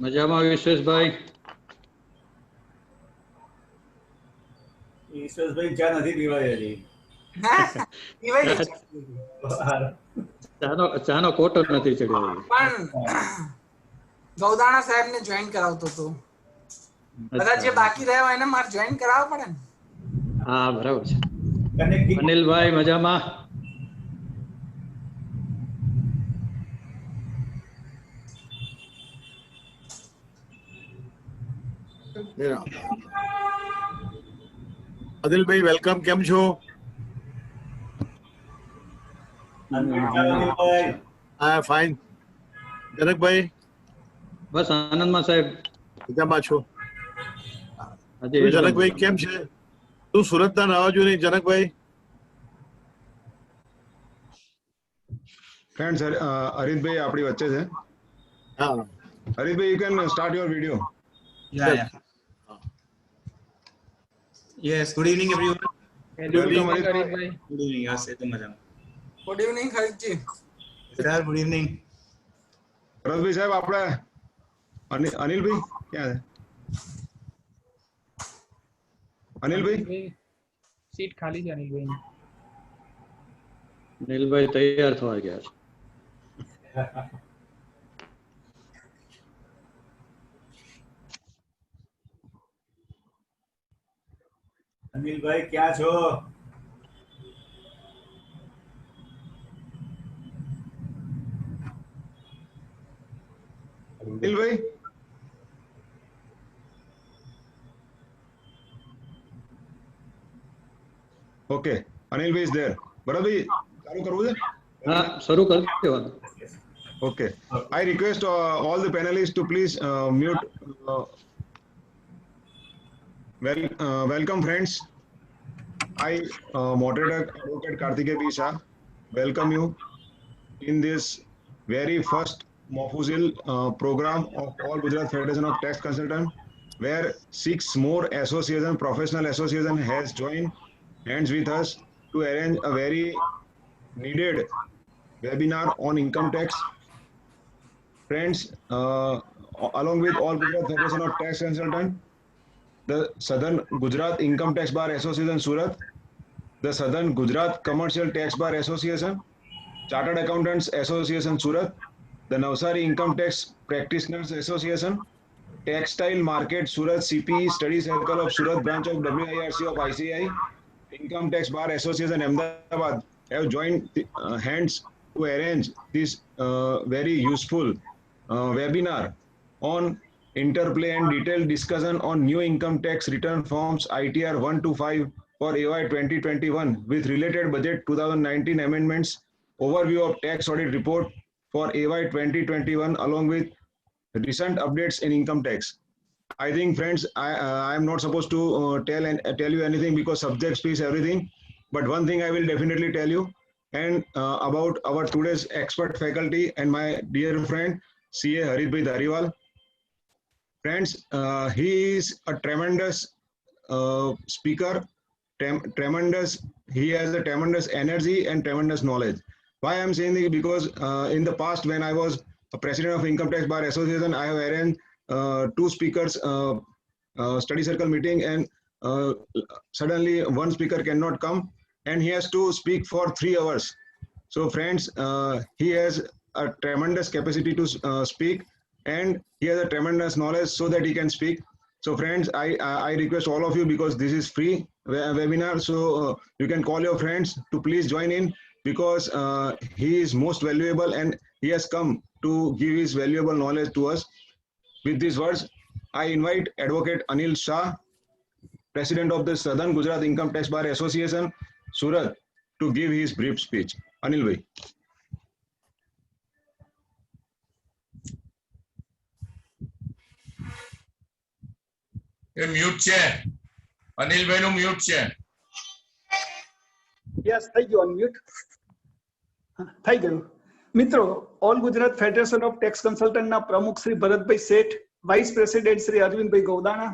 મજામાં વિશ્વેશભાઈ. વિશ્વેશભાઈ ચા નથી પીવાય હજી. ચાનો કોટો નથી ચડ્યો. પણ ગૌદાણા સાહેબ ને જોઈન કરાવતો હતો. બધા જે બાકી રહ્યા હોય એને મારે જોઈન કરાવવા પડે ને. હા બરાબર છે. અનિલભાઈ મજામાં. અનિલભાઈ વેલકમ, કેમ છો? હા ફાઇન. જનકભાઈ બસ આનંદમાં સાહેબ. મજામાં છો? જનકભાઈ કેમ છે? તું સુરતના નવા જો નહીં જનકભાઈ? ફ્રેન્ડ્સ, હરીતભાઈ આપણી વચ્ચે છે. હા હરીતભાઈ, you can start your video. Yeah. Yes, good evening everyone. Good evening, Haritbhai. Good evening. Yes, એકદમ મજામાં. ગુડ ઇવનિંગ હરીતજી. Sir good evening. ભરતભાઈ સાહેબ, આપણે અનિલભાઈ ક્યાં છે? અનિલભાઈ સીટ ખાલી છે. અનિલભાઈ તૈયાર થવા ગયા છે. અનિલભાઈ ક્યાં છો? અનિલભાઈ ઓકે, અનિલભાઈ is there. ભરતભાઈ ચાલુ કરવું છે? હા શરૂ કરી દેવાનું. Okay. I request all the panelists to please mute. Welcome friends. I, moderator Advocate Karthikeya B. Shah, welcome you in this very first Mofuzil program of All Gujarat Federation of Tax Consultants, where 6 more association, professional association has joined hands with us to arrange a very needed webinar on income tax. Friends, along with All Gujarat Federation of Tax Consultants, the Southern Gujarat Income Tax Bar Association Surat, the Southern Gujarat Commercial Tax Bar Association, Chartered Accountants Association Surat, the Navsari Income Tax Practitioners Association, Textile Market Surat CPE Study Circle of Surat branch of WIRC of ICI, Income Tax Bar Association Ahmedabad have joined hands to arrange this very useful webinar on interplay and detailed discussion on new income tax return forms ITR 125 for AY 2021 with related budget 2019 amendments, overview of tax audit report for AY 2021 along with recent updates in income tax. I think friends, I am not supposed to tell you anything because subject speaks everything, but one thing I will definitely tell you and about our today's expert faculty and my dear friend CA Harit Dhariwal. Friends, he is a tremendous speaker, he has a tremendous energy and tremendous knowledge. Why I am saying this? Because in the past when I was a president of Income Tax Bar Association, I have arranged 2 speakers study circle meeting, and suddenly one speaker cannot come and he has to speak for 3 hours. So friends, he has a tremendous capacity to speak and he has a tremendous knowledge so that he can speak. So friends, I request all of you, because this is free webinar, so you can call your friends to please join in, because he is most valuable and he has come to give his valuable knowledge to us. With these words, I invite Advocate Anil Shah, President of the Southern Gujarat Income Tax Bar Association, Surat, to give his brief speech. Anil bhai. A mute છે. અનિલભાઈ નું mute છે. Yes થઈ ગયું unmute થઈ ગયું. મિત્રો, All Gujarat Federation of Tax કન્સલ્ટન્ટના પ્રમુખ શ્રી ભરતભાઈ શેઠ, વાઇસ પ્રેસિડેન્ટ શ્રી અરવિંદભાઈ ગૌદાણા,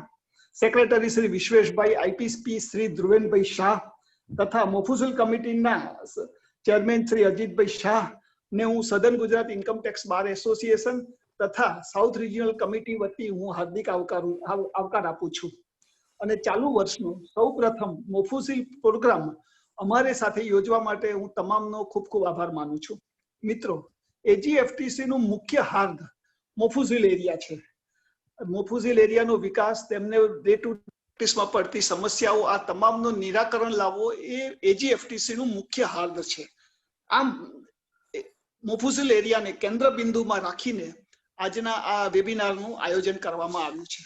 સેક્રેટરી શ્રી વિશ્વેશભાઈ, આઈપીપી શ્રી ધ્રુવેનભાઈ શાહ તથા મોફુઝુલ કમિટીના ચેરમેન શ્રી અજીતભાઈ શાહ ને હું southern Gujarat income tax bar association તથા સાઉથ રિજિયનલ કમિટી વતી હું હાર્દિક આવકાર આપું છું અને ચાલુ વર્ષનો સૌપ્રથમ મોફુસિલ પ્રોગ્રામ અમારી સાથે યોજવા માટે હું તમામનો ખૂબ ખૂબ આભાર માનું છું. મિત્રો, એજીએફટીસી નું મુખ્ય હાર્દ મોફુસિલ એરિયા છે. મોફુસિલ એરિયાનો વિકાસ, તેમને ડે ટુ પ્રેક્ટિસમાં પડતી સમસ્યાઓ, આ તમામનું નિરાકરણ લાવવો એ એજીએફટીસી નું મુખ્ય હાર્દ છે. આમ મોફુસિલ એરિયાને કેન્દ્ર બિંદુમાં રાખીને આજના આ વેબિનારનું આયોજન કરવામાં આવ્યું છે.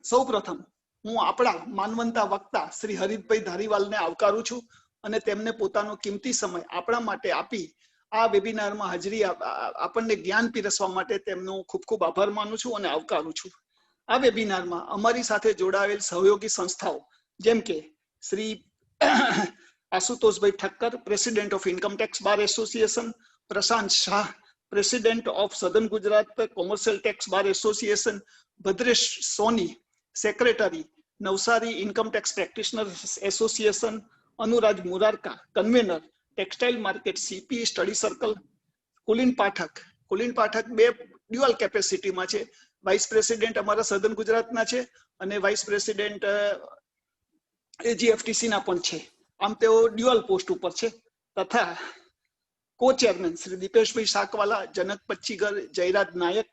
સૌપ્રથમ હું આપણા માનવંતા વક્તા શ્રી હરિતભાઈ ધારીવાલને આવકારું છું અને તેમને પોતાનો કિંમતી સમય આપણા માટે આપી આ વેબિનારમાં હાજરી આપણને જ્ઞાન પીરસવા માટે તેમનો ખૂબ ખૂબ આભાર માનું છું અને આવકારું છું. આ વેબિનારમાં અમારી સાથે જોડાયેલ સહયોગી સંસ્થાઓ જેમ કે શ્રી આશુતોષભાઈ Thakkar, president of income tax bar association, Prashant Shah, president of southern Gujarat commercial tax bar association, Bhadresh Soni, secretary Navsari income tax practitioner association, Anuraj Murarka, convener textile market CP study circle, Kulin Pathak બે ડ્યુઅલ કેપેસિટીમાં છે, વાઇસ પ્રેસિડેન્ટ અમારા સદર્ન ગુજરાતના છે અને વાઇસ પ્રેસિડેન્ટ એજીએફટીસી ના પણ છે. આમ તેઓ ડ્યુઅલ પોસ્ટ ઉપર છે. તથા કો ચેરમેન શ્રી દીપેશભાઈ શાકવાલા, જનક પચ્ચીગર, જયરાજ નાયક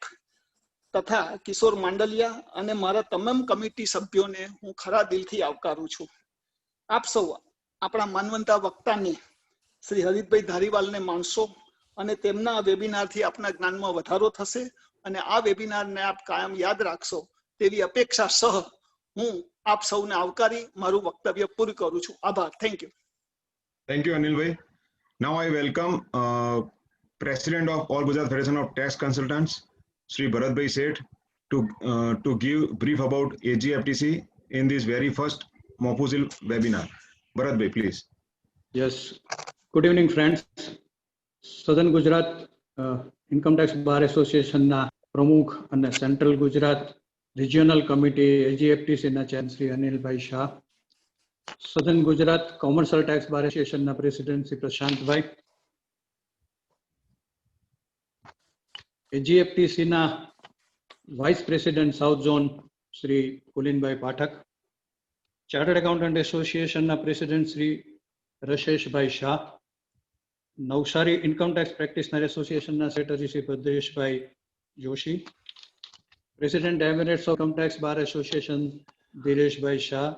તથા કિશોર માંડલિયા અને મારા તમામ કમિટી સભ્યોને હું ખરા દિલથી આવકારું છું. આપ સૌ આપણા માનવંતા વક્તાને શ્રી હરિતભાઈ ધારીવાલને માણશો અને તેમના વેબિનારથી આપના જ્ઞાનમાં વધારો થશે અને આ વેબિનારને આપ કાયમ યાદ રાખશો તેવી અપેક્ષા સહ હું આપ સૌને આવકારી મારું વક્તવ્ય પૂરું કરું છું. આભાર. Thank you. Thank you, Anilbhai. Now I welcome President of All Gujarat Federation of Tax Consultants, Sri Bharatbhai Seth, to give brief about AGFTC in this very first Mofusil webinar. Bharatbhai, please. Yes. Good evening, friends. Southern Gujarat Income Tax Bar Association na પ્રમુખ અને central Gujarat regional committee AGFTC ના chairman Shri અનિલભાઈ Shah, southern Gujarat commercial tax bar એસોસિએશનના president Shri પ્રશાંતભાઈ, AGFTC ના vice president south zone Shri કુલીનભાઈ Pathak, chartered accountant એસોસિએશનના president Shri રશેશભાઈ Shah, Navsari income tax practitioner એસોસિએશનના સેક્રેટરી શ્રી ભદ્રેશભાઈ Joshi, president emeritus of income tax bar association દિરેશભાઈ શાહ,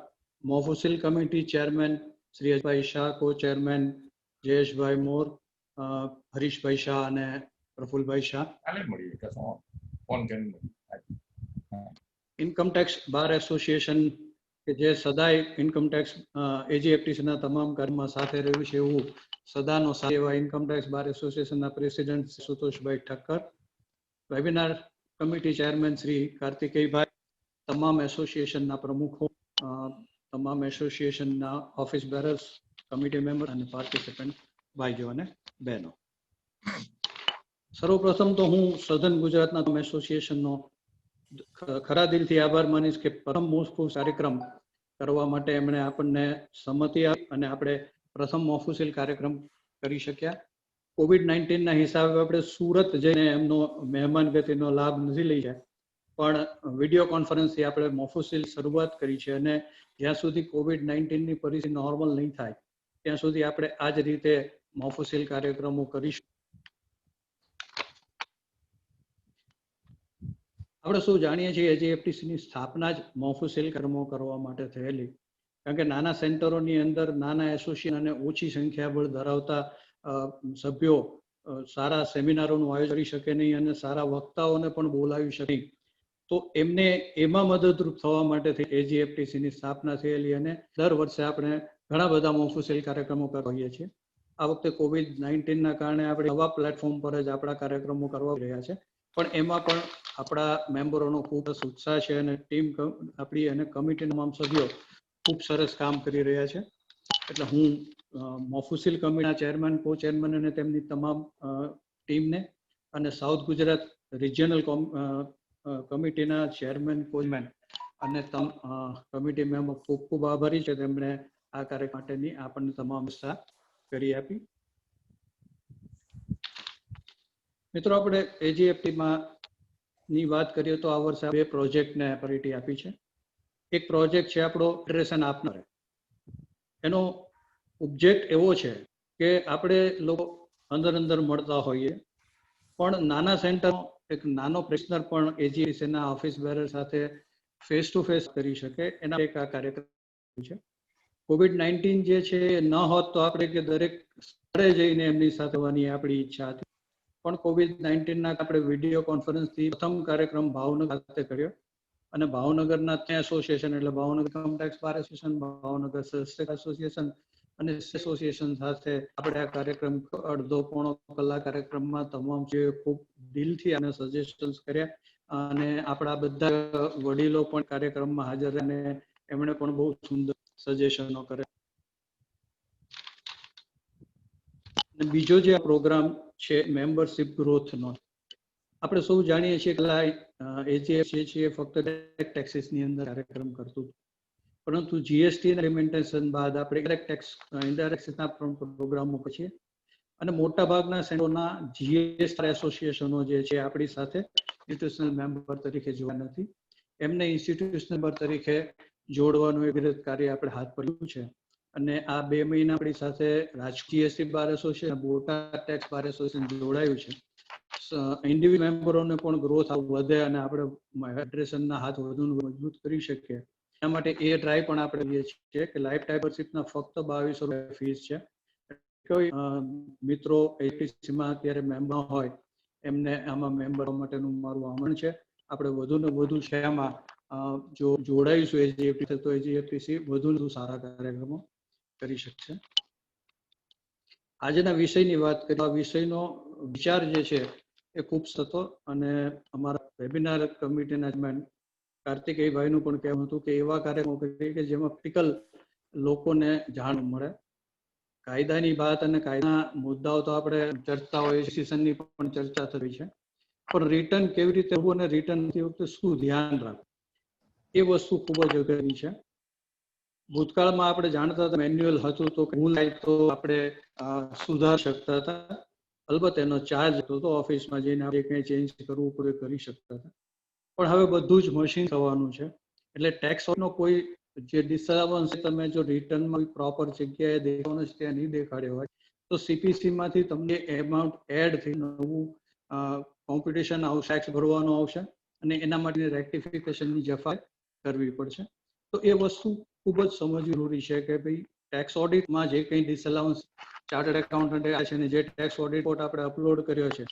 મોફુસિલ કમિટી ચેરમેન શ્રી અજયભાઈ શાહ, કો ચેરમેન જયેશભાઈ મોર, હરીશભાઈ શાહ અને Prafulbhai Shah, income tax bar association કે જે સદાય ઇન્કમ ટેક્સ એજીએફટીસીના તમામ કાર્યમાં સાથે રહ્યું છે એવું સદાનો સાથ એવા ઇન્કમ ટેક્સ બાર એસોસિએશનના પ્રેસિડેન્ટ સુતોષભાઈ Thakkar, webinar committee chairman Shri કાર્તિકેયભાઈ, તમામ એસોસિએશનના પ્રમુખો, તમામ એસોસિએશનના ઓફિસ બેરર્સ, કમિટી મેમ્બર અને પાર્ટિસિપન્ટ ભાઈઓ અને બહેનો. સર્વપ્રથમ તો હું સધર્ન ગુજરાતના એસોસિએશનનો ખરા દિલથી આભાર માનીશ કે પ્રથમ મોફુલ કાર્યક્રમ કરવા માટે એમણે આપણને સંમતિ આપી અને આપણે પ્રથમ મોફુસિલ કાર્યક્રમ કરી શક્યા. COVID-19 ના હિસાબે આપણે સુરત જઈને એમનો મહેમાન ગતિનો લાભ નથી લઈ જાય, પણ વિડીયો કોન્ફરન્સથી આપણે મોફુસિલ શરૂઆત કરી છે અને જ્યાં સુધી COVID-19 ની પરિસ્થિતિ નોર્મલ નહીં થાય ત્યાં સુધી આપણે આ જ રીતે મોફુસિલ કાર્યક્રમો કરીશું. આપણે શું જાણીએ છીએ, એજીએફટીસીની સ્થાપના જ મોફુસિલ કર્મો કરવા માટે થયેલી, કારણ કે નાના સેન્ટરોની અંદર નાના એસોસિએશન અને ઓછી સંખ્યાબળ ધરાવતા સભ્યો સારા સેમિનારોનું આયોજન કરી શકે નહીં અને સારા વક્તાઓને પણ બોલાવી શકે, તો એમને એમાં મદદરૂપ થવા માટે એજીએફટીસીની સ્થાપના થયેલી અને દર વર્ષે આપણે ઘણા બધા મોફુસિલ કાર્યક્રમો કરીએ છીએ. આ વખતે COVID-19 ના કારણે આપણે નવા પ્લેટફોર્મ પર જ આપણા કાર્યક્રમો કરવા રહ્યા છે, પણ એમાં પણ આપણા મેમ્બરોનો ખૂબ ઉત્સાહ છે અને ટીમ આપણી અને કમિટીના તમામ સભ્યો ખૂબ સરસ કામ કરી રહ્યા છે. એટલે હું મોફુસિલ કમિટીના ચેરમેન, કો ચેરમેન અને તેમની તમામ ટીમને અને સાઉથ ગુજરાત રિજિયનલ કમિટીના ચેરમેન, કોચમેન અને કમિટી મેમ્બર ખૂબ ખૂબ આભારી છે. તેમણે આ કાર્ય માટેની આપણને તમામ વ્યવસ્થા કરી આપી. મિત્રો, આપણે એજીએફટીમાં ની વાત કરીએ તો આ વર્ષે 2 પ્રોજેક્ટને પ્રાયોરિટી આપી છે. એક પ્રોજેક્ટ છે આપણો ફેડરેશન આપનાર. એનો ઓબ્જેક્ટ એવો છે કે આપણે લોકો અંદર મળતા હોઈએ પણ નાના સેન્ટર એક નાનો પ્રેશનર પણ એજીએફટીસીના ઓફિસ બેરર સાથે ફેસ ટુ ફેસ કરી શકે એના એક આ કાર્યક્રમ છે. COVID-19 જે છે ન હોત તો આપણે કે દરેક સ્થળે જઈને એમની સાથે હોવાની આપણી ઈચ્છા હતી, પણ COVID-19 ના આપણે વિડીયો કોન્ફરન્સથી પ્રથમ કાર્યક્રમ ભાવનગર ખાતે કર્યો અને ભાવનગરના ત્યાં એસોસિએશન એટલે Bhavnagar income tax bar association, Bhavnagar sales association અને એસોસિએશન સાથે આપણે આ કાર્યક્રમ અડધો પોણો કલાક કાર્યક્રમમાં તમામ જે ખૂબ દિલથી આને સજેશન્સ કર્યા અને આપણા બધા વડીલો પણ કાર્યક્રમમાં હાજર અને એમણે પણ બહુ સુંદર સજેશનો કર્યા. બીજો જે પ્રોગ્રામ છે મેમ્બરશિપ ગ્રોથનો, આપણે સૌ જાણીએ છીએ કે એજીએફટીસી ફક્ત ડાયરેક્ટ ટેક્સીસની અંદર કાર્યક્રમ કરતું, પરંતુ જીએસટી ઇમ્પ્લિમેન્ટેશન બાદ આપણે ડાયરેક્ટ ટેક્સ ઇનડાયરેક્ટના પ્રોગ્રામો પછી અને મોટાભાગના સેન્ટરોના જીએસટી એસોસિએશનો જે છે આપણી સાથે ઇન્સ્ટિટ્યુશનલ મેમ્બર તરીકે જોવા નથી, એમને ઇન્સ્ટિટ્યુશનલ મેમ્બર તરીકે જોડવાનું એક કાર્ય આપણે હાથ પડ્યું છે. અને આ 2 મહિના આપણી સાથે GST bar association, Botad tax bar association જોડાયું છે. ઇન્ડિવિડ્યુઅલ મેમ્બરોને પણ ગ્રોથ વધે અને આપણે ફેડરેશનના હાથ વધુ મજબૂત કરી શકીએ એના માટે એ ટ્રાય પણ આપણે કરીએ છીએ કે લાઈફ ટાઈમ મેમ્બરશિપના ફક્ત 2200 ફીસ છે. કોઈ મિત્રો એજીએફટીસીમાં અત્યારે મેમ્બર હોય એમને આમાં મેમ્બર માટેનું મારું આમંત્રણ છે. આપણે વધુ ને વધુ છે આમાં જો જોડાઈશું એજીએફટીસી તો એજીએફટીસી વધુ સારા કાર્યક્રમો કરી શકશે. આજના વિષયની વાત કરીએ, આ વિષયનો વિચાર જે છે એ ખૂબ સતો અને અમારા વેબિનાર કમિટીના ચેરમેન કાર્તિકેયભાઈનું પણ કહેવું હતું કે એવા કાર્યક્રમો કરીએ કે જેમાં પ્રેક્ટિકલ લોકોને જાણ મળે. કાયદાની વાત અને કાયદાના મુદ્દાઓ તો આપણે ચર્ચા હોય, ડિસિઝનની પણ ચર્ચા થઈ છે, પણ રિટર્ન કેવી રીતે કરવું અને રિટર્ન વખતે શું ધ્યાન રાખવું એ વસ્તુ ખૂબ જ અગત્યની છે. ભૂતકાળમાં આપણે જાણતા હતા મેન્યુઅલ હતું તો ભૂલ થાય તો આપણે સુધારી શકતા હતા, અલબત્ત એનો ચાર્જ હતો ઓફિસમાં જઈને આપણે કંઈ ચેન્જ કરવું પડે કરી શકતા હતા, પણ હવે બધું જ મશીન થવાનું છે એટલે ટેક્સનો કોઈ જે ડિસઅલાવન્સ તમે જો રિટર્નમાં પ્રોપર જગ્યાએ દેખાવાનું છે ત્યાં નહીં દેખાડ્યો હોય તો સીપીસી માંથી તમને એમાઉન્ટ એડ થઈ નવું કોમ્પિટિશન આવશે, ટેક્સ ભરવાનો આવશે અને એના માટે રેક્ટિફિકેશનની જફા કરવી પડશે. તો એ વસ્તુ ખૂબ જ સમજવી જરૂરી છે કે ભાઈ ટેક્સ ઓડિટમાં જે કંઈ ડિસઅલાવન્સ ચાર્ટર્ડ એકાઉન્ટન્ટ આવે છે અને જે ટેક્સ ઓડિટ રિપોર્ટ આપણે અપલોડ કર્યો છે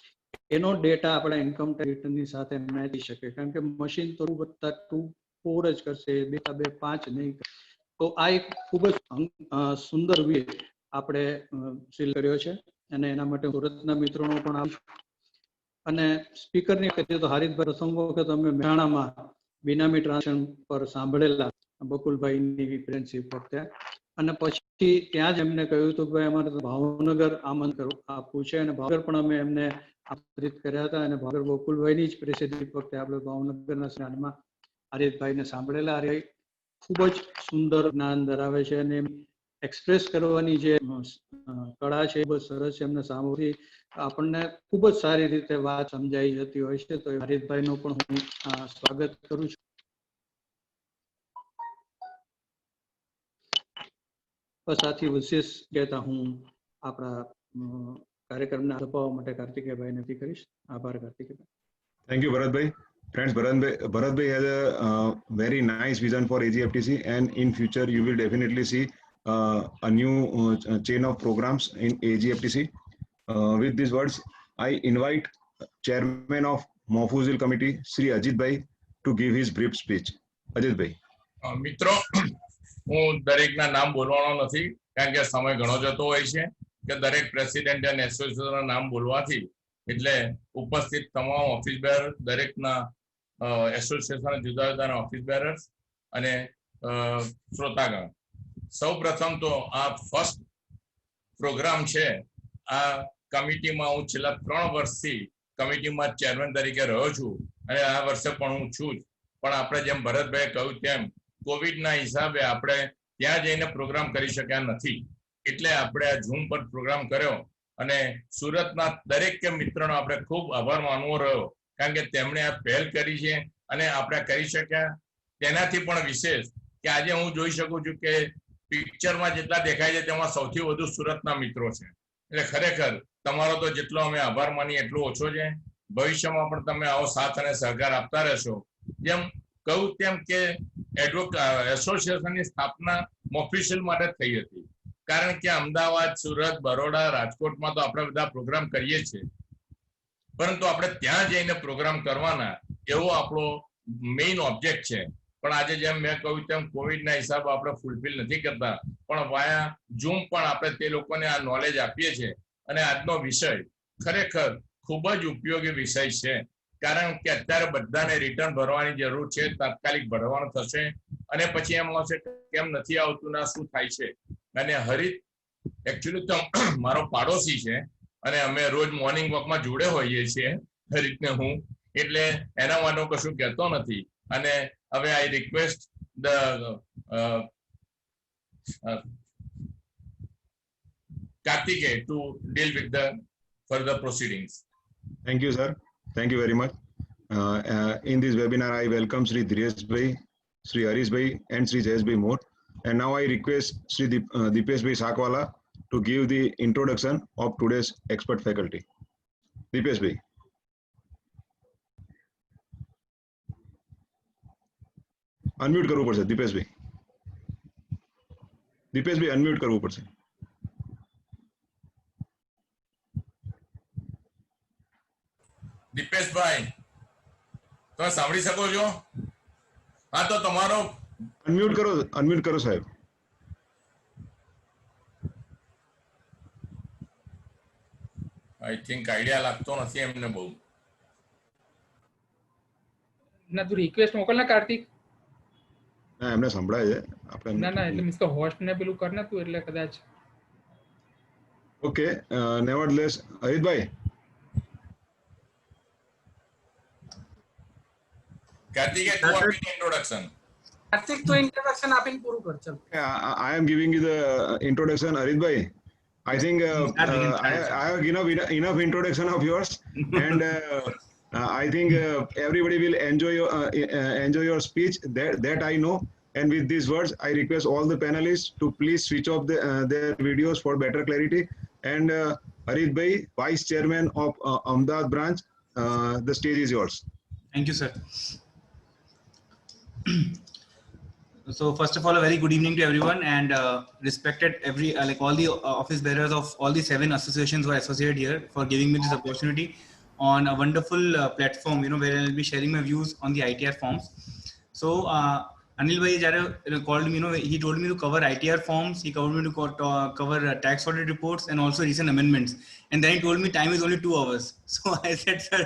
એનો ડેટા આપણા ઇન્કમ ટેક્સ રિટર્નની સાથે મેચ શકે, કારણ કે મશીન તો 2+4 જ કરશે, 2+5 નહીં. તો આ એક ખૂબ જ સુંદર વે આપણે સીલ કર્યો છે અને એના માટે સુરતના મિત્રોનો પણ આભાર. અને સ્પીકરની કહીએ તો હરિતભાઈ પ્રથમ વખત અમે મહેસાણામાં બિનામી ટ્રાન્ઝેક્શન પર સાંભળેલા બકુલભાઈની ફ્રેન્ડશીપ વખતે અને પછી ત્યાં જ એમને કહ્યું હતું કે ભાઈ અમારે ભાવનગર આમંત્રણ આપવું છે અને ભાવનગર પણ અમે એમને આમંત્રિત કર્યા હતા અને ભાવનગર બકુલભાઈની જ પ્રેસિડેન્ટ વખતે આપણે ભાવનગરના સ્નાનમાં હરિતભાઈને સાંભળેલા. હરિત ખૂબ જ સુંદર જ્ઞાન ધરાવે છે અને એક્સપ્રેસ કરવાની જે કળા છે એ બહુ સરસ છે. એમને સાંભળી આપણને ખૂબ જ સારી રીતે વાત સમજાઈ જતી હોય છે, તો હરિતભાઈનું પણ હું સ્વાગત કરું છું. બસ આથી વિશેષ કહેતા હું આપણા કાર્યક્રમને અપાવવા માટે કાર્તિકેયભાઈને વિનંતી કરીશ. આભાર કાર્તિકેયભાઈ. Thank you, Bharatbhai. Friends, Bharatbhai has a very nice vision for AGFTC, and in future you will definitely see a new chain of programs in AGFTC. With these words, I invite Chairman of Mofuzil Committee, Sri Ajit Bhai, to give his brief speech. Ajit Bhai. મિત્રો, હું દરેકના નામ બોલવાનો નથી કારણ કે સમય ઘણો જતો હોય છે કે દરેક પ્રેસિડેન્ટ અને એસોસિએશનના નામ બોલવાથી એટલે ઉપસ્થિત તમામ ઓફિસ બેરર, દરેકના એસોસિએશન જુદા જુદાના ઓફિસ બેરર્સ અને શ્રોતાગણ, સૌ પ્રથમ તો આ ફર્સ્ટ પ્રોગ્રામ છે. આ કમિટીમાં હું છેલ્લા 3 વર્ષથી કમિટીમાં ચેરમેન તરીકે રહ્યો છું અને આ વર્ષે પણ હું છું જ, પણ આપણે જેમ ભરતભાઈએ કહ્યું તેમ કોવિડના હિસાબે આપણે ત્યાં જઈને પ્રોગ્રામ કરી શક્યા નથી, એટલે આપણે આ ઝૂમ પર પ્રોગ્રામ કર્યો અને સુરતના દરેક મિત્રનો આપણે ખૂબ આભાર માનવો રહ્યો કારણ કે તેમણે આ પહેલ કરી છે અને આપણે કરી શક્યા. તેનાથી પણ વિશેષ કે આજે હું જોઈ શકું છું કે પિક્ચરમાં જેટલા દેખાય છે તેમાં સૌથી વધુ સુરતના મિત્રો છે. એટલે ખરેખર તમારો તો જેટલો અમે આભાર માનીએ એટલો ઓછો છે. ભવિષ્યમાં પણ તમે આવો સાથ અને સહકાર આપતા રહેશો. જેમ કહું તેમ કે એસોસિએશનની સ્થાપના મોફિશિયલ માટે થઈ હતી, કારણ કે અમદાવાદ, સુરત, બરોડા, રાજકોટમાં તો આપણે બધા પ્રોગ્રામ કરીએ છીએ, પરંતુ આપણે ત્યાં જઈને પ્રોગ્રામ કરવાના એવો આપણો મેઇન ઓબ્જેક્ટ છે. પણ આજે જેમ મેં કહ્યું તેમ કોવિડના હિસાબે આપણે ફૂલફિલ નથી કરતા, પણ વાયા ઝૂમ પણ આપણે તે લોકોને આ નોલેજ આપીએ છીએ. અને આજનો વિષય ખરેખર ખૂબ જ ઉપયોગી વિષય છે, કારણ કે અત્યારે બધાને રિટર્ન ભરવાની જરૂર છે. તાત્કાલિક ભરવાનું થશે અને પછી એમ આવશે કેમ નથી આવતું ના શું થાય છે. અને હરિત એકચ્યુઅલી તો મારો પાડોશી છે અને અમે રોજ મોર્નિંગ વોકમાં જોડે હોઈએ છીએ, હરિતને હું, એટલે એના માટે હું કશું કહેતો નથી. અને હવે I request the Karthikeya to deal with the further proceedings. Thank you, sir. Thank you very much. In this webinar, I welcome Sri Dhiresh Bhai, Sri Harish Bhai, and Sri Jayesh Bhai more. And now I request Sri Dipesh Bhai Sakwala to give the introduction of today's expert faculty. Dipesh Bhai. Unmute કરવું પડશે દીપેશભાઈ. દીપેશભાઈ unmute કરવું પડશે. દીપેશભાઈ તમે સાંભળી શકો છો? હા, તો તમારો અનમ્યુટ કરો સાહેબ. આઈ થિંક આઈડિયા લાગતો નથી એમને બહુ. ના તું રિક્વેસ્ટ મોકલ ને કાર્તિક. ના એમને સંભળાય છે આપણે. ના એટલે મીન્સ કે હોસ્ટ ને પેલું કર ને તું, એટલે કદાચ. ઓકે, નેવરધલેસ હરિતભાઈ. કાર્તિકેય તું આપીને ઇન્ટ્રોડક્શન. કાર્તિક તો ઇન્ટ્રોડક્શન આપીને પૂરું કર. ચાલ. I am giving you the introduction, Haritbhai. I think I have enough introduction of yours, and I think everybody will enjoy your speech. That I know. And with these words, I request all the panelists to please switch off their videos for better clarity. And Haritbhai, Vice Chairman of Ahmedabad branch, the stage is yours. Thank you, sir. So first of all, a very good evening to everyone, and respected like all the office bearers of all the 7 associations who are associated here, for giving me this opportunity on a wonderful platform, where I'll be sharing my views on the ITR forms. So Anil Bhai called me, he told me to cover ITR forms, he told me to cover tax audit reports and also recent amendments. And then he told me time is only 2 hours. So I said, sir,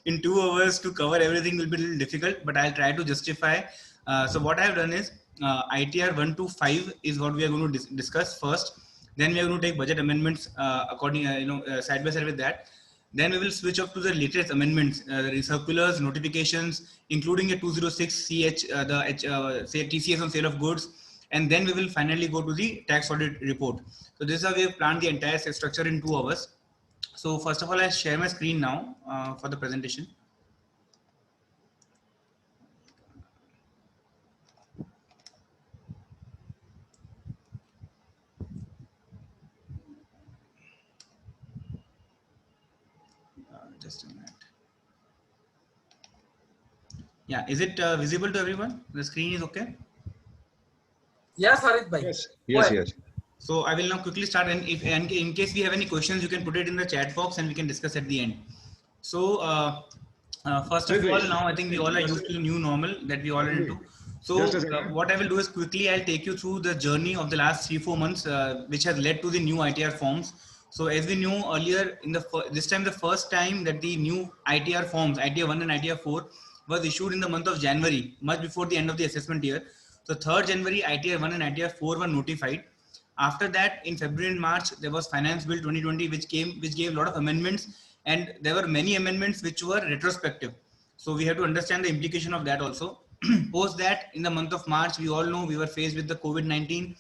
in 2 hours to cover everything will be a little difficult, but I'll try to justify. So what I've done is ITR 1 to 5 is what we are going to discuss first. Then we are going to take budget amendments according, side by side with that. Then we will switch up to the latest amendments, circulars, notifications, including a 206 CH, say TCS on sale of goods. And then we will finally go to the tax audit report. So this is how we have planned the entire structure in 2 hours. So first of all, I'll share my screen now for the presentation. Just a minute. Yeah, is it visible to everyone? The screen is okay? Yes, Harit bhai. Yes. So I will now quickly start, and if in case we have any questions, you can put it in the chat box and we can discuss at the end. So first of all, now I think we all are used to the new normal that we all are into. So what I will do is quickly I'll take you through the journey of the last 3-4 months, which has led to the new ITR forms. So as we knew earlier, this time the first time that the new ITR forms, ITR 1 and ITR 4, was issued in the month of January, much before the end of the assessment year. So 3rd January, ITR 1 and ITR 4 were notified. After that, in February and March, there was Finance Bill 2020, which gave a lot of amendments, and there were many amendments which were retrospective. So we have to understand the implication of that also. Post that, in the month of March, we all know we were faced with the COVID-19,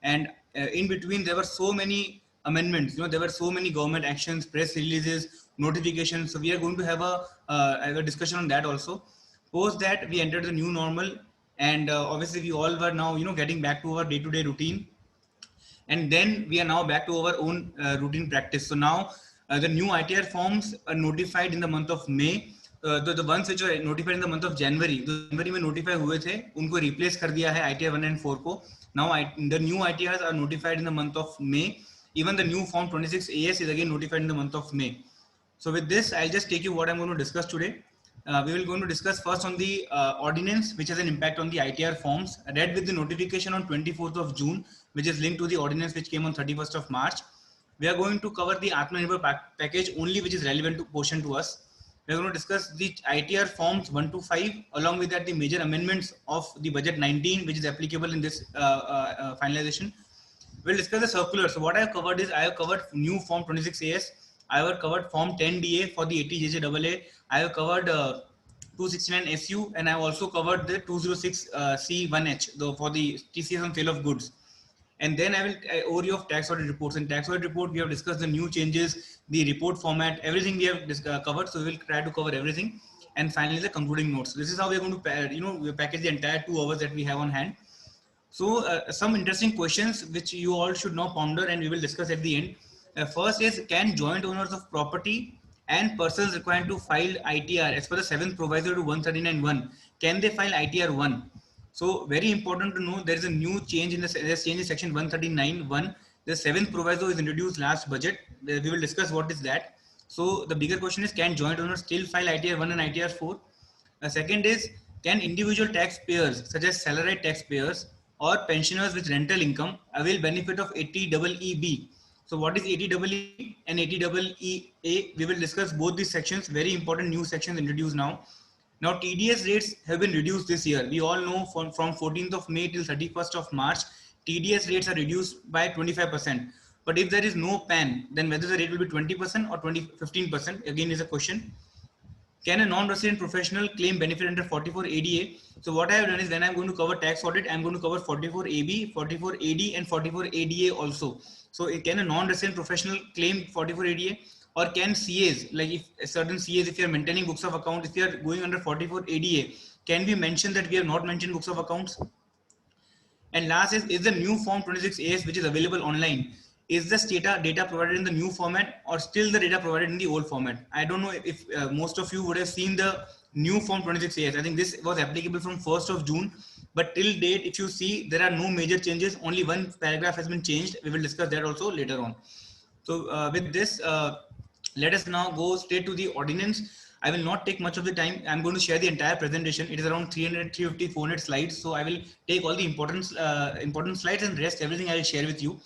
and in between there were so many amendments. There were so many government actions, press releases, notifications. So we are going to have a discussion on that also. Post that, we entered the new normal, and obviously we all were now getting back to our day-to-day routine. And then we are now back to our own routine practice. So now the new ITR forms are notified in the month of May. The ones which were notified in the month of January, January में notify हुए थे, उनको replace कर दिया है ITR 1 and 4 को. Now the new ITRs are notified in the month of May. Even the new form 26 AS is again notified in the month of May. So with this, I'll just take you what I'm going to discuss today. We will going to discuss first on the ordinance, which has an impact on the ITR forms, read with the notification on 24th of June, which is linked to the ordinance which came on 31st of March. We are going to cover the Atmanirbhar package only, which is relevant to portion to us. We are going to discuss the ITR forms 1 to 5, along with that the major amendments of the budget 19, which is applicable in this finalization. We'll discuss the circular. So what I have covered is I have covered new form 26 AS. I have covered form 10 DA for the 80 JJAA. I have covered 269 SU, and I have also covered the 206 C1H for the TCS on sale of goods. And then I will overview of tax audit reports. In tax audit report, we have discussed the new changes, the report format, everything we have covered. So we will try to cover everything. And finally, the concluding notes. This is how we are going to package the entire 2 hours that we have on hand. So some interesting questions which you all should now ponder, and we will discuss at the end. First is, can joint owners of property and persons required to file ITR as per the 7th proviso to 139(1), can they file ITR 1? So very important to know, there is a new change in section 139(1). The 7th proviso is introduced last budget. We will discuss what is that. So the bigger question is, can joint owners still file ITR 1 and ITR 4? Second is, can individual taxpayers such as salaried taxpayers or pensioners with rental income avail benefit of 80EEB? So what is 80EE and 80EEA? We will discuss both these sections. Very important new sections introduced now. Now TDS rates have been reduced this year. We all know from 14th of May till 31st of March, TDS rates are reduced by 25%. But if there is no PAN, then whether the rate will be 20% or 15% again is a question. Can a non-resident professional claim benefit under 44 ADA? So what I have done is, when I'm going to cover tax audit, I'm going to cover 44 AB, 44 AD and 44 ADA also. So can a non-resident professional claim 44 ADA? Or can CAs, like if certain CAs, if you're maintaining books of accounts, if you're going under 44 ADA, can we mention that we have not mentioned books of accounts? And last is the new form 26 AS, which is available online, is this data provided in the new format or still the data provided in the old format? I don't know if most of you would have seen the new form 26 AS. I think this was applicable from 1st of June, but till date, if you see, there are no major changes. Only one paragraph has been changed. We will discuss that also later on. So with this, let us now go straight to the ordinance. I will not take much of the time. I'm going to share the entire presentation. It is around 300, 350, 400 slides. So I will take all the important slides, and rest everything I will share with you.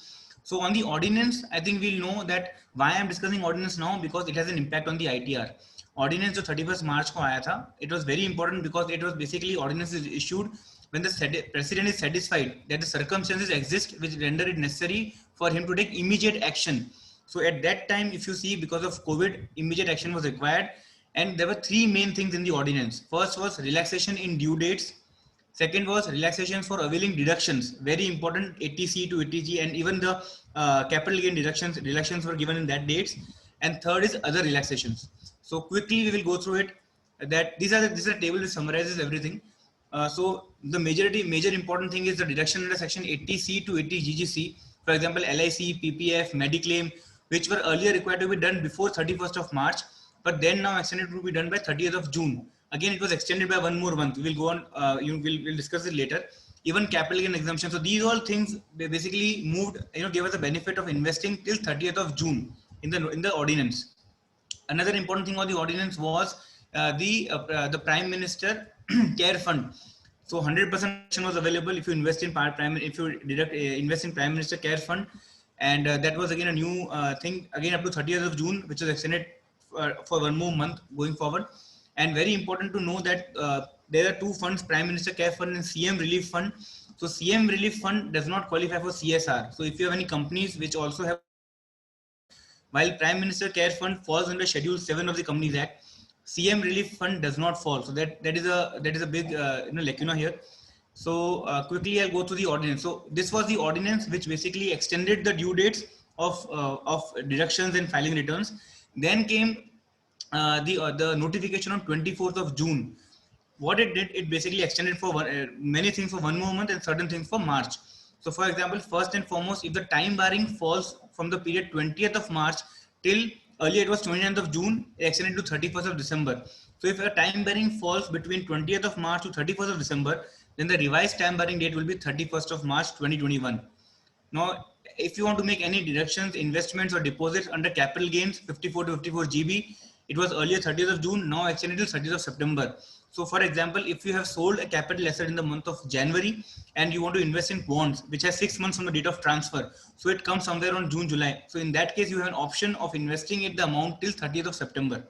So on the ordinance, I think we'll know that why I'm discussing ordinance now, because it has an impact on the ITR. Ordinance जो 31st March को आया था, it was very important because it was basically ordinance is issued when the president is satisfied that the circumstances exist which render it necessary for him to take immediate action. So at that time, if you see, because of COVID, immediate action was required, and there were 3 main things in the ordinance. First was relaxation in due dates. Second was relaxation for availing deductions, very important, 80C to 80G, and even the capital gain deductions were given in that dates. And third is other relaxations. So quickly we will go through it. That this is a table which summarizes everything. So the major important thing is the deduction under section 80C to 80GGC. For example, LIC, PPF, Mediclaim, which were earlier required to be done before 31st of March, but then now extended to be done by 30th of June. Again, it was extended by 1 more month. We will go on, we'll discuss it later. Even capital gain exemption. So these all things basically moved, gave us the benefit of investing till 30th of June in the ordinance. Another important thing on the ordinance was the Prime Minister Care Fund. So 100% was available if you invest in invest in Prime Minister Care Fund, and that was again a new thing again up to 30th of June, which was extended for 1 more month going forward. And very important to know that there are 2 funds, Prime Minister Care Fund and CM Relief Fund. So CM Relief Fund does not qualify for CSR. So if you have any companies which also have, while Prime Minister Care Fund falls under Schedule 7 of the Companies Act, CM Relief Fund does not fall. So that is a big lacuna here. So quickly I'll go through the ordinance. So this was the ordinance which basically extended the due dates of deductions and filing returns. Then came the notification on 24th of June. What it did, it basically extended for many things for one more month and certain things for March. So for example, first and foremost, if the time barring falls from the period 20th of March till earlier it was 29th of June, it extended to 31st of December. So if a time barring falls between 20th of March to 31st of December, then the revised time barring date will be 31st of March 2021. Now, if you want to make any deductions, investments or deposits under capital gains 54 to 54 GB, it was earlier 30th of June, now extended to 30th of September. So for example, if you have sold a capital asset in the month of January and you want to invest in bonds, which has 6 months from the date of transfer, so it comes somewhere on June, July. So in that case, you have an option of investing it the amount till 30th of September.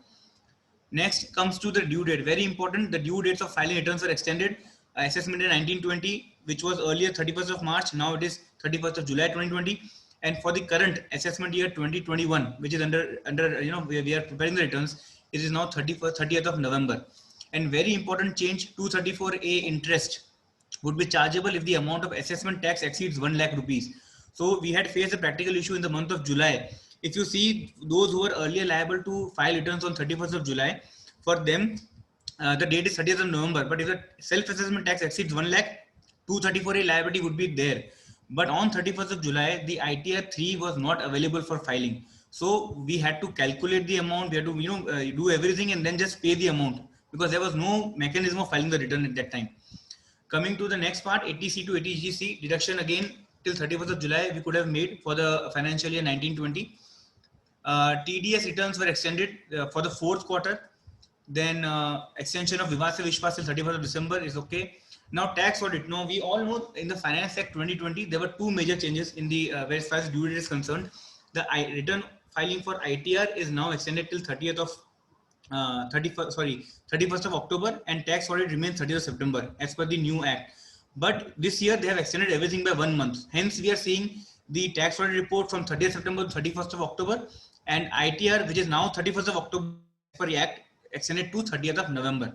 Next comes to the due date. Very important. The due dates of filing returns are extended. Assessment in 1920, which was earlier 31st of March, now it is 31st of July 2020. And for the current assessment year 2021, which is under we are preparing the returns, it is now 30th of November. And very important change, 234A interest would be chargeable if the amount of assessment tax exceeds 1 lakh rupees. So we had faced a practical issue in the month of July. If you see those who were earlier liable to file returns on 31st of July, for them, the date is 30th of November. But if the self-assessment tax exceeds 1 lakh, 234A liability would be there. But on 31st of July, the ITR 3 was not available for filing. So we had to calculate the amount, we had to do everything and then just pay the amount, because there was no mechanism of filing the return at that time. Coming to the next part, ATC to ATGC deduction again till 31st of July we could have made for the financial year 1920. TDS returns were extended for the 4th quarter. Then extension of Vivasa Vishwas till 31st of December is okay. Now tax audit. Now we all know in the Finance Act 2020 there were 2 major changes in the as far as due date is concerned. The return filing for ITR is now extended till 31st of October, and tax audit remains 30th of September as per the new act. But this year they have extended everything by 1 month. Hence we are seeing the tax audit report from 30th September to 31st of October, and ITR, which is now 31st of October per act, extended to 30th of November.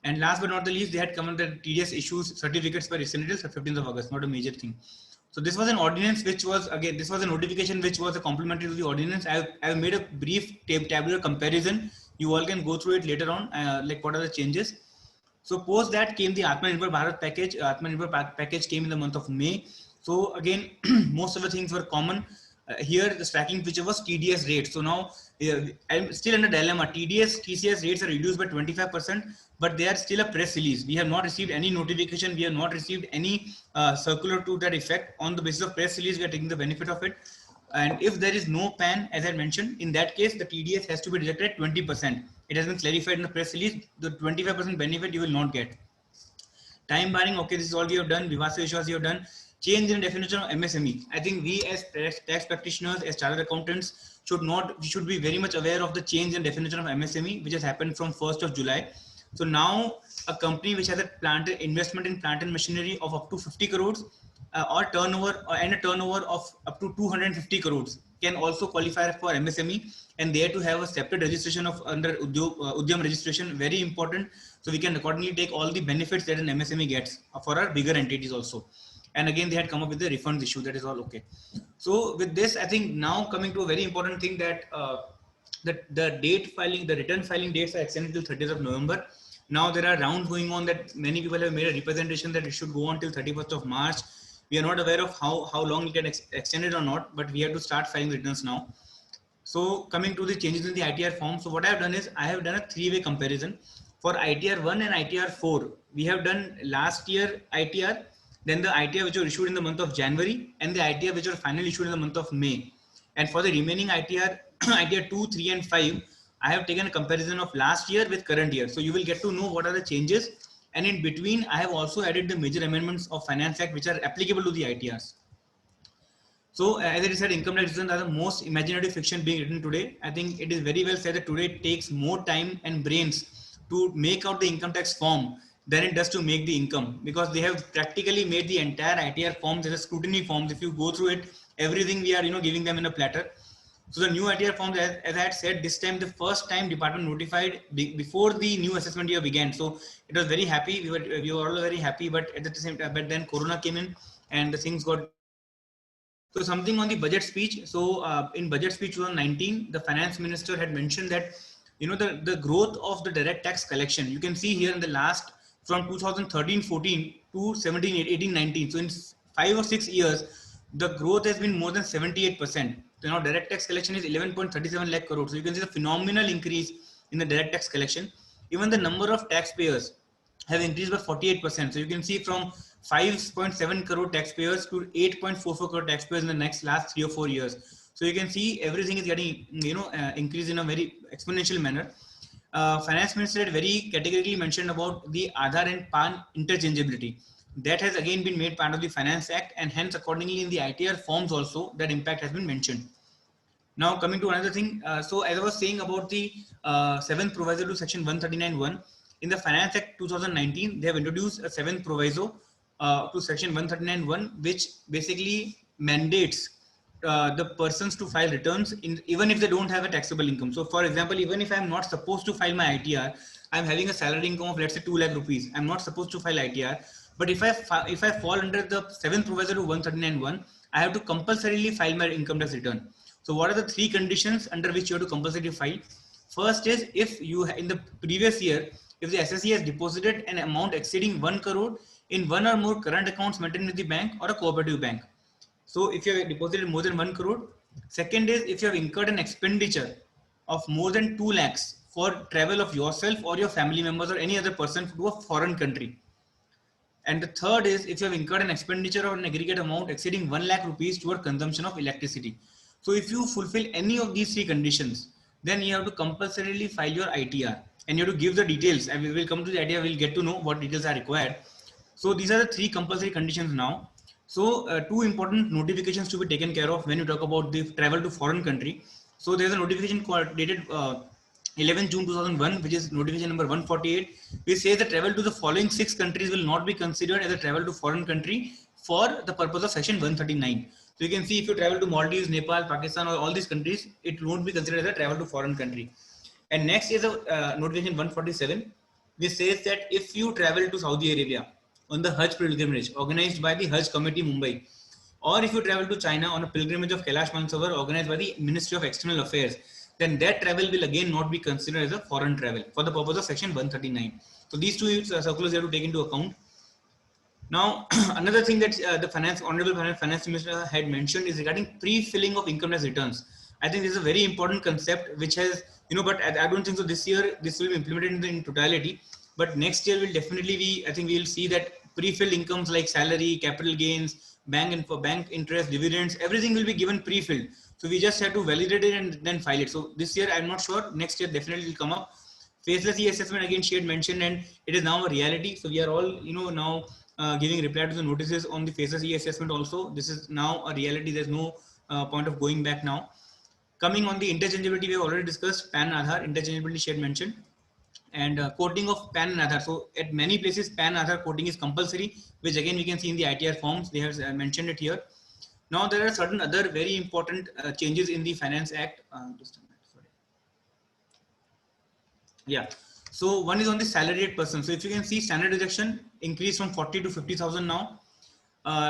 And last but not the least, they had come on the TDS issues certificates were extended till 15th of August, not a major thing. So this was an ordinance which was, again, this was a notification which was a complementary to the ordinance. I have made a brief tabular comparison. You all can go through it later on, like what are the changes. So post that came the Atmanirbhar Bharat package. Atmanirbhar package came in the month of May. So again, most of the things were common. Here the tracking feature was TDS rate. So now I'm still in a dilemma. TCS rates are reduced by 25%, but they are still a press release. We have not received any notification. We have not received any circular to that effect. On the basis of press release, we are taking the benefit of it. And if there is no PAN, as I mentioned, in that case, the TDS has to be deducted at 20%. It has been clarified in the press release. The 25% benefit you will not get. Time barring, okay, this is all we have done. Vivasa Vishwas we have done. Change in definition of MSME. I think we as tax practitioners, as chartered accountants, should be very much aware of the change in definition of MSME, which has happened from 1st of July. So now a company which has a investment in plant and machinery of up to 50 crores or turnover and a turnover of up to 250 crores can also qualify for MSME, and there to have a separate registration of under Udyam registration, very important. So we can accordingly take all the benefits that an MSME gets for our bigger entities also. And again, they had come up with the refunds issue. That is all okay. So with this, I think now coming to a very important thing that the return filing dates are extended till 30th of November. Now there are rounds going on that many people have made a representation that it should go on till 31st of March. We are not aware of how long it can extend it or not, but we have to start filing returns now. So coming to the changes in the ITR form. So what I have done is I have done a 3-way comparison for ITR 1 and ITR 4. We have done last year ITR, then the ITR which were issued in the month of January, and the ITR which were finally issued in the month of May. And for the remaining ITR, ITR 2, 3 and 5, I have taken a comparison of last year with current year. So you will get to know what are the changes. And in between, I have also added the major amendments of Finance Act which are applicable to the ITRs. So as I said, income tax returns are the most imaginative fiction being written today. I think it is very well said that today it takes more time and brains to make out the income tax form than it does to make the income, because they have practically made the entire ITR forms as a scrutiny forms. If you go through it, everything we are giving them in a platter. So the new ITR forms, as I had said, this time the first time department notified before the new assessment year began. So it was very happy. We were all very happy, but at the same time, but then Corona came in and the things got. So something on the budget speech. So in budget speech 2019, the finance minister had mentioned that the growth of the direct tax collection. You can see here in the last from 2013-14 to 17-18-19. So in 5 or 6 years, the growth has been more than 78%. So now direct tax collection is 11.37 lakh crore. So you can see the phenomenal increase in the direct tax collection. Even the number of taxpayers have increased by 48%. So you can see from 5.7 crore taxpayers to 8.44 crore taxpayers in the last 3 or 4 years. So you can see everything is getting increased in a very exponential manner. Finance Minister had very categorically mentioned about the Aadhaar and PAN interchangeability. That has again been made part of the Finance Act, and hence accordingly in the ITR forms also that impact has been mentioned. Now coming to another thing, so as I was saying about the 7th proviso to section 139(1), in the Finance Act 2019, they have introduced a 7th proviso to section 139(1), which basically mandates the persons to file returns even if they don't have a taxable income. So for example, even if I'm not supposed to file my ITR, I'm having a salary income of let's say 2 lakh rupees, I'm not supposed to file ITR. But if I fall under the 7th proviso to 139(1), I have to compulsorily file my income tax return. So what are the 3 conditions under which you have to compulsorily file? First is if you in the previous year, if the SSE has deposited an amount exceeding 1 crore in one or more current accounts maintained with the bank or a cooperative bank. So if you have deposited more than 1 crore. Second is if you have incurred an expenditure of more than 2 lakhs for travel of yourself or your family members or any other person to a foreign country. And the third is if you have incurred an expenditure of an aggregate amount exceeding 1 lakh rupees toward consumption of electricity. So if you fulfill any of these 3 conditions, then you have to compulsorily file your ITR and you have to give the details, and we will come to the idea, we'll get to know what details are required. So these are the 3 compulsory conditions now. So 2 important notifications to be taken care of when you talk about the travel to foreign country. So there's a notification dated 11 June 2001, which is notification number 148, which says that travel to the following 6 countries will not be considered as a travel to foreign country for the purpose of section 139. So you can see if you travel to Maldives, Nepal, Pakistan, or all these countries, it won't be considered as a travel to foreign country. And next is a notification 147, which says that if you travel to Saudi Arabia on the Hajj pilgrimage organized by the Hajj Committee Mumbai, or if you travel to China on a pilgrimage of Kailash Mansarovar organized by the Ministry of External Affairs, then that travel will again not be considered as a foreign travel for the purpose of section 139. So these 2 circulars you have to take into account. Now, another thing that the Honorable Finance Minister had mentioned is regarding pre-filling of income tax returns. I think this is a very important concept which has, but I don't think so this year this will be implemented in totality, but next year will definitely be, I think we will see that pre-filled incomes like salary, capital gains, bank interest, dividends, everything will be given pre-filled. So we just have to validate it and then file it. So this year I'm not sure, next year definitely will come up. Faceless e-assessment again she had mentioned, and it is now a reality. So we are all now giving reply to the notices on the faceless e-assessment also. This is now a reality. There's no point of going back now. Coming on the interchangeability, we have already discussed PAN Aadhaar interchangeability she had mentioned, and quoting of PAN and Aadhaar. So at many places PAN Aadhaar quoting is compulsory, which again we can see in the ITR forms. They have mentioned it here. Now there are certain other very important changes in the Finance Act. Just a minute, sorry. Yeah. So one is on the salaried person. So if you can see, standard deduction increased from 40 to 50,000 now.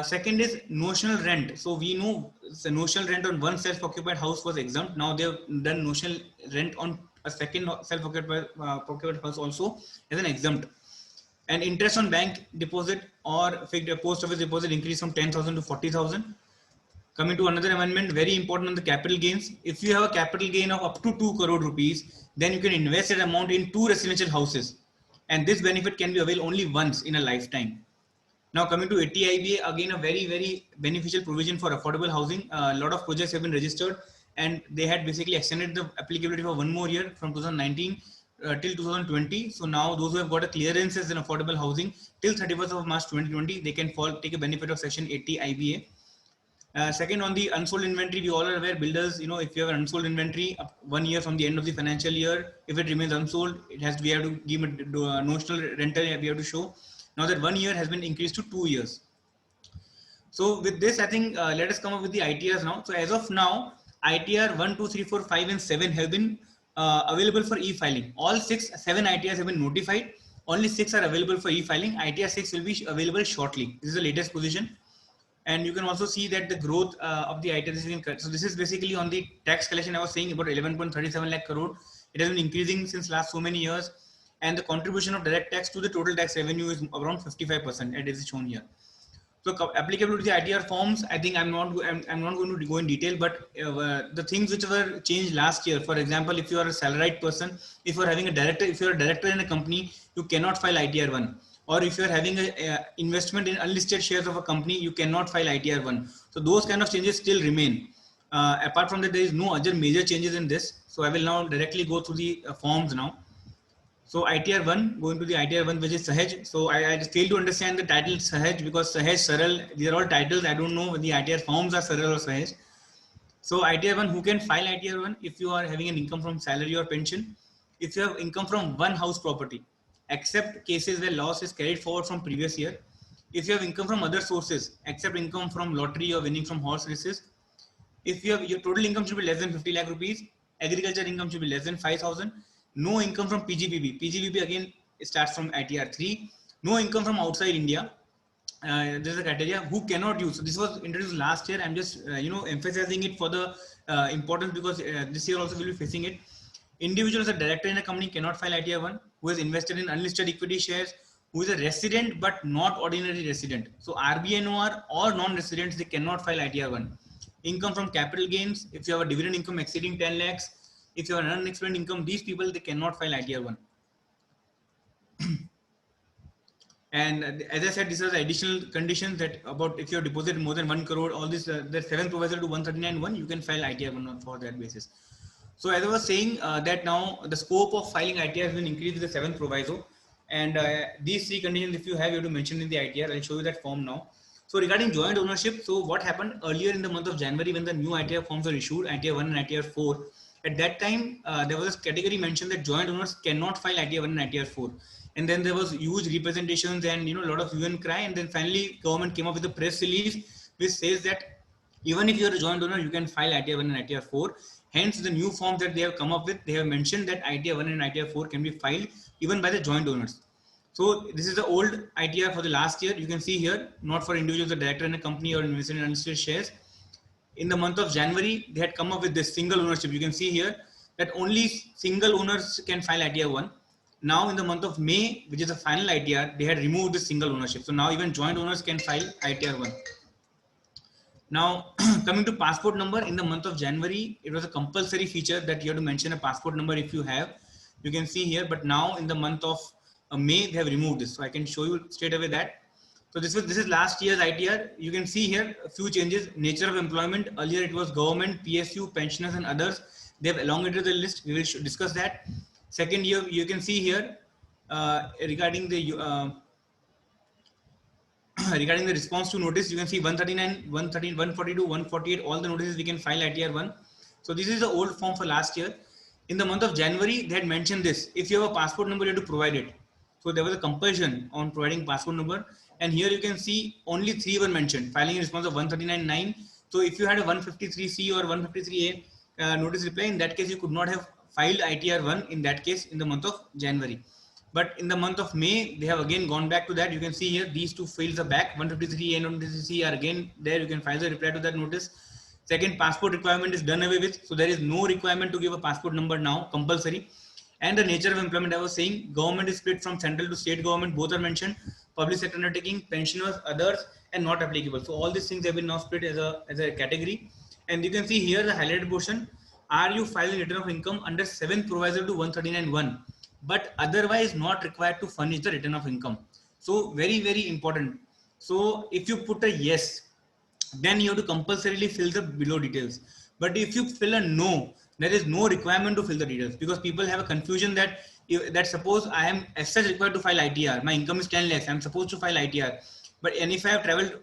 Second is notional rent. So we know the notional rent on one self-occupied house was exempt. Now they have done notional rent on a second self-occupied house also as an exempt. And interest on bank deposit or post office deposit increased from 10,000 to 40,000. Coming to another amendment, very important on the capital gains. If you have a capital gain of up to 2 crore rupees, then you can invest that amount in 2 residential houses. And this benefit can be availed only once in a lifetime. Now coming to 80 IBA, again a very, very beneficial provision for affordable housing. A lot of projects have been registered and they had basically extended the applicability for 1 more year from 2019 till 2020. So now those who have got a clearances in affordable housing till 31st of March 2020, they can take a benefit of section 80 IBA. Second, on the unsold inventory, we all are aware, builders, if you have an unsold inventory 1 year from the end of the financial year, if it remains unsold, we have to give a notional rental we have to show. Now that 1 year has been increased to 2 years. So with this, I think let us come up with the ITRs now. So as of now, ITR 1, 2, 3, 4, 5 and 7 have been available for e-filing. All 7 ITRs have been notified. Only 6 are available for e-filing. ITR 6 will be available shortly. This is the latest position. And you can also see that the growth of the ITRs is being cut. So this is basically on the tax collection I was saying about 11.37 lakh crore. It has been increasing since last so many years, and the contribution of direct tax to the total tax revenue is around 55%, as is shown here. So applicable to the ITR forms, I think I'm not going to go in detail, but the things which were changed last year, for example, if you are a salaried person, if you're having a director, if you're a director in a company, you cannot file ITR 1. Or if you're having a investment in unlisted shares of a company, you cannot file ITR 1. So those kind of changes still remain. Apart from that, there is no other major changes in this. So I will now directly go through the forms now. So ITR 1, going to the ITR 1, which is Sahaj. So I fail to understand the title Sahaj, because Sahaj, Saral, these are all titles. I don't know whether the ITR forms are Saral or Sahaj. So ITR 1, who can file ITR 1? If you are having an income from salary or pension, if you have income from one house property, except cases where loss is carried forward from previous year. If you have income from other sources, except income from lottery or winning from horse races. If you have, your total income should be less than 50 lakh rupees. Agriculture income should be less than 5,000. No income from PGBB. PGBB again starts from ITR 3. No income from outside India. This is a criteria who cannot use. So this was introduced last year. I'm just emphasizing it for the importance, because this year also we'll be facing it. Individual as a director in a company cannot file ITR 1, who is invested in unlisted equity shares, who is a resident but not ordinary resident. So RBNOR or non-residents, they cannot file ITR 1. Income from capital gains, if you have a dividend income exceeding 10 lakhs, if you have an unexplained income, these people, they cannot file ITR 1. And as I said, these are the additional conditions that about if you have deposited more than 1 crore, all this, the 7th proviso to 139(1), you can file ITR 1 for that basis. So as I was saying, that now the scope of filing ITR has been increased with the 7th proviso. And these 3 conditions, if you have to mention in the ITR. I'll show you that form now. So regarding joint ownership, so what happened earlier in the month of January when the new ITR forms were issued, ITR 1 and ITR 4, at that time, there was a category mentioned that joint owners cannot file ITR 1 and ITR 4. And then there was huge representations and a lot of hue and cry. And then finally, government came up with a press release which says that even if you're a joint owner, you can file ITR 1 and ITR 4. Hence, the new forms that they have come up with, they have mentioned that ITR 1 and ITR 4 can be filed even by the joint owners. So this is the old ITR for the last year. You can see here, not for individuals, the director in a company or invested in unlisted shares. In the month of January, they had come up with this single ownership. You can see here that only single owners can file ITR 1. Now in the month of May, which is the final ITR, they had removed the single ownership. So now even joint owners can file ITR 1. Now coming to passport number, in the month of January, it was a compulsory feature that you have to mention a passport number if you have. You can see here, but now in the month of May, they have removed this. So I can show you straight away that. So this is last year's ITR. You can see here a few changes. Nature of employment. Earlier it was government, PSU, pensioners and others. They have elongated the list. We will discuss that. Second year, you can see here regarding the regarding the response to notice, you can see 139, 113, 142, 148, all the notices we can file ITR 1. So this is the old form for last year. In the month of January, they had mentioned this. If you have a passport number, you have to provide it. So there was a compulsion on providing passport number. And here you can see only 3 were mentioned, filing in response of 139.9. So if you had a 153C or 153A notice reply, in that case, you could not have filed ITR 1 in that case in the month of January. But in the month of May, they have again gone back to that. You can see here, these 2 fields are back. 153A and 153C are again there. You can file the reply to that notice. Second, passport requirement is done away with. So there is no requirement to give a passport number now, compulsory. And the nature of employment, I was saying, government is split from central to state government. Both are mentioned. Public sector undertaking, pensioners, others, and not applicable. So all these things have been now split as a category. And you can see here the highlighted portion. Are you filing return of income under 7th proviso to 139.1? But otherwise not required to furnish the return of income. So very, very important. So if you put a yes, then you have to compulsorily fill the below details. But if you fill a no, there is no requirement to fill the details, because people have a confusion that suppose I am as such required to file ITR, my income is 10 lakhs, I'm supposed to file ITR. But and if I have traveled,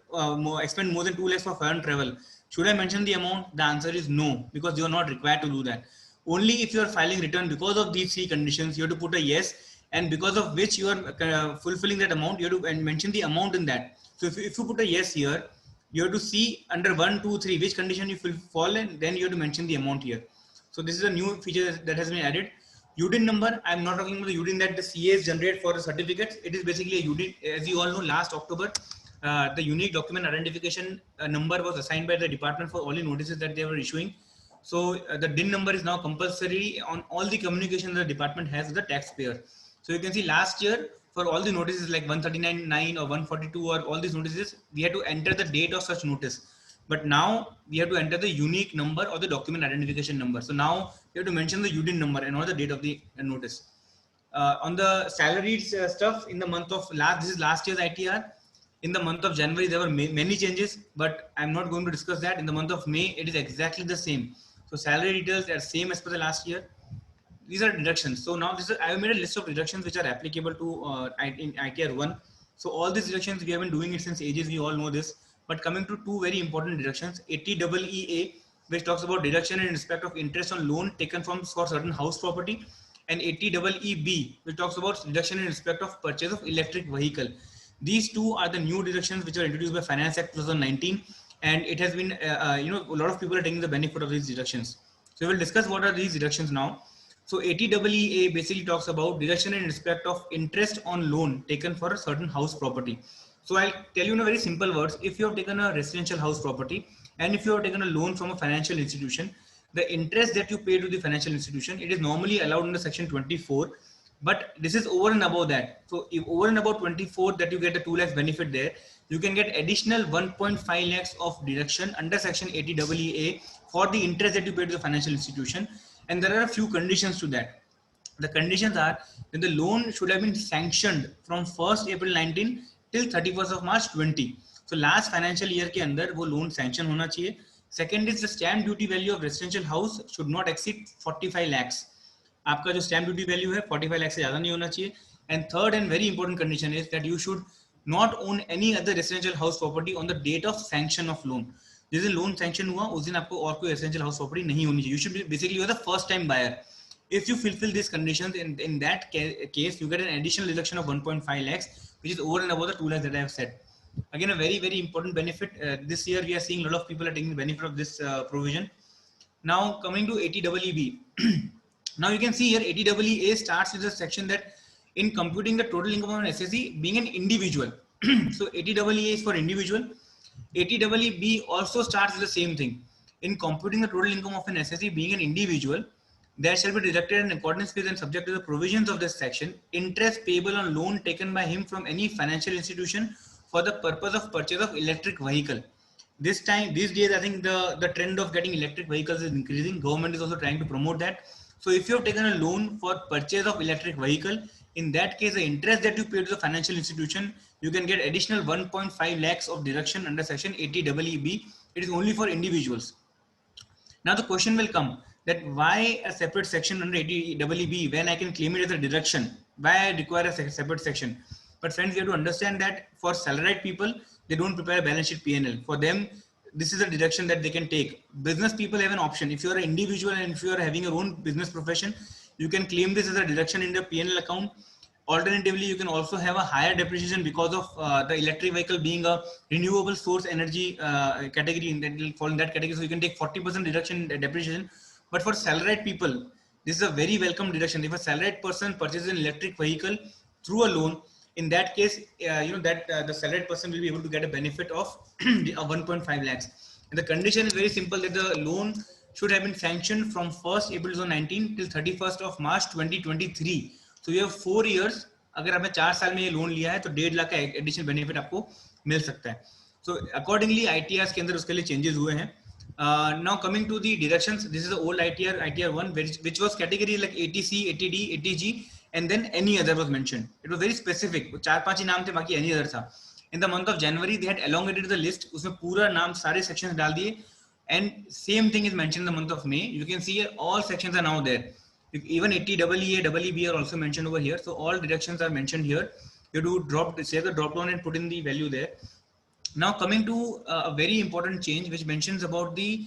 spent more than 2 lakhs for foreign travel, should I mention the amount? The answer is no, because you are not required to do that. Only if you are filing return because of these 3 conditions, you have to put a yes, and because of which you are fulfilling that amount, you have to mention the amount in that. So if you put a yes here, you have to see under 1, 2, 3 which condition you fall in, then you have to mention the amount here. So this is a new feature that has been added. UDIN number, I'm not talking about the UDIN that the CAs generate for the certificates. It is basically a UDIN. As you all know, last October, the unique document identification number was assigned by the department for all the notices that they were issuing. So the DIN number is now compulsory on all the communication the department has with the taxpayer. So you can see last year for all the notices like 139.9 or 142 or all these notices, we had to enter the date of such notice. But now we have to enter the unique number or the document identification number. So now you have to mention the UDIN number and not the date of the notice. On the salaries stuff in the month of this is last year's ITR. In the month of January, there were many changes, but I'm not going to discuss that. In the month of May, it is exactly the same. So salary details are same as per the last year. These are deductions. So now I have made a list of deductions which are applicable to in ITR 1. So all these deductions, we have been doing it since ages. We all know this. But coming to two very important deductions, 80EEA, which talks about deduction in respect of interest on loan taken for certain house property, and 80EEB, which talks about deduction in respect of purchase of electric vehicle. These two are the new deductions which were introduced by Finance Act 2019, and it has been, a lot of people are taking the benefit of these deductions. So we will discuss what are these deductions now. So 80EEA basically talks about deduction in respect of interest on loan taken for a certain house property. So I'll tell you in a very simple words, if you have taken a residential house property and if you have taken a loan from a financial institution, the interest that you pay to the financial institution, it is normally allowed under section 24, but this is over and above that. So if over and above 24 that you get the 2 lakhs benefit there, you can get additional 1.5 lakhs of deduction under section 80EEA for the interest that you pay to the financial institution. And there are a few conditions to that. The conditions are that the loan should have been sanctioned from 1st April 19 till 31st of March 20. So last financial year के अंदर वो loan sanction होना चाहिए. Second is the stamp duty value of residential house should not exceed 45 lakhs. आपका जो stamp duty value है 45 lakhs से ज़्यादा नहीं होना चाहिए. And third and very important condition is that you should not own any other residential house property on the date of sanction of loan. जिस दिन loan sanction हुआ उस दिन आपको और कोई residential house property नहीं होनी चाहिए. You should be basically you are the first time buyer. If you fulfill these conditions, in that case, you get an additional deduction of 1.5 lakhs, which is over and above the 2 lakhs that I have said. Again, a very, very important benefit. This year, we are seeing a lot of people are taking the benefit of this provision. Now, coming to 80EEB. Now, you can see here, 80EEA starts with a section that in computing the total income of an SSE being an individual. So, 80EEA is for individual. 80EEB also starts with the same thing. In computing the total income of an SSE being an individual, there shall be deducted in accordance with and subject to the provisions of this section, interest payable on loan taken by him from any financial institution for the purpose of purchase of electric vehicle. These days, I think the trend of getting electric vehicles is increasing. Government is also trying to promote that. So if you have taken a loan for purchase of electric vehicle, in that case, the interest that you pay to the financial institution, you can get additional 1.5 lakhs of deduction under section 80EEB. It is only for individuals. Now the question will come that why a separate section under 80EEB when I can claim it as a deduction? Why I require a separate section? But friends, you have to understand that for salaried people, they don't prepare a balance sheet P&L. For them, this is a deduction that they can take. Business people have an option. If you are an individual and if you are having your own business profession, you can claim this as a deduction in the P&L account. Alternatively, you can also have a higher depreciation because of the electric vehicle being a renewable source energy category, that will fall in that category. So you can take 40% reduction in depreciation. But for salaried people, this is a very welcome deduction. If a salaried person purchases an electric vehicle through a loan, in that case, the salaried person will be able to get a benefit of 1.5 lakhs. And the condition is very simple that the loan should have been sanctioned from 1st April 2019 till 31st of March 2023. So you have 4 years. अगर आपने 4 साल में ये loan लिया है तो 1.5 लाख का additional benefit आपको मिल सकता है. So accordingly ITRs के अंदर उसके लिए changes हुए हैं. Now coming to the deductions, this is the old ITR 1, which was category like 80C, 80D, 80G, and then any other was mentioned. It was very specific. 4-5 ही नाम थे, बाकी any other था. In the month of January, they had elongated the list. उसमें पूरा नाम सारे sections डाल दिए. And same thing is mentioned in the month of May. You can see here all sections are now there. Even 80EEA, EEB are also mentioned over here. So all deductions are mentioned here. You do save the drop down and put in the value there. Now coming to a very important change which mentions about the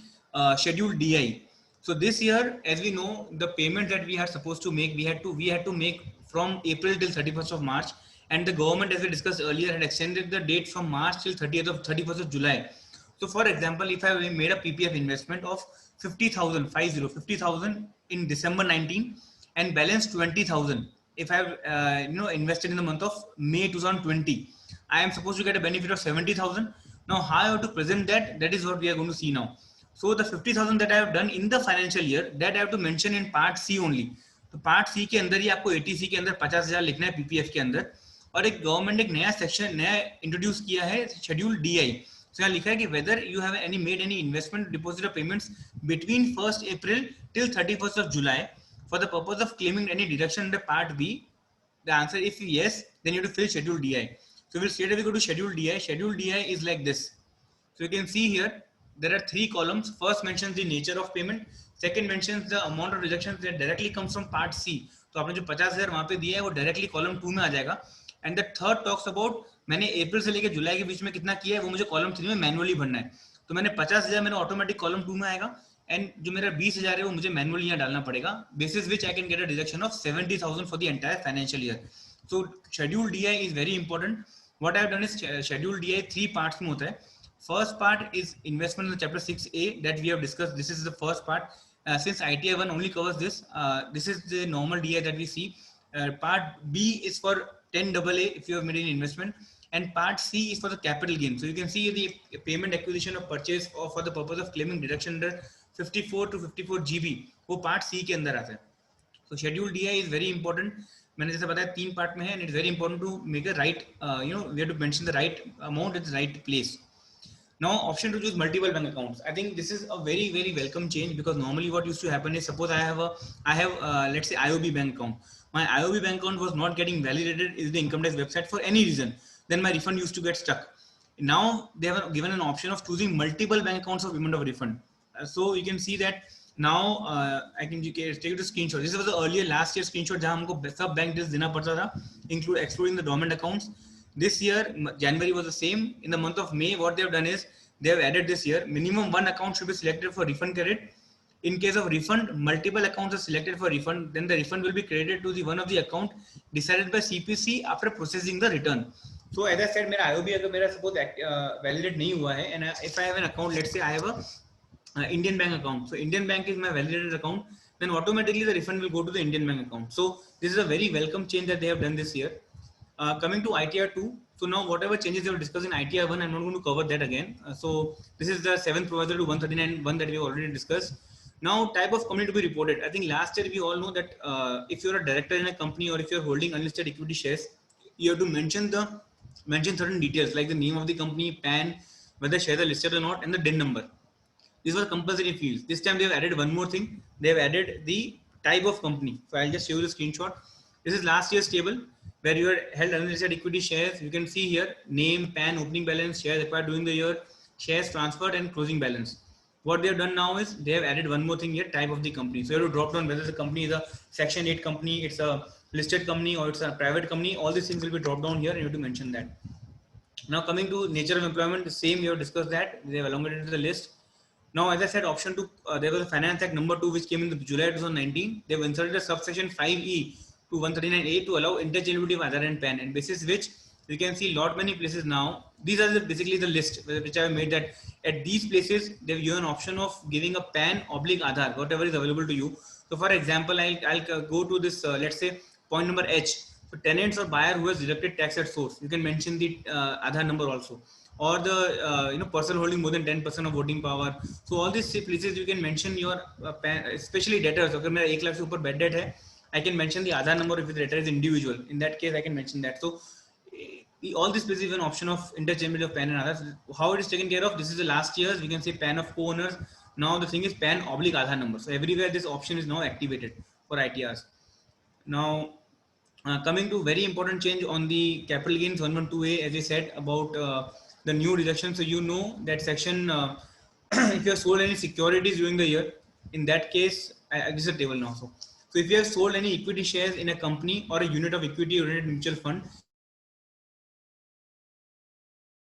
scheduled DI. So this year, as we know, the payment that we are supposed to make, we had to make from April till 31st of March, and the government, as we discussed earlier, had extended the date from March till 31st of July. So for example, if I made a PPF investment of 50,000 in December 19 and balance 20,000, if I have invested in the month of May 2020, I am supposed to get a benefit of 70,000. Now how I have to present that, that is what we are going to see now. So the 50,000 that I have done in the financial year, that I have to mention in part C only. तो part सी के अंदर ही आपको ATC के अंदर 50,000 लिखना है PPF के अंदर. और एक गवर्नमेंट एक नया सेक्शन नया इंट्रोड्यूस किया है शेड्यूल डीआई. So यहाँ लिखा है कि whether you have any made any investment deposit or payments between 1st April till 31st of July for the purpose of claiming any deduction under part B. The answer if yes, then you have to fill schedule DI. So we'll straight away go to schedule DI. Schedule DI is like this. So you can see here there are 3 columns. First mentions the nature of payment. Second mentions the amount of deductions that directly comes from part C. तो आपने जो 50,000 वहाँ पे दिया है वो directly column 2 में आ जाएगा. And the third talks about मैंने अप्रैल से लेकर जुलाई के बीच में कितना किया है वो मुझे कॉलम 3 में मैनुअली भरना है. तो मैंने 50,000 मेरा ऑटोमेटिक कॉलम 2 में आएगा एंड जो मेरा 20,000 है वो मुझे मैनुअली यहाँ डालना पड़ेगा. Basis which I can get a deduction of 70,000 for the entire financial year. So schedule DI is very important. What I have done is schedule DI 3 parts में होता है. First part is investment in the chapter 6A that we have discussed. This is the first part. Since ITR 1 only covers this, this is the normal DI that we see. Part B is for 10AA if you have made an investment, and part C is for the capital gain. So you can see the payment, acquisition, or purchase, or for the purpose of claiming deduction under 54 to 54 GB. वो part C के अंदर आता है. So schedule DI is very important. मैंने जैसे बताया 3 part में है, and it's very important to make a right, we have to mention the right amount at the right place. Now option to choose multiple bank accounts. I think this is a very, very welcome change because normally what used to happen is suppose I have let's say IOB bank account. My IOB bank account was not getting validated in the income tax website for any reason. Then my refund used to get stuck. Now they have given an option of choosing multiple bank accounts for payment of refund. So you can see that now I can take you to screenshot. This was the earlier last year screenshot जहाँ हमको सब bank details देना पड़ता था, excluding the dormant accounts. This year, January was the same. In the month of May, what they have done is they have added this year minimum 1 account should be selected for refund credit. In case of refund, multiple accounts are selected for refund. Then the refund will be credited to the one of the account decided by CPC after processing the return. So as I said, मेरा IOB अगर मेरा suppose validate नहीं हुआ है, and if I have an account, let's say I have a Indian bank account. So Indian bank is my validated account. Then automatically the refund will go to the Indian bank account. So this is a very welcome change that they have done this year. Coming to ITR 2, so now whatever changes they have discussed in ITR 1, I'm not going to cover that again. So this is the 7th proviso to 139(1) that we have already discussed. Now type of company to be reported. I think last year we all know that if you're a director in a company or if you're holding unlisted equity shares, you have to mention certain details like the name of the company, PAN, whether shares are listed or not, and the DIN number. These were compulsory fields. This time they have added one more thing. They have added the type of company. So I'll just show you the screenshot. This is last year's table where you are held unlisted equity shares. You can see here name, PAN, opening balance, shares acquired during the year, shares transferred, and closing balance. What they have done now is they have added one more thing here, type of the company. So you have to drop down whether the company is a Section 8 company, it's a listed company, or it's a private company. All these things will be dropped down here and you have to mention that. Now coming to nature of employment, the same, we have discussed that. They have elongated the list. Now, as I said, option 2, there was a Finance Act number 2 which came in July 2019. They have inserted a subsection 5E to 139A to allow interchangeability of Aadhaar and PAN, and basis which you can see lot many places now. These are basically the list which I have made, that at these places they have given an option of giving a PAN / Aadhaar, whatever is available to you. So for example, I'll go to this, let's say point number H. So tenants or buyer who has deducted tax at source, you can mention the Aadhaar number also. Or the person holding more than 10% of voting power. So all these places you can mention your PAN, especially debtors. अगर मेरा 1 लाख से ऊपर bad debt है, I can mention the Aadhaar number if the debtor is individual. In that case, I can mention that. So all these places have an option of interchangeability of PAN and Aadhaar. So how it is taken care of? This is the last year's. We can say PAN of co-owners. Now the thing is PAN / Aadhaar number. So everywhere this option is now activated for ITRs. Now coming to very important change on the capital gains 112A, as I said about the new deduction. So you know that section, if you have sold any securities during the year, in that case, this is a table now. So if you have sold any equity shares in a company or a unit of equity oriented mutual fund,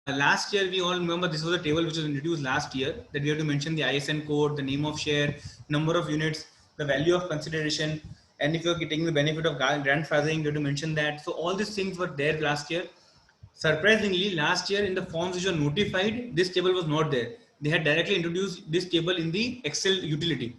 last year we all remember this was a table which was introduced last year, that we have to mention the ISN code, the name of share, number of units, the value of consideration, and if you're getting the benefit of grandfathering, you have to mention that. So all these things were there last year. Surprisingly, last year in the forms which were notified, this table was not there. They had directly introduced this table in the Excel utility.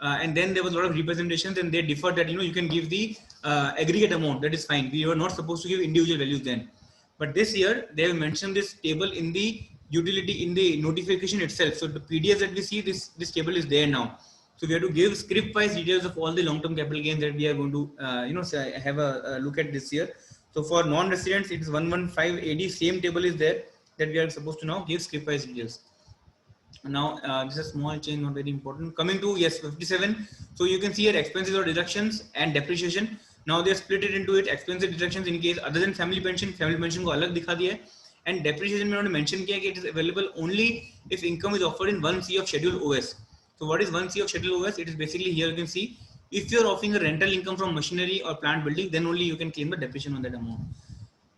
And then there was a lot of representations and they deferred that, you can give the aggregate amount, that is fine. We were not supposed to give individual values then. But this year, they have mentioned this table in the utility in the notification itself. So the PDS that we see, this table is there now. So we have to give script wise details of all the long-term capital gains that we are going to, have a look at this year. So for non-residents, it is 115 AD, same table is there that we are supposed to now give script wise details. Now, this is a small change, not very important. Coming to, yes, 57. So you can see here expenses or deductions and depreciation. Now they are split it into it, expenses deductions in case other than family pension को अलग दिखा दिया है. And depreciation में उन्होंने mention किया कि it is available only if income is offered in 1C of Schedule OS. So what is 1C of Schedule OS? It is basically, here you can see, if you are offering a rental income from machinery or plant building, then only you can claim the depreciation on that amount.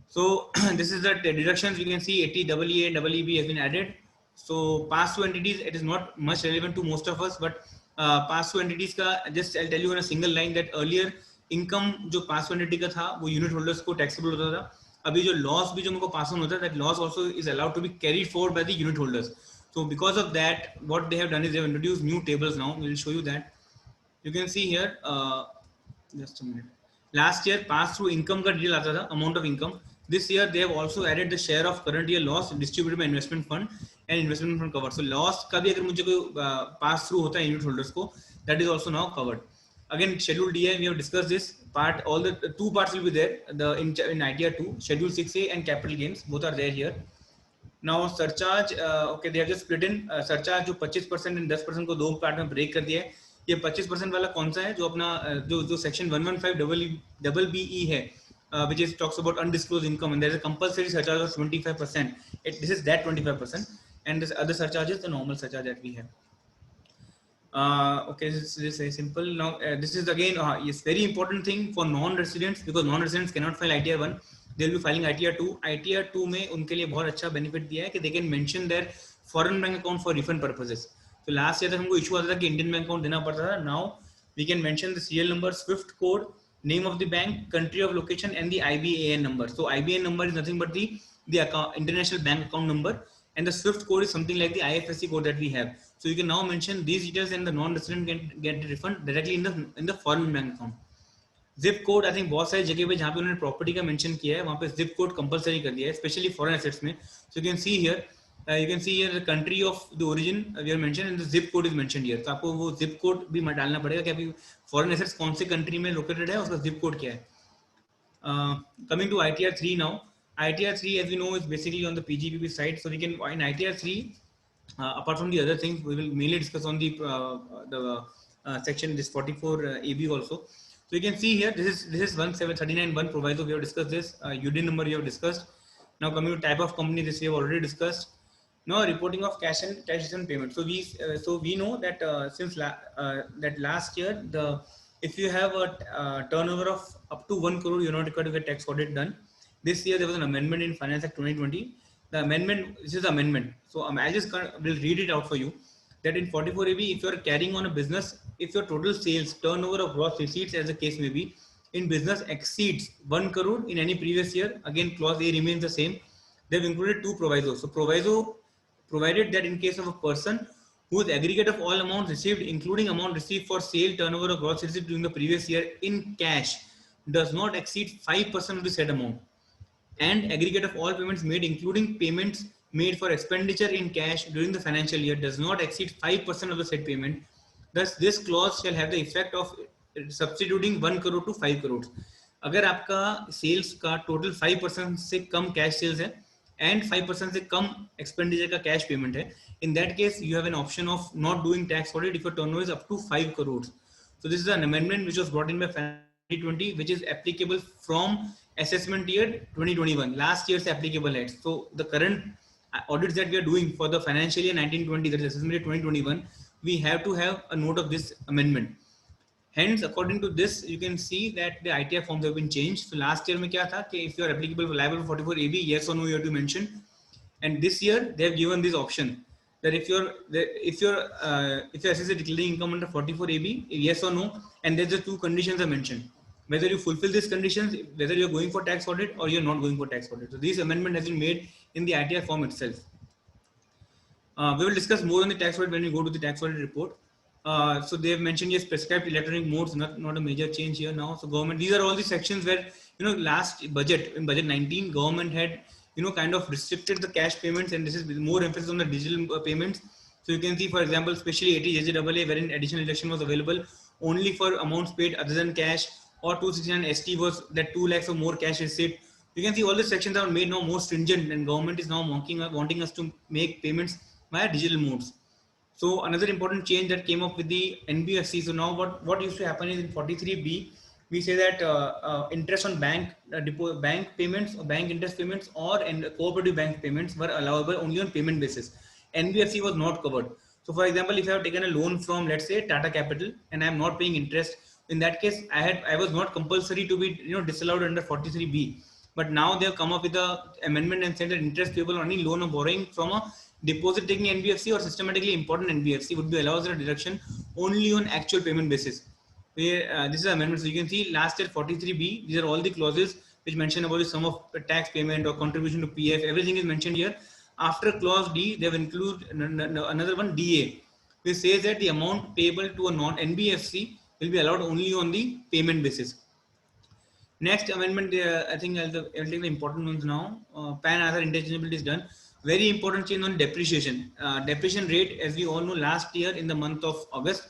So this is the deductions. You can see 80 EA, EEB has been added. So pass-through entities, it is not much relevant to most of us, but pass-through entities का, just I'll tell you in a single line that earlier income जो pass-through entity का था, वो unit holders को taxable होता था. अभी जो loss भी जो उनको pass on होता है, that loss also is allowed to be carried forward by the unit holders. So because of that, what they have done is they have introduced new tables now. We'll show you that. You can see here, just a minute. Last year pass-through income का detail आता था, amount of income. This year they have also added the share of current year loss distributed by investment fund and investment fund cover. So loss का भी अगर मुझे कोई pass through होता है unit holders को, that is also now covered. Again, schedule DI, we have discussed this part. All the two parts will be there. In ITR 2, schedule 6A and capital gains, both are there here. Now surcharge, okay, they have just split in surcharge जो 25% and 10% को दो part में break कर दिया है. ये 25% वाला कौन सा है जो अपना जो सेक्शन 115 BE है, which is talks about undisclosed income, and there is a compulsory surcharge of 25%. This is that 25%, and this other surcharge is the normal surcharge that we have. Okay, this is very simple. Now this is again yes, very important thing for non-residents, because non-residents cannot file ITR 1. They will be filing ITR 2. ITR 2 में उनके लिए बहुत अच्छा benefit दिया है कि they can mention their foreign bank account for refund purposes. So last year तक हमको issue आता था कि Indian bank account देना पड़ता था. Now we can mention the serial number, SWIFT code, name of the bank, country of location, and the IBAN number. So IBAN number is nothing but the account, international bank account number, and the SWIFT code is something like the IFSC code that we have. So you can now mention these details, and the non-resident can get the refund directly in the foreign bank account. Zip code, I think बहुत सारी जगह पे जहाँ पे उन्होंने property का mention किया है, वहाँ पे zip code compulsory कर दिया है, especially foreign assets में. So you can see here. The country of the origin we are mentioned, and the zip code is mentioned here. तो आपको वो zip code भी डालना पड़ेगा कि अभी foreign assets कौन से country में located है, उसका zip code क्या है. Coming to ITR 3 now. ITR 3, as we know, is basically on the PGBP side. So we can, in ITR 3, apart from the other things, we will mainly discuss on the section this 44 AB also. So you can see here, this is 17391 proviso. We have discussed this. UD number we have discussed. Now coming to type of company, this we have already discussed. Now reporting of cash and payment. So we know that since that last year, if you have a turnover of up to 1 crore, you're not required to get tax audit done. This year there was an amendment in Finance Act 2020. The amendment, this is the amendment. So I just will read it out for you. That in 44 AB, if you are carrying on a business, if your total sales, turnover of gross receipts, as the case may be, in business exceeds 1 crore in any previous year, again clause A remains the same. They've included two provisos. So proviso provided that in case of a person whose aggregate of all amounts received, including amount received for sale, turnover of gross receipts during the previous year in cash, does not exceed 5% of the said amount, and aggregate of all payments made, including payments made for expenditure in cash during the financial year, does not exceed 5% of the said payment. Thus, this clause shall have the effect of substituting 1 crore to 5 crores. अगर आपका sales का total 5% से कम cash sales है and 5% से कम expenditure का cash payment है, in that case you have an option of not doing tax audit if your turnover is up to 5 crores. So this is an amendment which was brought in by 2020, which is applicable from assessment year 2021. Last year's applicable heads. So the current audits that we are doing for the financial year 1920, that is assessment year 2021, we have to have a note of this amendment. Hence, according to this, you can see that the ITR forms have been changed. So last year में क्या था कि if you are applicable for liable for 44 AB, yes or no you have to mention. And this year they have given this option that if you're assessed declaring income under 44 AB, yes or no, and there's the two conditions are mentioned. Whether you fulfill these conditions, whether you're going for tax audit or you're not going for tax audit. So this amendment has been made in the ITR form itself. We will discuss more on the tax audit when we go to the tax audit report. So they have mentioned yes, prescribed electronic modes, not a major change here now. So government, these are all the sections where, last budget, in budget 19, government had, kind of restricted the cash payments, and this is more emphasis on the digital payments. So you can see, for example, especially 80 JJAA, wherein additional deduction was available only for amounts paid other than cash, or 269 ST was that 2 lakhs or more cash receipt. You can see all these sections are made now more stringent, and government is now wanting us to make payments via digital modes. So another important change that came up with the NBFC. So now what used to happen is in 43B, we say that interest on bank payments, or bank interest payments, or cooperative bank payments were allowable only on payment basis. NBFC was not covered. So for example, if I have taken a loan from, let's say, Tata Capital, and I am not paying interest, in that case, I was not compulsory to be disallowed under 43B. But now they have come up with an amendment and said that interest payable on any loan or borrowing from a deposit taking NBFC or systematically important NBFC would be allowed as a deduction only on actual payment basis. This is an amendment. So you can see last year 43B, these are all the clauses which mention about the sum of tax payment or contribution to PF. Everything is mentioned here. After clause D, they have included another one, DA, which says that the amount payable to a non-NBFC will be allowed only on the payment basis. Next amendment, I think I'll take the important ones now. PAN Aadhaar interchangeability is done. Very important change on depreciation. Depreciation rate, as we all know, last year in the month of August,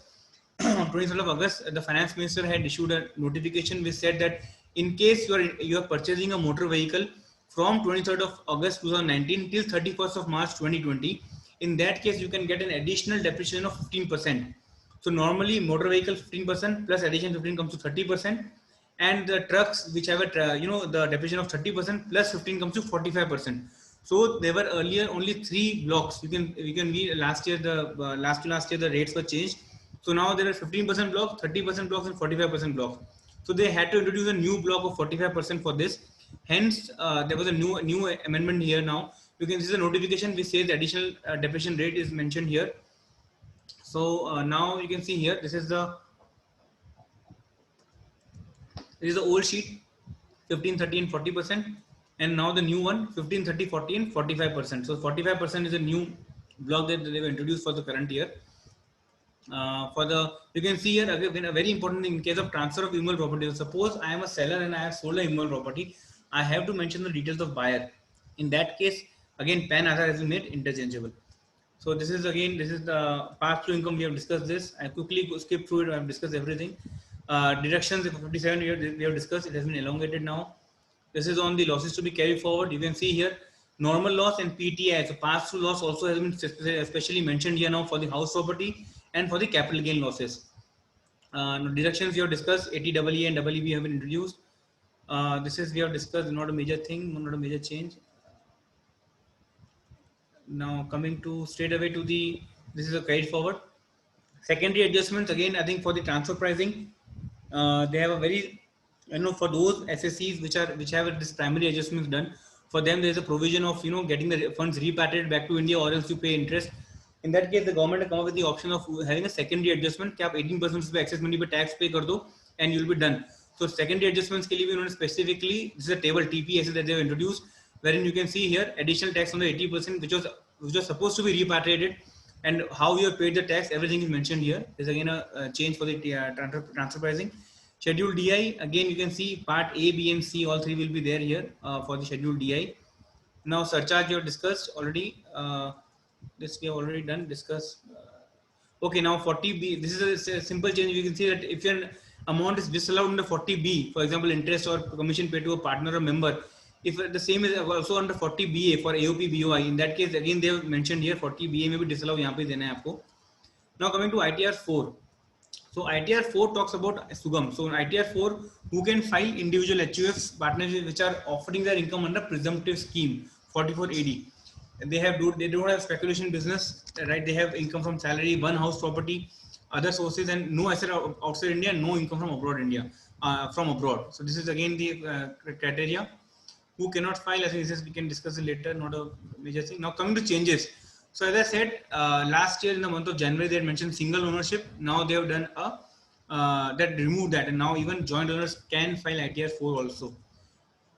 23rd of August, the finance minister had issued a notification which said that in case you are purchasing a motor vehicle from 23rd of August 2019 till 31st of March 2020, in that case you can get an additional depreciation of 15%. So normally motor vehicle 15% plus addition 15 comes to 30%, and the trucks which have a the depreciation of 30% plus 15 comes to 45%. So there were earlier only 3 blocks. You can read last year last year the rates were changed. So now there are 15% blocks, 30% blocks, and 45% blocks. So they had to introduce a new block of 45% for this. Hence, there was a new amendment here now. You can see the notification which says the additional depreciation rate is mentioned here. So now you can see here, this is the old sheet, 15, 30, and 40%. And now the new one, 15, 30, 40, and 45%. So 45% is a new block that they have introduced for the current year. You can see here again a very important thing in case of transfer of immovable property. Suppose I am a seller and I have sold an immovable property, I have to mention the details of buyer. In that case, again, PAN Aadhaar has been made interchangeable. So this is the pass-through income. We have discussed this. I quickly skip through it. I have discussed everything. Deductions 57 we have discussed. It has been elongated now. This is on the losses to be carried forward. You can see here normal loss and PTI. So pass-through loss also has been especially mentioned here now for the house property and for the capital gain losses. Deductions we have discussed. 80EE and EEB have been introduced. This is we have discussed, not a major thing, not a major change. Now coming to straight away to this is a carried forward. Secondary adjustments, again, I think for the transfer pricing, they have a very, for those SSCs which have this primary adjustments done, for them there is a provision of getting the funds repatriated back to India or else you pay interest. In that case, the government has come up with the option of having a secondary adjustment. Cap 18% excess money by tax pay kar do, and you'll be done. So secondary adjustments ke liye bhi specifically, this is a table TPS that they have introduced, wherein you can see here additional tax on the 80% which was supposed to be repatriated, and how you have paid the tax, everything is mentioned here. There's again a change for the transfer pricing. Schedule DI, again you can see part A, B, and C, all 3 will be there here for the schedule DI. Now surcharge you have discussed already. This we have already done, discuss. Okay, now 40B, this is a simple change. You can see that if your amount is disallowed under 40B, for example, interest or commission paid to a partner or member, if the same is also under 40BA for AOP BOI, in that case, again, they have mentioned here 40BA may be disallowed. Yahan pe dena hai aapko. Now coming to ITR 4. So ITR 4 talks about Sugam. So in ITR 4, who can file individual HUFs partnerships which are offering their income under presumptive scheme 44AD. They don't have speculation business, right? They have income from salary, one house property, other sources, and no asset outside India, no income from abroad. So this is again the criteria. Who cannot file, I think this is, we can discuss it later, not a major thing. Now coming to changes. So as I said, last year in the month of January, they had mentioned single ownership. Now they have done that removed that, and now even joint owners can file ITR 4 also.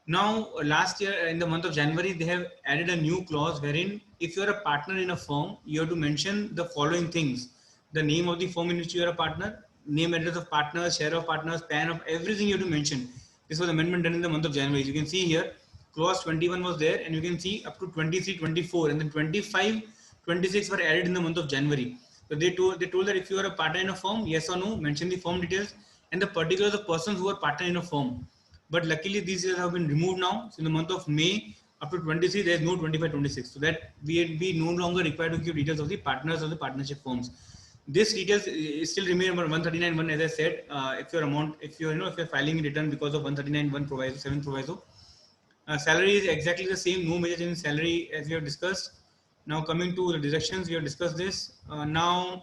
Now last year in the month of January, they have added a new clause wherein if you are a partner in a firm, you have to mention the following things: the name of the firm in which you are a partner, name, address of partners, share of partners, PAN of everything you have to mention. This was amendment done in the month of January. You can see here, clause 21 was there, and you can see up to 23, 24, and then 25, 26 were added in the month of January. So they told that if you are a partner in a firm, yes or no, mention the firm details and the particulars of persons who are partner in a firm. But luckily these details have been removed now. So in the month of May up to 23, there is no 25, 26. So that we no longer required to give details of the partners of the partnership firms. This details still remain about 139.1, as I said. If you're filing a return because of 139.1 proviso, 7 proviso. Salary is exactly the same, no major change in salary as we have discussed. Now coming to the deductions, we have discussed this. Okay,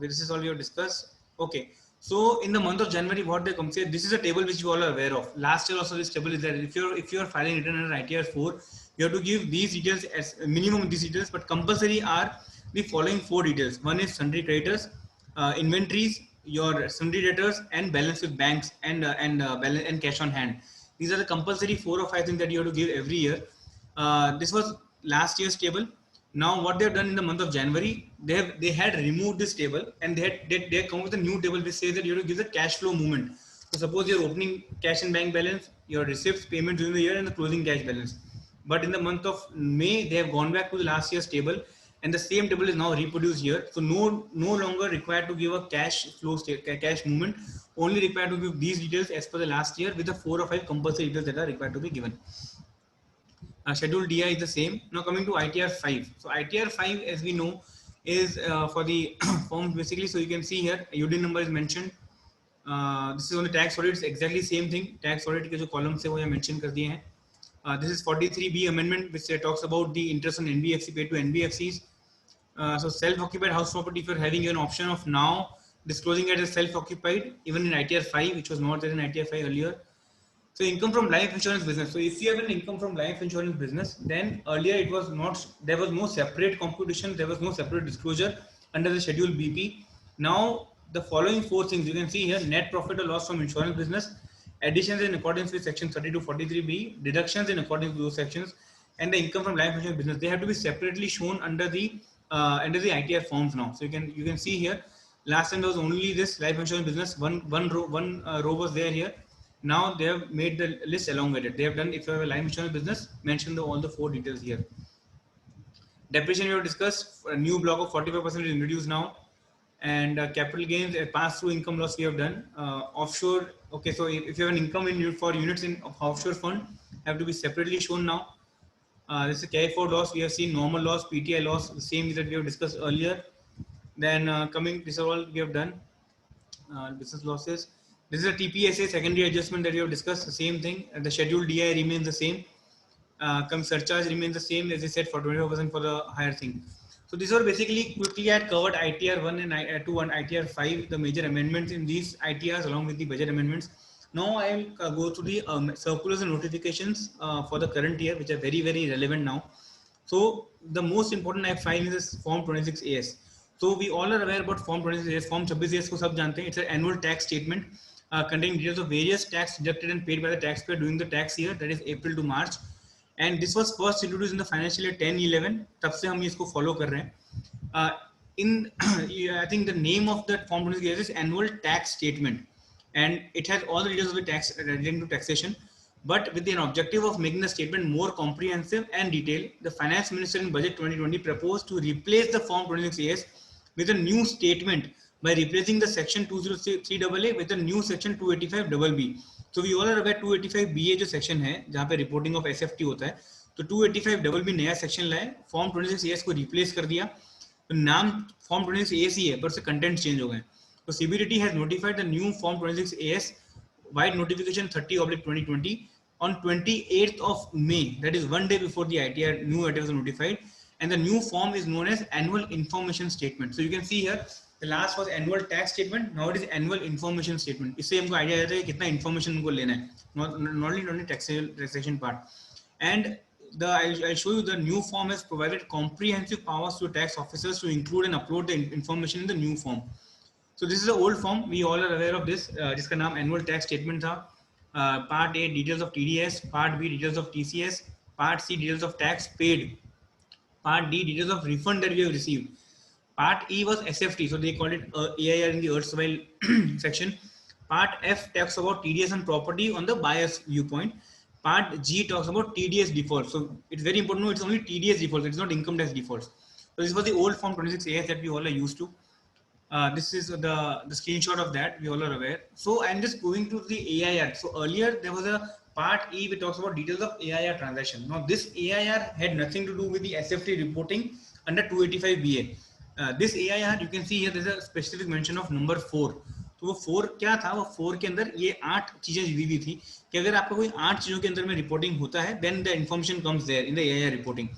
this is all we have discussed. Okay, so in the month of January, what they come say, this is a table which you all are aware of. Last year also this table is there. If you're filing return under ITR 4, you have to give these details as minimum these details, but compulsory are the following 4 details. One is sundry creditors, inventories, your sundry debtors, and balance with banks and balance and cash on hand. These are the compulsory 4 or 5 things that you have to give every year. This was last year's table. Now what they have done in the month of January, they had removed this table, and they come with a new table which says that you have to give the cash flow movement. So suppose your opening cash and bank balance, your receipts, payments during the year, and the closing cash balance. But in the month of May, they have gone back to the last year's table, and the same table is now reproduced here. So no longer required to give a cash flow cash movement, only required to give these details as per the last year with the 4 or 5 compulsory details that are required to be given. Schedule DI is the same. Now coming to ITR 5. So ITR 5, as we know, is for the forms basically. So you can see here, UD number is mentioned. This is on the tax audit. It's exactly same thing. Tax audit के जो columns है वो यहाँ mention कर दिए हैं. This is 43B amendment, which talks about the interest on NBFC paid to NBFCs. So self-occupied house property, if you're having an option of now disclosing it as self-occupied, even in ITR 5, which was not there in ITR 5 earlier. So income from life insurance business. So if you have an income from life insurance business, then earlier it was not, there was no separate computation, there was no separate disclosure under the schedule BP. Now the following 4 things you can see here: net profit or loss from insurance business, additions in accordance with section 3243B, deductions in accordance with those sections, and the income from life insurance business, they have to be separately shown under the ITR forms now. So you can see here, last time there was only this life insurance business, one row was there here. Now they have made the list elongated. They have done, if you have a life insurance business, mention all the 4 details here. Depreciation we have discussed. A new block of 45% is introduced now, and capital gains, pass-through income loss we have done. Offshore. Okay, so if you have an income for units in offshore fund, have to be separately shown now. This is a carry forward loss. We have seen normal loss, PTI loss, the same that we have discussed earlier. Then these are all we have done. Business losses. This is a TPSA secondary adjustment that we have discussed, the same thing. And the schedule DI remains the same. Surcharge remains the same, as I said, for 25% for the higher thing. So these are basically quickly I had covered ITR 1 and 2 and ITR 5, the major amendments in these ITRs along with the budget amendments. Now I will go to the circulars and notifications for the current year, which are very, very relevant now. So the most important I find is Form 26AS. So we all are aware about Form 26AS. Form 26AS को सब जानते हैं. It's an annual tax statement containing details of various tax deducted and paid by the taxpayer during the tax year, that is April to March. And this was first introduced in the financial year 10-11. तब से हम इसको follow कर रहे हैं. I think the name of that Form 26AS is annual tax statement, and it has all the details of the tax relating to taxation. But with the objective of making the statement more comprehensive and detailed, the Finance Minister in Budget 2020 proposed to replace the Form 26AS with a new statement by replacing the section 203AA with a new section 285BB. So we all are aware 285BA जो section है जहाँ पे reporting of SFT होता है, तो 285BB नया section लाए, Form 26AS को replace कर दिया. तो नाम Form 26AS ही है, पर उससे content change हो गए. So CBDT has notified the new Form 26AS wide notification 30/2020 on 28th of May. That is one day before the new ITR was notified, and the new form is known as annual information statement. So you can see here, the last was annual tax statement. Now it is annual information statement. इससे हमको idea आता है कितना information उनको लेना है. Not only taxation part. And I'll show you the new form has provided comprehensive powers to tax officers to include and upload the information in the new form. So this is the old form. We all are aware of this. जिसका नाम annual tax statement था. Part A, details of TDS. Part B, details of TCS. Part C, details of tax paid. Part D, details of refund that we have received. Part E was SFT, so they called it AIR in the erstwhile section. Part F talks about TDS and property on the buyer's viewpoint. Part G talks about TDS defaults. So it's very important to know it's only TDS defaults. It's not income tax defaults. So this was the old Form 26AS that we all are used to. This is the screenshot of that. We all are aware. So I'm just going to the AIR. So earlier there was a part E which talks about details of AIR transaction. Now this AIR had nothing to do with the SFT reporting under 285BA. This AIR, you can see here, there's a specific mention of number 4. तो वो 4 क्या था? वो 4 के अंदर ये 8 चीजें दी हुई थी कि अगर आपका कोई 8 चीजों के अंदर में रिपोर्टिंग होता है, then the information comes there in the AIR reporting.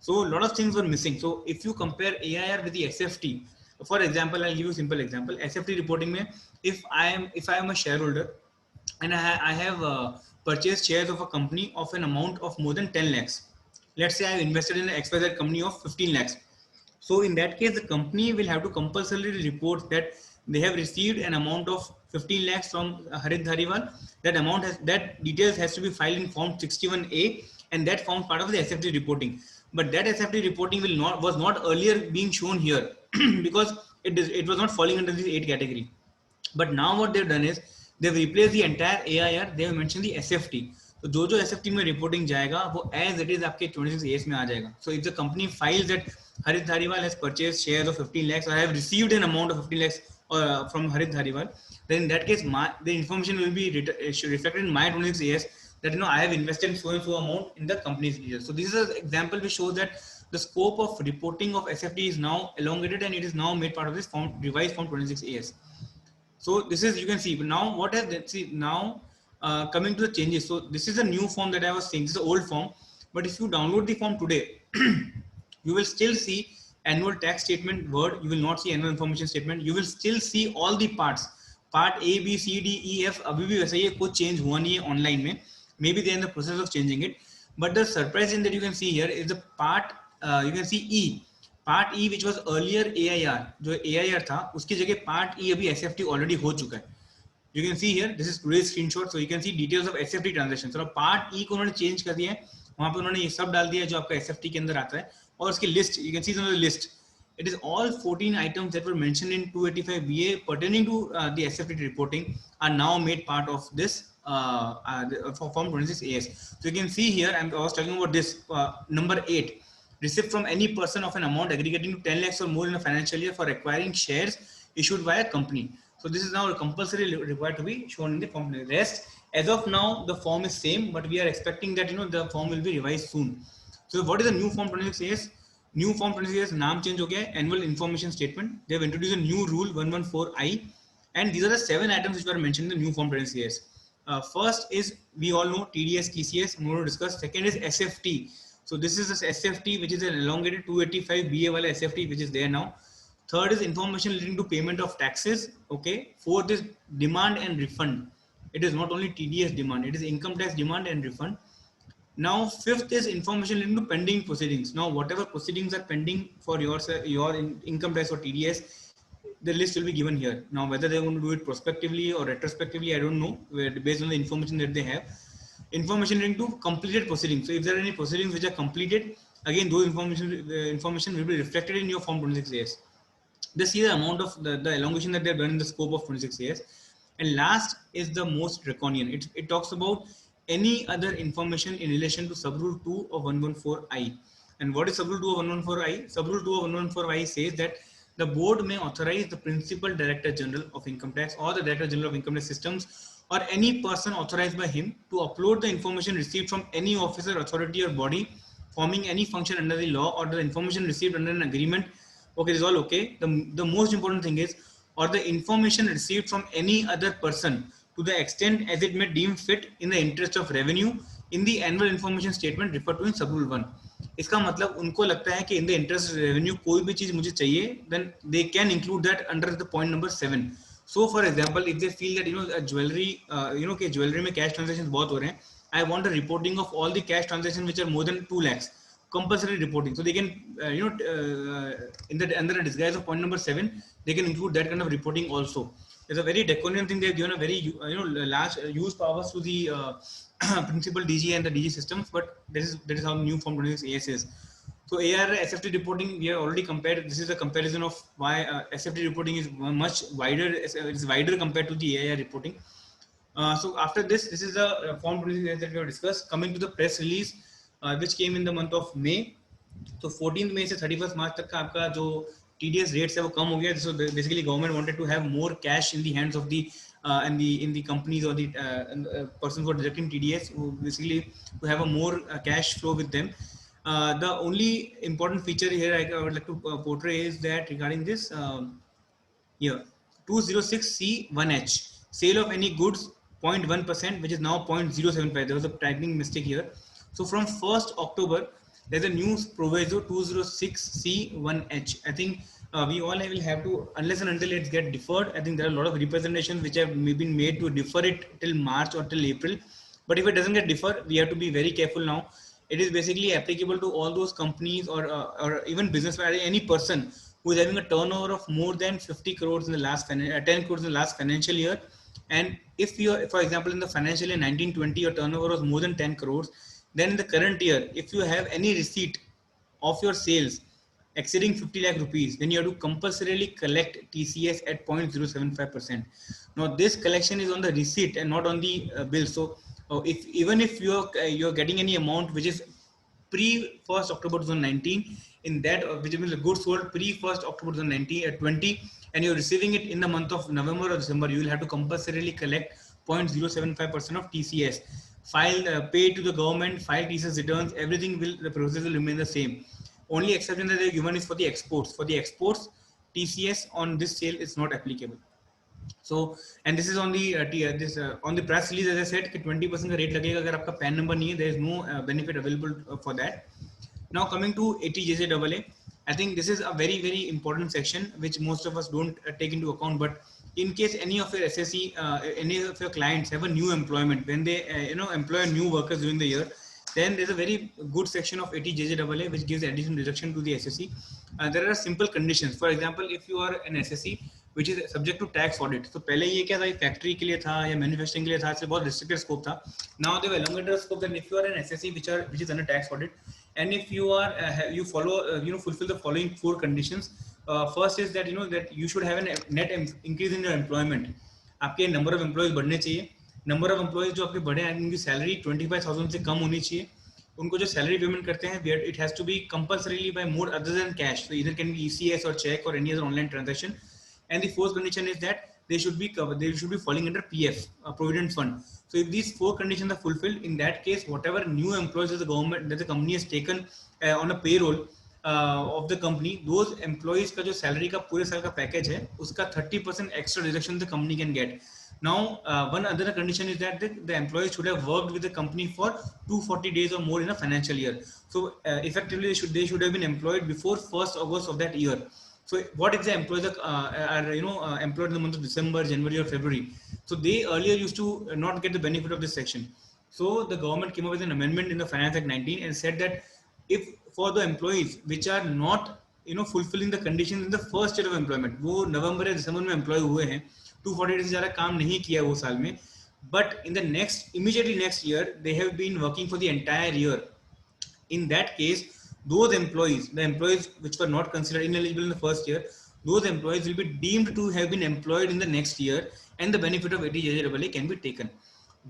So a lot of things were missing. So if you compare AIR with the SFT, for example, I'll give you a simple example. SFT reporting में, if I am a shareholder and I have purchased shares of a company of an amount of more than 10 lakhs. Let's say I have invested in an XYZ company of 15 lakhs. So in that case, the company will have to compulsorily report that they have received an amount of 15 lakhs from Harit Dhariwal. That details has to be filed in Form 61A, and that forms part of the SFT reporting. But that SFT reporting was not earlier being shown here because it was not falling under this 8 category. But now what they've done is they've replaced the entire AIR. They have mentioned the SFT. So जो SFT में reporting जाएगा वो as it is आपके 26AS में आ जाएगा. So if the company files that Harit Dhariwal has purchased shares of 15 lakhs or I have received an amount of 15 lakhs from Harit Dhariwal, then in that case the information will be reflected in my 26AS that I have invested so and so amount in the company's details. So this is an example which shows that the scope of reporting of SFT is now elongated and it is now made part of this revised Form 26AS. So this is, you can see, but now what has now coming to the changes. So this is a new form that I was saying. This is the old form, but if you download the form today, you will still see annual tax statement word. You will not see annual information statement. You will still see all the parts. Part A, B, C, D, E, F. अभी भी वैसा ही है, कुछ change हुआ नहीं है online में. Maybe they are in the process of changing it. But the surprise thing that you can see here is the part. You can see E. Part E which was earlier AIR, जो AIR था, उसकी जगह Part E अभी SFT already हो चुका है. You can see here, this is today's screenshot, so you can see details of SFT transactions. So Part E को उन्होंने change कर दिया है, वहाँ पे उन्होंने ये सब डाल दिया है जो आपका SFT के अंदर आता है, और उसकी list, you can see on the list. It is all 14 items that were mentioned in 285BA pertaining to the SFT reporting are now made part of this Form 26AS. So you can see here, I was talking about this number 8. Receipt from any person of an amount aggregating to 10 lakhs or more in a financial year for acquiring shares issued by a company. So this is now compulsory required to be shown in the form. Rest, as of now, the form is same, but we are expecting that the form will be revised soon. So what is the new Form 26AS? New Form 26AS naam change ho gaya, annual information statement. They have introduced a new rule 114I, and these are the 7 items which were mentioned in the new Form 26AS. First is, we all know TDS, TCS. I'm going to discuss. Second is SFT. So this is the SFT, which is an elongated 285BA wala SFT, which is there now. Third is information relating to payment of taxes. Okay. Fourth is demand and refund. It is not only TDS demand, it is income tax demand and refund. Now, fifth is information relating to pending proceedings. Now, whatever proceedings are pending for your income tax or TDS, the list will be given here. Now, whether they're going to do it prospectively or retrospectively, I don't know, based on the information that they have. Information relating to completed proceedings. So if there are any proceedings which are completed, again those information will be reflected in your Form 26AS. This is the amount of the elongation that they have done in the scope of 26AS. And last is the most draconian. It talks about any other information in relation to Subrule 2 of 114I. And what is Subrule 2 of 114I? Subrule 2 of 114I says that the board may authorize the Principal Director General of Income Tax or the Director General of Income Tax Systems or any person authorized by him to upload the information received from any officer, authority or body forming any function under the law or the information received under an agreement. Okay, this is all okay. The most important thing is, or the information received from any other person to the extent as it may deem fit in the interest of revenue in the annual information statement referred to in Subrule 1. इसका मतलब उनको लगता है कि in the interest of revenue कोई भी चीज मुझे चाहिए, then they can include that under the point number 7. So for example, if they feel that a jewelry, कि jewelry में cash transactions बहुत हो रहे हैं, I want a reporting of all the cash transactions which are more than 2 lakhs, compulsory reporting. So they can, under the disguise of point number 7, they can include that kind of reporting also. There's a very draconian thing. They've given a very large use powers to the principal DG and the DG systems, but that is how new Form 26AS is. So AR SFT reporting, we have already compared. This is a comparison of why SFT reporting is much wider. It's wider compared to the AIR reporting. So after this is the form 26 that we have discussed. Coming to the press release, which came in the month of May. So 14th May से 31st March तक का आपका जो TDS rates है वो कम हो गया. So basically government wanted to have more cash in the hands of the in the companies or the persons who are deducting TDS, who basically to have a more cash flow with them. The only important feature here I would like to portray is that regarding this here 206C1H, sale of any goods 0.1%, which is now 0.075. There was a typing mistake here. So from 1st October, there's a new proviso 206C1H. I think we all will have to, unless and until it gets deferred, I think there are a lot of representations which have been made to defer it till March or till April. But if it doesn't get deferred, we have to be very careful now. It is basically applicable to all those companies or even business, any person who is having a turnover of more than 50 crores in the last 10 crores in the last financial year. And if you are, for example, in the financial year 1920, your turnover was more than 10 crores, then in the current year, if you have any receipt of your sales exceeding 50 lakh rupees, then you have to compulsorily collect TCS at 0.075%. Now this collection is on the receipt and not on the bill. So if even if you're getting any amount which is pre 1st October 2019, in that which means the goods sold pre 1st October 2020, and you're receiving it in the month of November or December, you will have to compulsorily collect 0.075% of TCS. File, pay to the government, file TCS returns, everything will, the process will remain the same. Only exception that they are given is for the exports. For the exports, TCS on this sale is not applicable. So, and this is on the on the press release, as I said, कि 20% का rate लगेगा अगर आपका PAN number नहीं है, there is no benefit available for that. Now coming to ATJJAA, I think this is a very, very important section which most of us don't take into account. But in case any of your SSE, any of your clients have a new employment, when they employ new workers during the year, then there's a very good section of ATJJAA which gives additional deduction to the SSE. There are simple conditions. For example, if you are an SSE which is subject to tax audit, तो पहले ये क्या था, factory के लिए था या manufacturing के लिए था, इससे बहुत restricted scope था. Now they have elongated scope, and if you are an SSE which is under tax audit, and if you are you follow fulfill the following 4 conditions. First is that that you should have a net increase in your employment. आपके number of employees बढ़ने चाहिए. Number of employees जो आपके बढ़े हैं, उनकी salary 25,000 से कम होनी चाहिए. उनको जो salary payment करते हैं, it has to be compulsorily by mode other than cash. So either can be ECS or check or any other online transaction. And the fourth condition is that they should be covered. They should be falling under PF, Provident Fund. So if these 4 conditions are fulfilled, in that case, whatever new employees that the company has taken on a payroll of the company, those employees का जो salary का पूरे साल का package है, उसका 30% extra deduction the company can get. Now, one other condition is that the employees should have worked with the company for 240 days or more in a financial year. So effectively, they should have been employed before 1st August of that year. So what if the employees are employed in the month of December, January or February? So they earlier used to not get the benefit of this section. So the government came up with an amendment in the Finance Act 19 and said that if for the employees which are not fulfilling the conditions in the first year of employment, वो November या December में employ हुए हैं, 240 days से ज़्यादा काम नहीं किया वो साल में, but in the immediately next year they have been working for the entire year. In that case, those employees, the employees which were not considered ineligible in the first year, those employees will be deemed to have been employed in the next year, and the benefit of ATJJAA can be taken.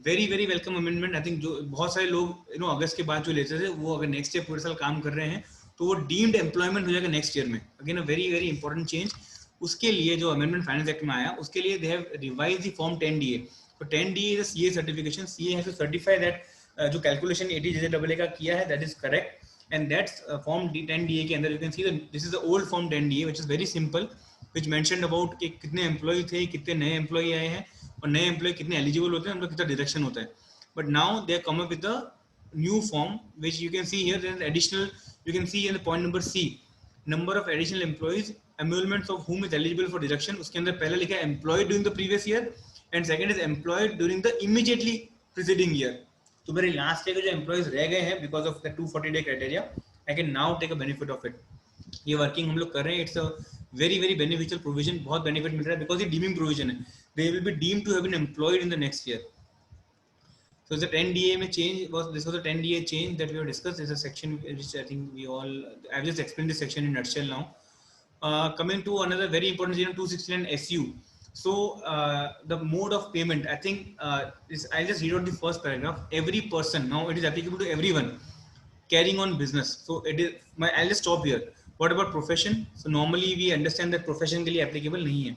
Very, very welcome amendment. I think जो बहुत सारे लोग अगस्त के बाद जो लेते थे, वो अगर नेक्स्ट ईयर पूरे साल काम कर रहे हैं, तो वो डीम्ड एम्प्लॉयमेंट हो जाएगा नेक्स्ट ईयर में. Again a very, very important change. उसके लिए जो अमेंडमेंट फाइनेंस एक्ट में आया, उसके लिए they have revise the form 10DA. तो 10DA is a CA certification. CA has to certify that जो कैलकुलेशन ATJJAA का किया है, that is correct. And that's form 10DA के अंदर you can see that this is the old form 10DA which is very simple, which mentioned about कि कितने employ थे, कितने नए एम्प्लॉय आए हैं, और नए एम्प्लॉय कितने एलिजिबल होते हैं, उनका कितना डिडक्शन होता है. But now they come up with the new form which you can see here. There is additional, you can see in the point number C, number of additional employees, emoluments of whom is eligible for deduction. उसके अंदर पहले लिखा है employed during the previous year, and second is employed during the immediately preceding year. तो मेरे last year के जो employees रह गए हैं because of the 240 day criteria, I can now take a benefit of it. ये वर्किंग हम लोग कर रहे हैं. It's a very, very beneficial provision. बहुत बेनिफिट मिल रहा है बिकॉज ये डीमिंग प्रोविजन है. They will be deemed to have been employed in the next year. So the 10DA में change was, this was a 10DA change that we have discussed. This is a section which I think we all, I've just explained this section in a nutshell now. Coming to another very important section, 269 SU. So the mode of payment, I think I'll just read out the first paragraph. Every person, now it is applicable to everyone carrying on business. So it is I'll just stop here. What about profession? So normally we understand that profession के लिए applicable नहीं है.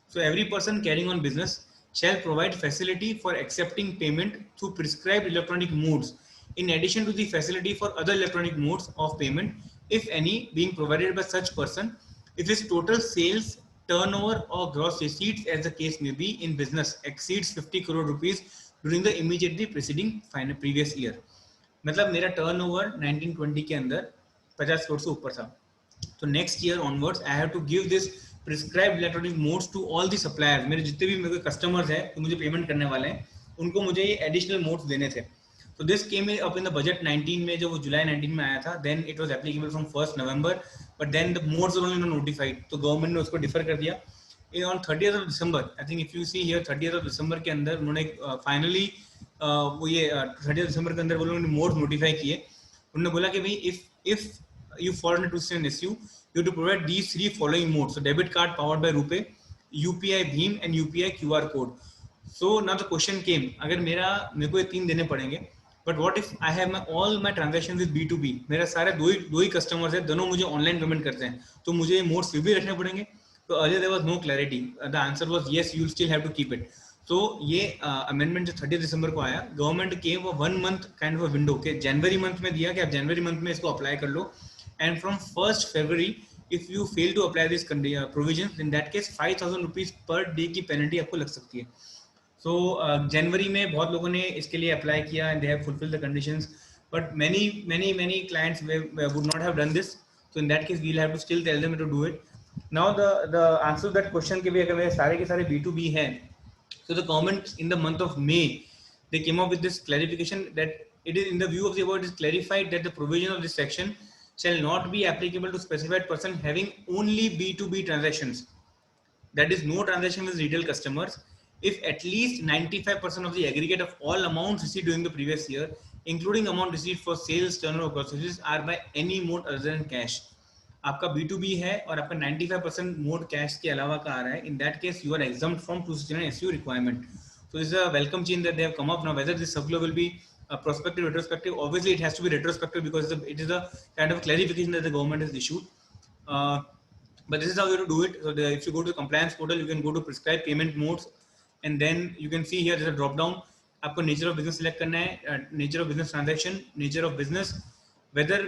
So every person carrying on business shall provide facility for accepting payment through prescribed electronic modes, in addition to the facility for other electronic modes of payment, if any, being provided by such person, if his total sales, turnover or gross receipts, as the case may be, in business exceeds 50 crore rupees during the immediately preceding previous year. मतलब मेरा turnover 1920 के अंदर 50 करोड़ से ऊपर था. तो next year onwards I have to give this prescribed electronic modes to all the suppliers. मेरे जितने भी मेरे कस्टमर्स हैं जो मुझे पेमेंट करने वाले हैं, उनको मुझे ये एडिशनल मोड्स देने थे. तो this came up in the budget 19 में, जो वो जुलाई 19 में आया था. Then it was applicable from 1 November, but then the modes were only notified. तो गवर्नमेंट ने उसको डिफर कर दिया. On 30th of December, I think if you see here 30th of December के अंदर उन्होंने फाइनली वो ये 30th December के अंदर वो लोगों ने मोड्स नोटिफाई किए. उन्होंने बोला कि भाई if you fall into an issue, you have to provide these 3 following modes. So debit card powered by RuPay, UPI Bheem and UPI QR code. So now the question came, अगर मेरे को ये 3 देने पड़ेंगे, but what if I have all my transactions with B2B, मेरा सारे दो ही customers है, दोनों मुझे ऑनलाइन पेमेंट करते हैं, तो मुझे ये मोड्स फिर भी रखने पड़ेंगे? तो earlier there was no clarity. The answer was yes, you will still have to keep it. तो ये अमेंडमेंट जो 30 दिसंबर को आया, गवर्नमेंट के वो 1 month काइंड ऑफ विंडो के जनवरी मंथ में दिया कि आप जनवरी मंथ में इसको अप्लाई कर लो, and from 1st February if you fail to apply this provision, in that case 5,000 rupees per day की पेनल्टी आपको लग सकती है. सो जनवरी में बहुत लोगों ने इसके लिए अप्लाई किया and they have fulfilled the conditions, but many clients would not have done this. So in that case we will have to still tell them to do it. Now the answer to that question के भी अगर मेरे सारे के सारे B2B हैं, so the government in the month of May they came up with this clarification that it is in the view of the above, it is clarified that the provision of this section shall not be applicable to specified person having only B2B transactions, that is no transaction with retail customers, if at least 95% of the aggregate of all amounts received during the previous year, including amount received for sales, turnover, groceries, are by any mode other than cash. आपका B2B है और आपका 95% mode cash के अलावा का आ रहा है, in that case you are exempt from 269 SU requirement. So this is a welcome change that they have come up. Now whether this circular will be prospective, retrospective, obviously it has to be retrospective because it is a kind of clarification that the government has issued. But this is how you have to do it. So if you go to the compliance portal, you can go to prescribed payment modes, and then you can see here there's a drop down. आपको nature of business select करना है, nature of business transaction, nature of business, whether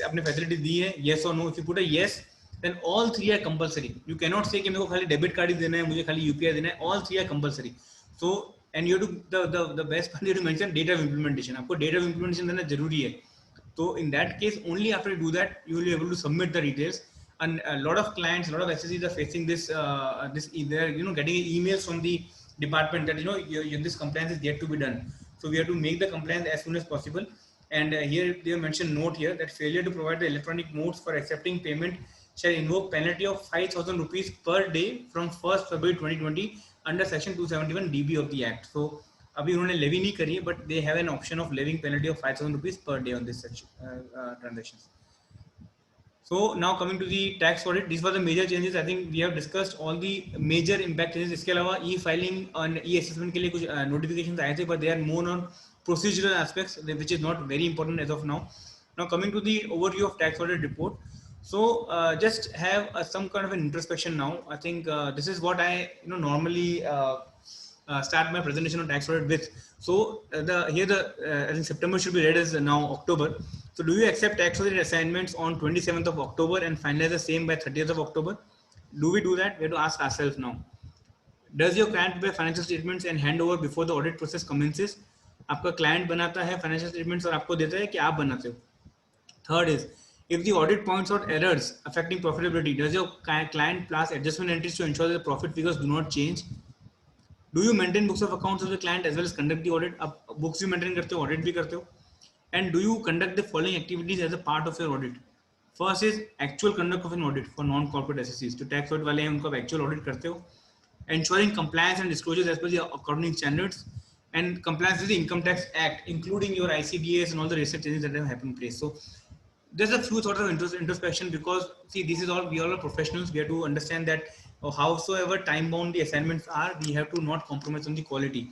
अपने facility दी है, yes or no. If you put a yes, then all 3 are compulsory. You cannot say कि मेरे को खाली debit card ही देना है, मुझे खाली UPI देना है. All 3 are compulsory. So and you have to the best part you have to mention date of implementation. आपको date of implementation देना जरूरी है. So in that case, only after you do that, you will be able to submit the details. And a lot of clients, a lot of SSCs are facing this they're getting emails from the department that this compliance is yet to be done. So we have to make the compliance as soon as possible. And here they have mentioned note here that failure to provide the electronic modes for accepting payment shall invoke penalty of 5,000 rupees per day from 1st February 2020 under section 271 DB of the Act. So अभी उन्होंने levy नहीं करी है, but they have an option of levying penalty of 5,000 rupees per day on this transactions. So now coming to the tax audit, these were the major changes. I think we have discussed all the major impact changes. इसके अलावा e-filing और e-assessment के लिए कुछ notifications आए थे, but they are more on procedural aspects, which is not very important as of now. Now coming to the overview of tax audit report. So just have some kind of an introspection now. I think this is what I normally start my presentation on tax audit with. So I think September should be read as now October. So do you accept tax audit assignments on 27th of October and finalize the same by 30th of October? Do we do that? We have to ask ourselves now. Does your client prepare financial statements and hand over before the audit process commences? आपका client बनाता है financial statements और आपको देता है कि आप बनाते हो. Third is, if the audit points out errors affecting profitability, does your client pass adjustment entries to ensure that the profit figures do not change? Do you maintain books of accounts of the client as well as conduct the audit? आप books भी maintain करते हो, audit भी करते हो. And do you conduct the following activities as a part of your audit? First is actual conduct of an audit for non-corporate SSCs. तो tax audit वाले हैं उनको आप actual audit करते हो. Ensuring compliance and disclosures as per the accounting standards and compliance with the Income Tax Act, including your ICDAs and all the recent changes that have happened in place. So there's a few sort of introspection, because see, this is all, we all are professionals. We have to understand that howsoever time bound the assignments are, we have to not compromise on the quality,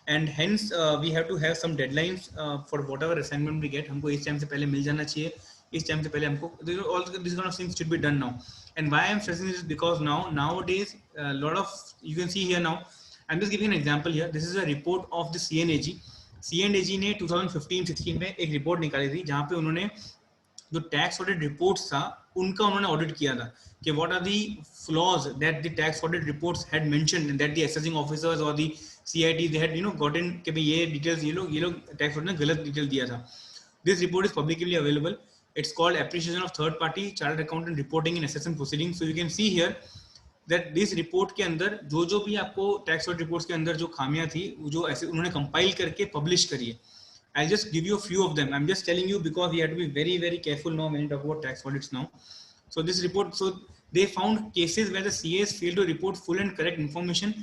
and hence we have to have some deadlines for whatever assignment we get. हमको इस time से पहले मिल जाना चाहिए, इस time से पहले हमको, all these kind of things should be done now. And why I'm stressing this is because nowadays a lot of, you can see here now, I'm just giving an example here. This is a report of the CNAG. CNAG ने 2015-16 में एक report निकाली थी, जहाँ पे उन्होंने जो tax audit reports था उनका उन्होंने ऑडिट किया था कि what are the flaws that the tax audit reports had mentioned, that the assessing officers और the CIT they had gotten कि भाई ये डिटेल्स, ये लोग टैक्स ऑडिट ने गलत डिटेल दिया था. This report is publicly available. It's called appreciation of third party chartered accountant reporting in assessment proceeding. So you can see here that this report के अंदर जो भी आपको टैक्स ऑडिट रिपोर्ट्स के अंदर जो खामियां थी, जो ऐसे उन्होंने कंपाइल करके पब्लिश करी है. I'll just give you a few of them. I'm just telling you because we have to be very, very careful now when we talk about tax audits now. So this report, so they found cases where the CAs failed to report full and correct information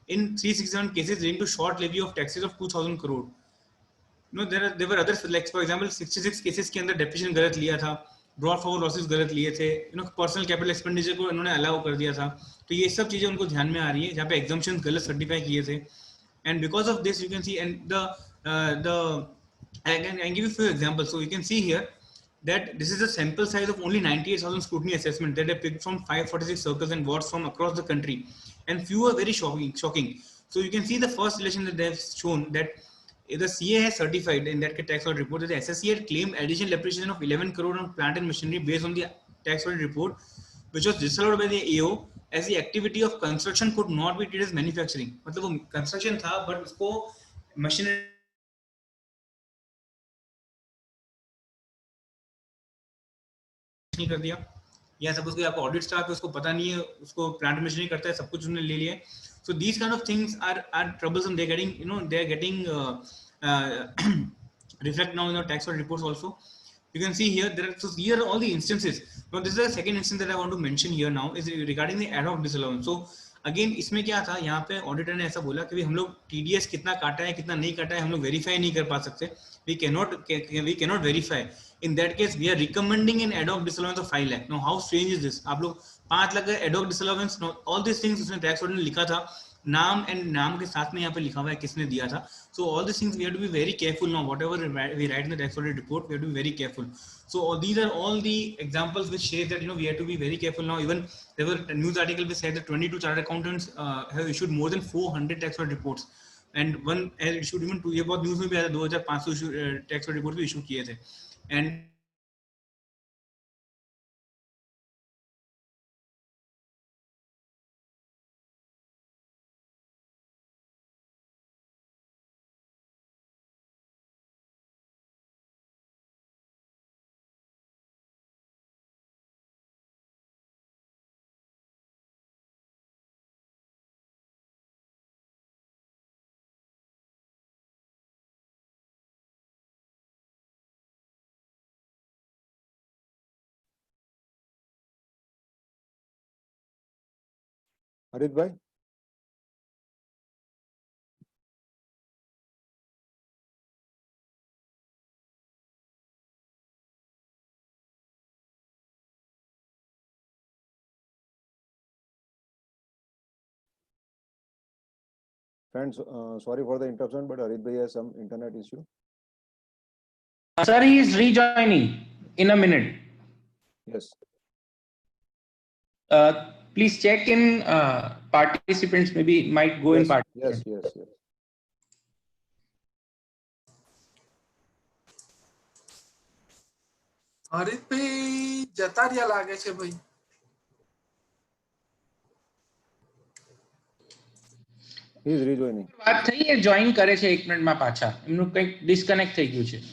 in 367 cases leading to short levy of taxes of 2,000 crore. No, there were others, like for example 66 cases के अंदर depreciation गलत लिया था, brought forward losses गलत लिए थे, personal capital expenditure को इन्होंने allow कर दिया था. तो ये सब चीजें उनको ध्यान में आ रही है, जहाँ पे exemptions गलत certify किए थे. And because of this, you can see, and I can give you a few examples. So you can see here that this is a sample size of only 98,000 scrutiny assessment that I picked from 546 circles and wards from across the country, and few are very shocking. So you can see the first relation that they have shown, that the CA has certified in that tax audit report that the SSC had claimed additional depreciation of 11 crore on plant and machinery based on the tax audit report, which was disallowed by the AO as the activity of construction could not be treated as manufacturing. मतलब वो construction था, but उसको machinery नहीं कर दिया, या suppose कोई आपका ऑडिट स्टाफ है, उसको पता नहीं है, उसको प्लांट मशीनरी करता है, सब कुछ उन्होंने ले लिया. So these kind of things are troublesome. They're getting reflect now in the tax audit reports also. You can see here so here are all the instances. Now this is the second instance that I want to mention here now, is regarding the ad hoc disallowance. So again इसमें क्या था, यहाँ पे auditor ने ऐसा बोला कि हम लोग टीडीएस कितना काटा है कितना नहीं काटा है हम लोग वेरीफाई नहीं कर पा सकते. We cannot verify. In that case, we are recommending an ad hoc disallowance of 5 lakh. Now, how strange is this? आप लोग 5 लाख का ad hoc disallowance. Now, all these things उसने टैक्स ऑडिट ने लिखा था, नाम एंड नाम के साथ में यहाँ पे लिखा हुआ है किसने दिया था. So all these things we have to be very careful now. Whatever we write in the tax audit report, we have to be very careful. So these are all the examples which say that we have to be very careful now. Even there were a news article which said that 22 chartered accountants have issued more than 400 tax audit reports, and one has issued even 2. ये बहुत news में भी आया, 2500 tax audit reports भी issue किए थे. And हरित भाई, friends, sorry for the interruption, but Harit bhai has some internet issue. Sir, he is rejoining in a minute. Yes. Please check in participants, maybe might go in participants. Yes. હરિત ભાઈ જતા રહ્યા લાગે છે ભાઈ. He is rejoining. વાત થઈ એ join કરે છે 1 મિનિટમાં પાછા, એમનું કંઈક ડિસ્કનેક્ટ થઈ ગયું છે.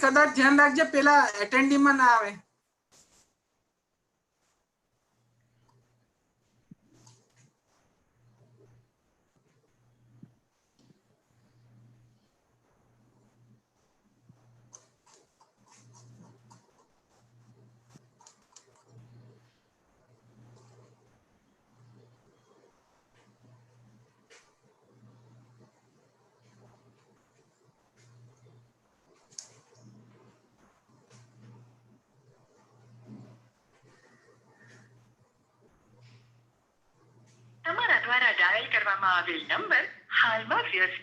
કદાચ ધ્યાન રાખજે પેલા એટેન્ડી માં ના આવે. આપવામાં આવેલ નંબર હાલમાં વ્યસ્ત.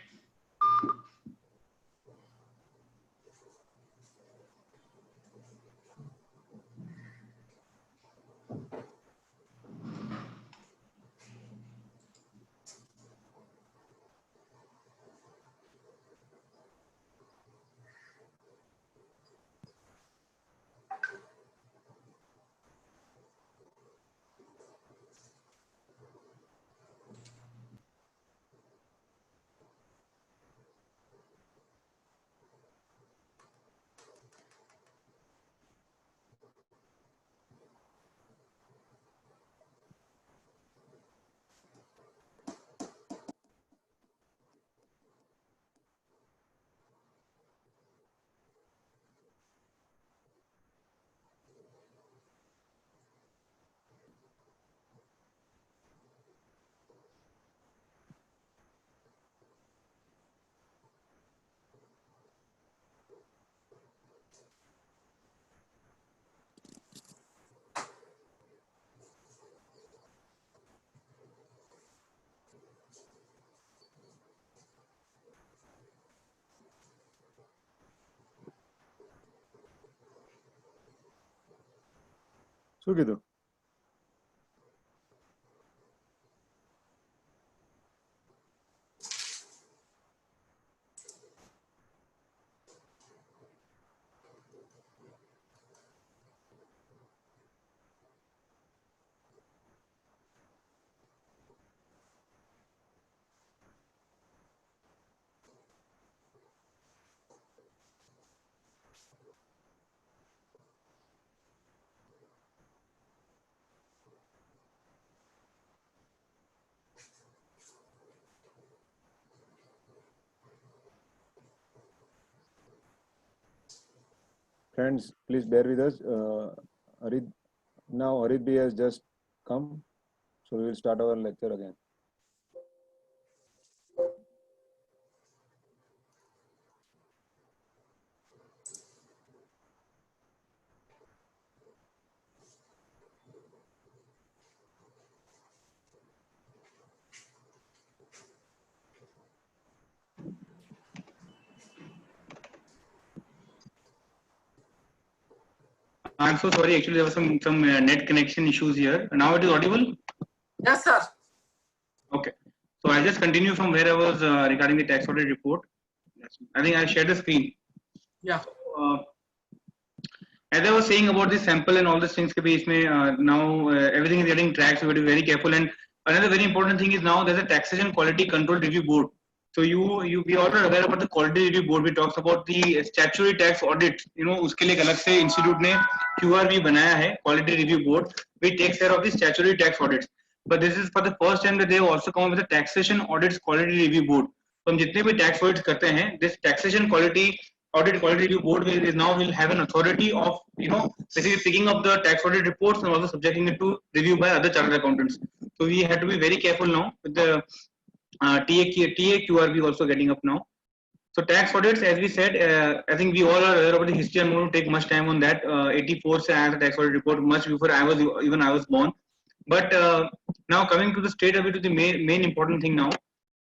શું કીધું? Friends, please bear with us. Harit B has just come, so we will start our lecture again. I'm so sorry. Actually, there was some net connection issues here. Now it is audible. Yes, sir. Okay. So I'll just continue from where I was regarding the tax audit report. I think I'll share the screen. Yeah. As I was saying about this sample and all these things, now everything is getting tracked, so we have to be very careful. And another very important thing is now there's a taxation quality control review board. So we all are aware about the quality review board. We talks about the statutory tax audit. उसके लिए अलग से institute ने QRB बनाया है, quality review board. We takes care of the statutory tax audits. But this is for the first time that they have also come up with a taxation audits quality review board. So हम जितने भी tax audits करते हैं, this taxation quality audit quality review board will have an authority of basically picking up the tax audit reports and also subjecting it to review by other chartered accountants. So we have to be very careful now with the TAQRB also getting up now. So tax audits, as we said, I think we all are aware about the history. I'm going to take much time on that. 84 se I had a tax audit report much before I was born. But now coming to the straight away to the main important thing now.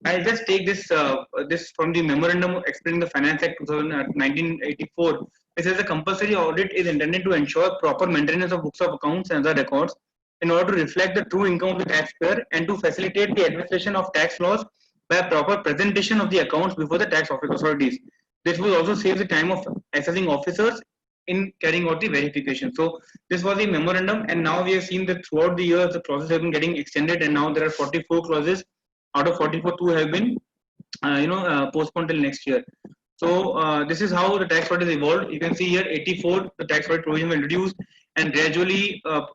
I'll just take this from the memorandum explaining the Finance Act 1984. It says the compulsory audit is intended to ensure proper maintenance of books of accounts and other records in order to reflect the true income of the taxpayer and to facilitate the administration of tax laws by a proper presentation of the accounts before the tax authorities. This will also save the time of assessing officers in carrying out the verification. So this was the memorandum, and now we have seen that throughout the years the clauses have been getting extended, and now there are 44 clauses. Out of 44, 2 have been postponed till next year. So this is how the tax audit is evolved. You can see here 84 the tax audit provision was introduced, and gradually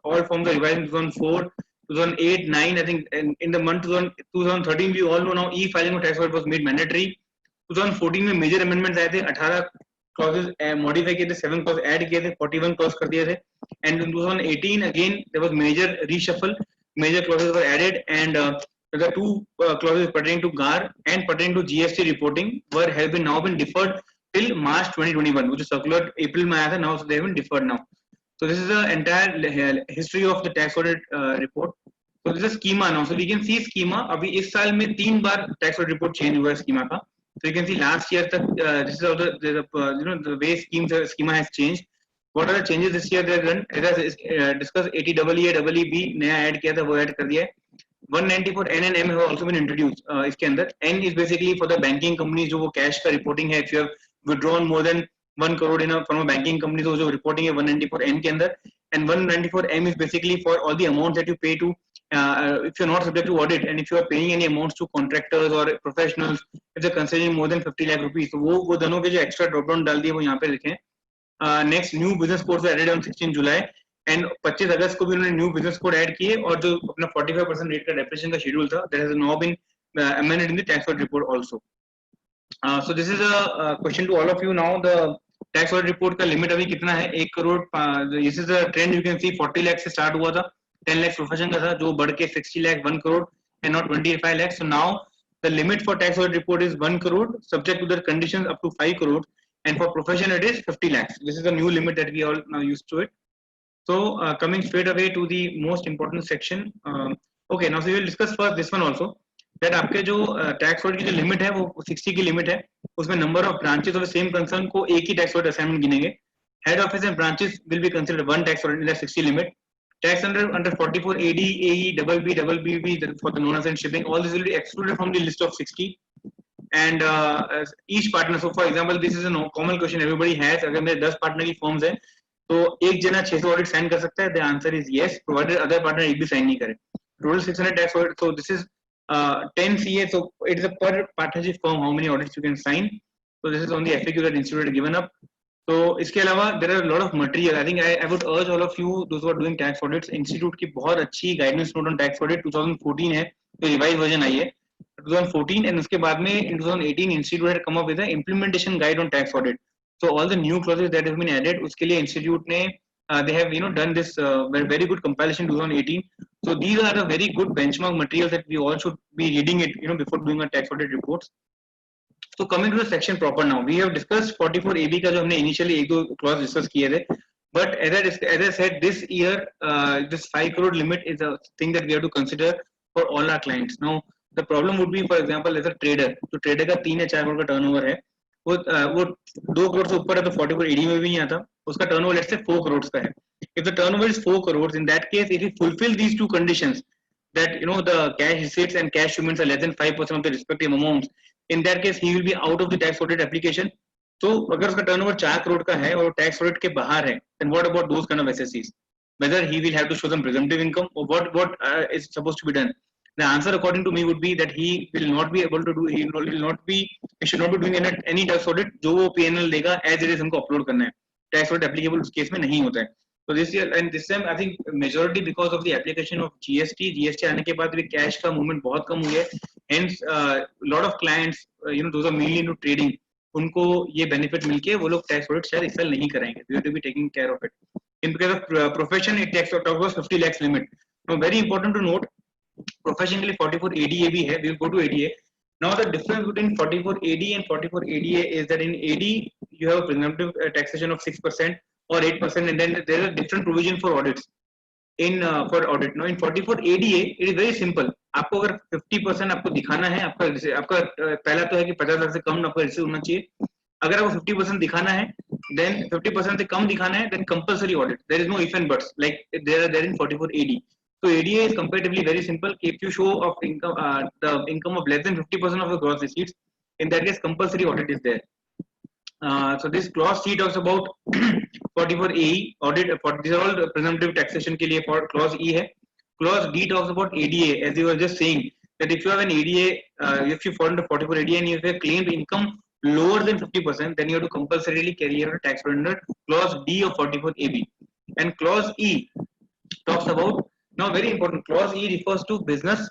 all forms are revised in 2004, 2008, 9. I think in the month 2013 we all know now e-filing of tax audit was made mandatory. 2014 में major amendments आए थे, 18 clauses modify किए थे, 7 clauses add किए थे, 41 clauses कर दिए थे, and in 2018 again there was major reshuffle, major clauses were added, and the 2 clauses pertaining to GAR and pertaining to GST reporting have now been deferred till March 2021, which is circular April में आया था, now so they have been deferred now. So this is the entire history of the tax audit report. So this is schema now. So we can see schema. अभी इस साल में 3 बार tax audit report change हुआ है schema का. So you can see last year तक this is how the way schema has changed. What are the changes this year they have done? As I discussed, 80EE EEB नया add किया था वो add कर दिया है. 194 N and M have also been introduced. इसके अंदर N is basically for the banking companies जो वो cash का reporting है. If you have withdrawn more than 1 crore from a banking company, तो जो reporting है 194 N के अंदर. And 194 M is basically for all the amounts that you pay to if you're not subject to audit, and if you are paying any amounts to contractors or professionals, if they're considering more than 50 lakh rupees, तो वो दोनों के जो extra drop down डाल दिए वो यहाँ पे लिखे हैं. Next new business codes were added on 16 July and 25 अगस्त को भी उन्होंने new business code add किए और जो अपना 45% rate का depreciation का schedule था that has now been amended in the tax audit report also. So this is a question to all of you now. The tax audit report का limit अभी कितना है? 1 crore. This is a trend you can see. 40 lakh से start हुआ था, 10 lakhs profession का था जो बढ़ के 60 lakh 1 crore and not 25 lakhs. So now the limit for tax audit report is 1 crore subject to the conditions up to 5 crore, and for profession it is 50 lakhs. This is the new limit that we all now used to it. So coming straight away to the most important section. Okay, now so we will discuss first this one also, that आपके जो tax audit की जो limit है वो 60 की limit है. उसमें number of branches of the same concern को एक ही tax audit assignment गिनेंगे. Head office and branches will be considered one tax audit in the 60 limit. Tax under 44 AD, AE, BB for the non-resident shipping, all this will be excluded from the list of 60. And each partner, so for example, this is a common question everybody has. अगर मेरे 10 partner की firms है, तो एक जना 600 audit sign कर सकता है? The answer is yes, provided other partner एक भी sign नहीं करे. Total 600 tax audit. So this is 10 CA. So it is a per partnership firm how many audits you can sign. So this is on the FAQ that institute had given up. तो इसके अलावा there are a lot of material. I think I would urge all of you those who are doing tax audits, institute की बहुत अच्छी guidance note on tax audit 2014 है, तो revised version आई है 2014, and उसके बाद में in 2018 institute had come up with an implementation guide on tax audit. So all the new clauses that have been added, उसके लिए institute ने they have done this very good compilation 2018. So these are the very good benchmark materials that we all should be reading it before doing our tax audit reports. So coming to the section proper now, we have discussed 44 AB का जो हमने initially एक दो clause discuss किए थे, but as I said, this year this 5 crore limit is a thing that we have to consider for all our clients. Now the problem would be, for example, as a trader, तो trader का 3 या 4 crore का turnover है, वो 2 crore से ऊपर है तो 44 AD में भी नहीं आता, उसका turnover let's say 4 crores का है. If the turnover is 4 crores, in that case, if we fulfill these two conditions, that the cash receipts and cash shipments are less than 5% of the respective amounts, in that case he will be out of the tax audit application. So अगर उसका turnover 4 crore का है और tax audit के बाहर है, then what about those kind of SSCs? Whether he will have to show some presumptive income or what is supposed to be done? The answer according to me would be that he will not be able to do, he should not be doing any tax audit. जो वो PNL देगा as it is हमको upload करना है. Tax audit applicable उस case में नहीं होता है. So this year and this time I think majority because of the application of GST आने के बाद भी cash का movement बहुत कम हुई है. Hence lot of clients those are mainly into trading, उनको ये benefit मिलके वो लोग tax audit शायद इस साल नहीं कराएंगे. We have to be taking care of it. In case of profession, it tax talk was 50 lakhs limit. Now very important to note, professionally 44 ADA भी है. We will go to ADA. Now the difference between 44 AD and 44 ADA is that in AD you have a presumptive taxation of 6% or 8%, and then there is a different provision for audits. For audit. Now in 44 ADA it is very simple. आपको अगर 50% आपको दिखाना है, आपका पहला तो है कि 50 लाख से कम आपका रिसीव होना चाहिए. अगर आपको 50% दिखाना है, then 50% से कम दिखाना है, then compulsory audit. There is no if and buts like there are in 44 AD. So ADA is comparatively very simple. If you show of income, the income of less than 50% of the gross receipts, in that case compulsory audit is there. So this clause C talks about 44 AE audit. These are all presumptive taxation के लिए for clause E है. Clause D talks about ADA, as you were just saying that if you have an ADA, if you fall into 44 ADA and you have claimed income lower than 50%, then you have to compulsorily carry your tax under clause D of 44 AB. And clause E talks about, now very important, clause E refers to business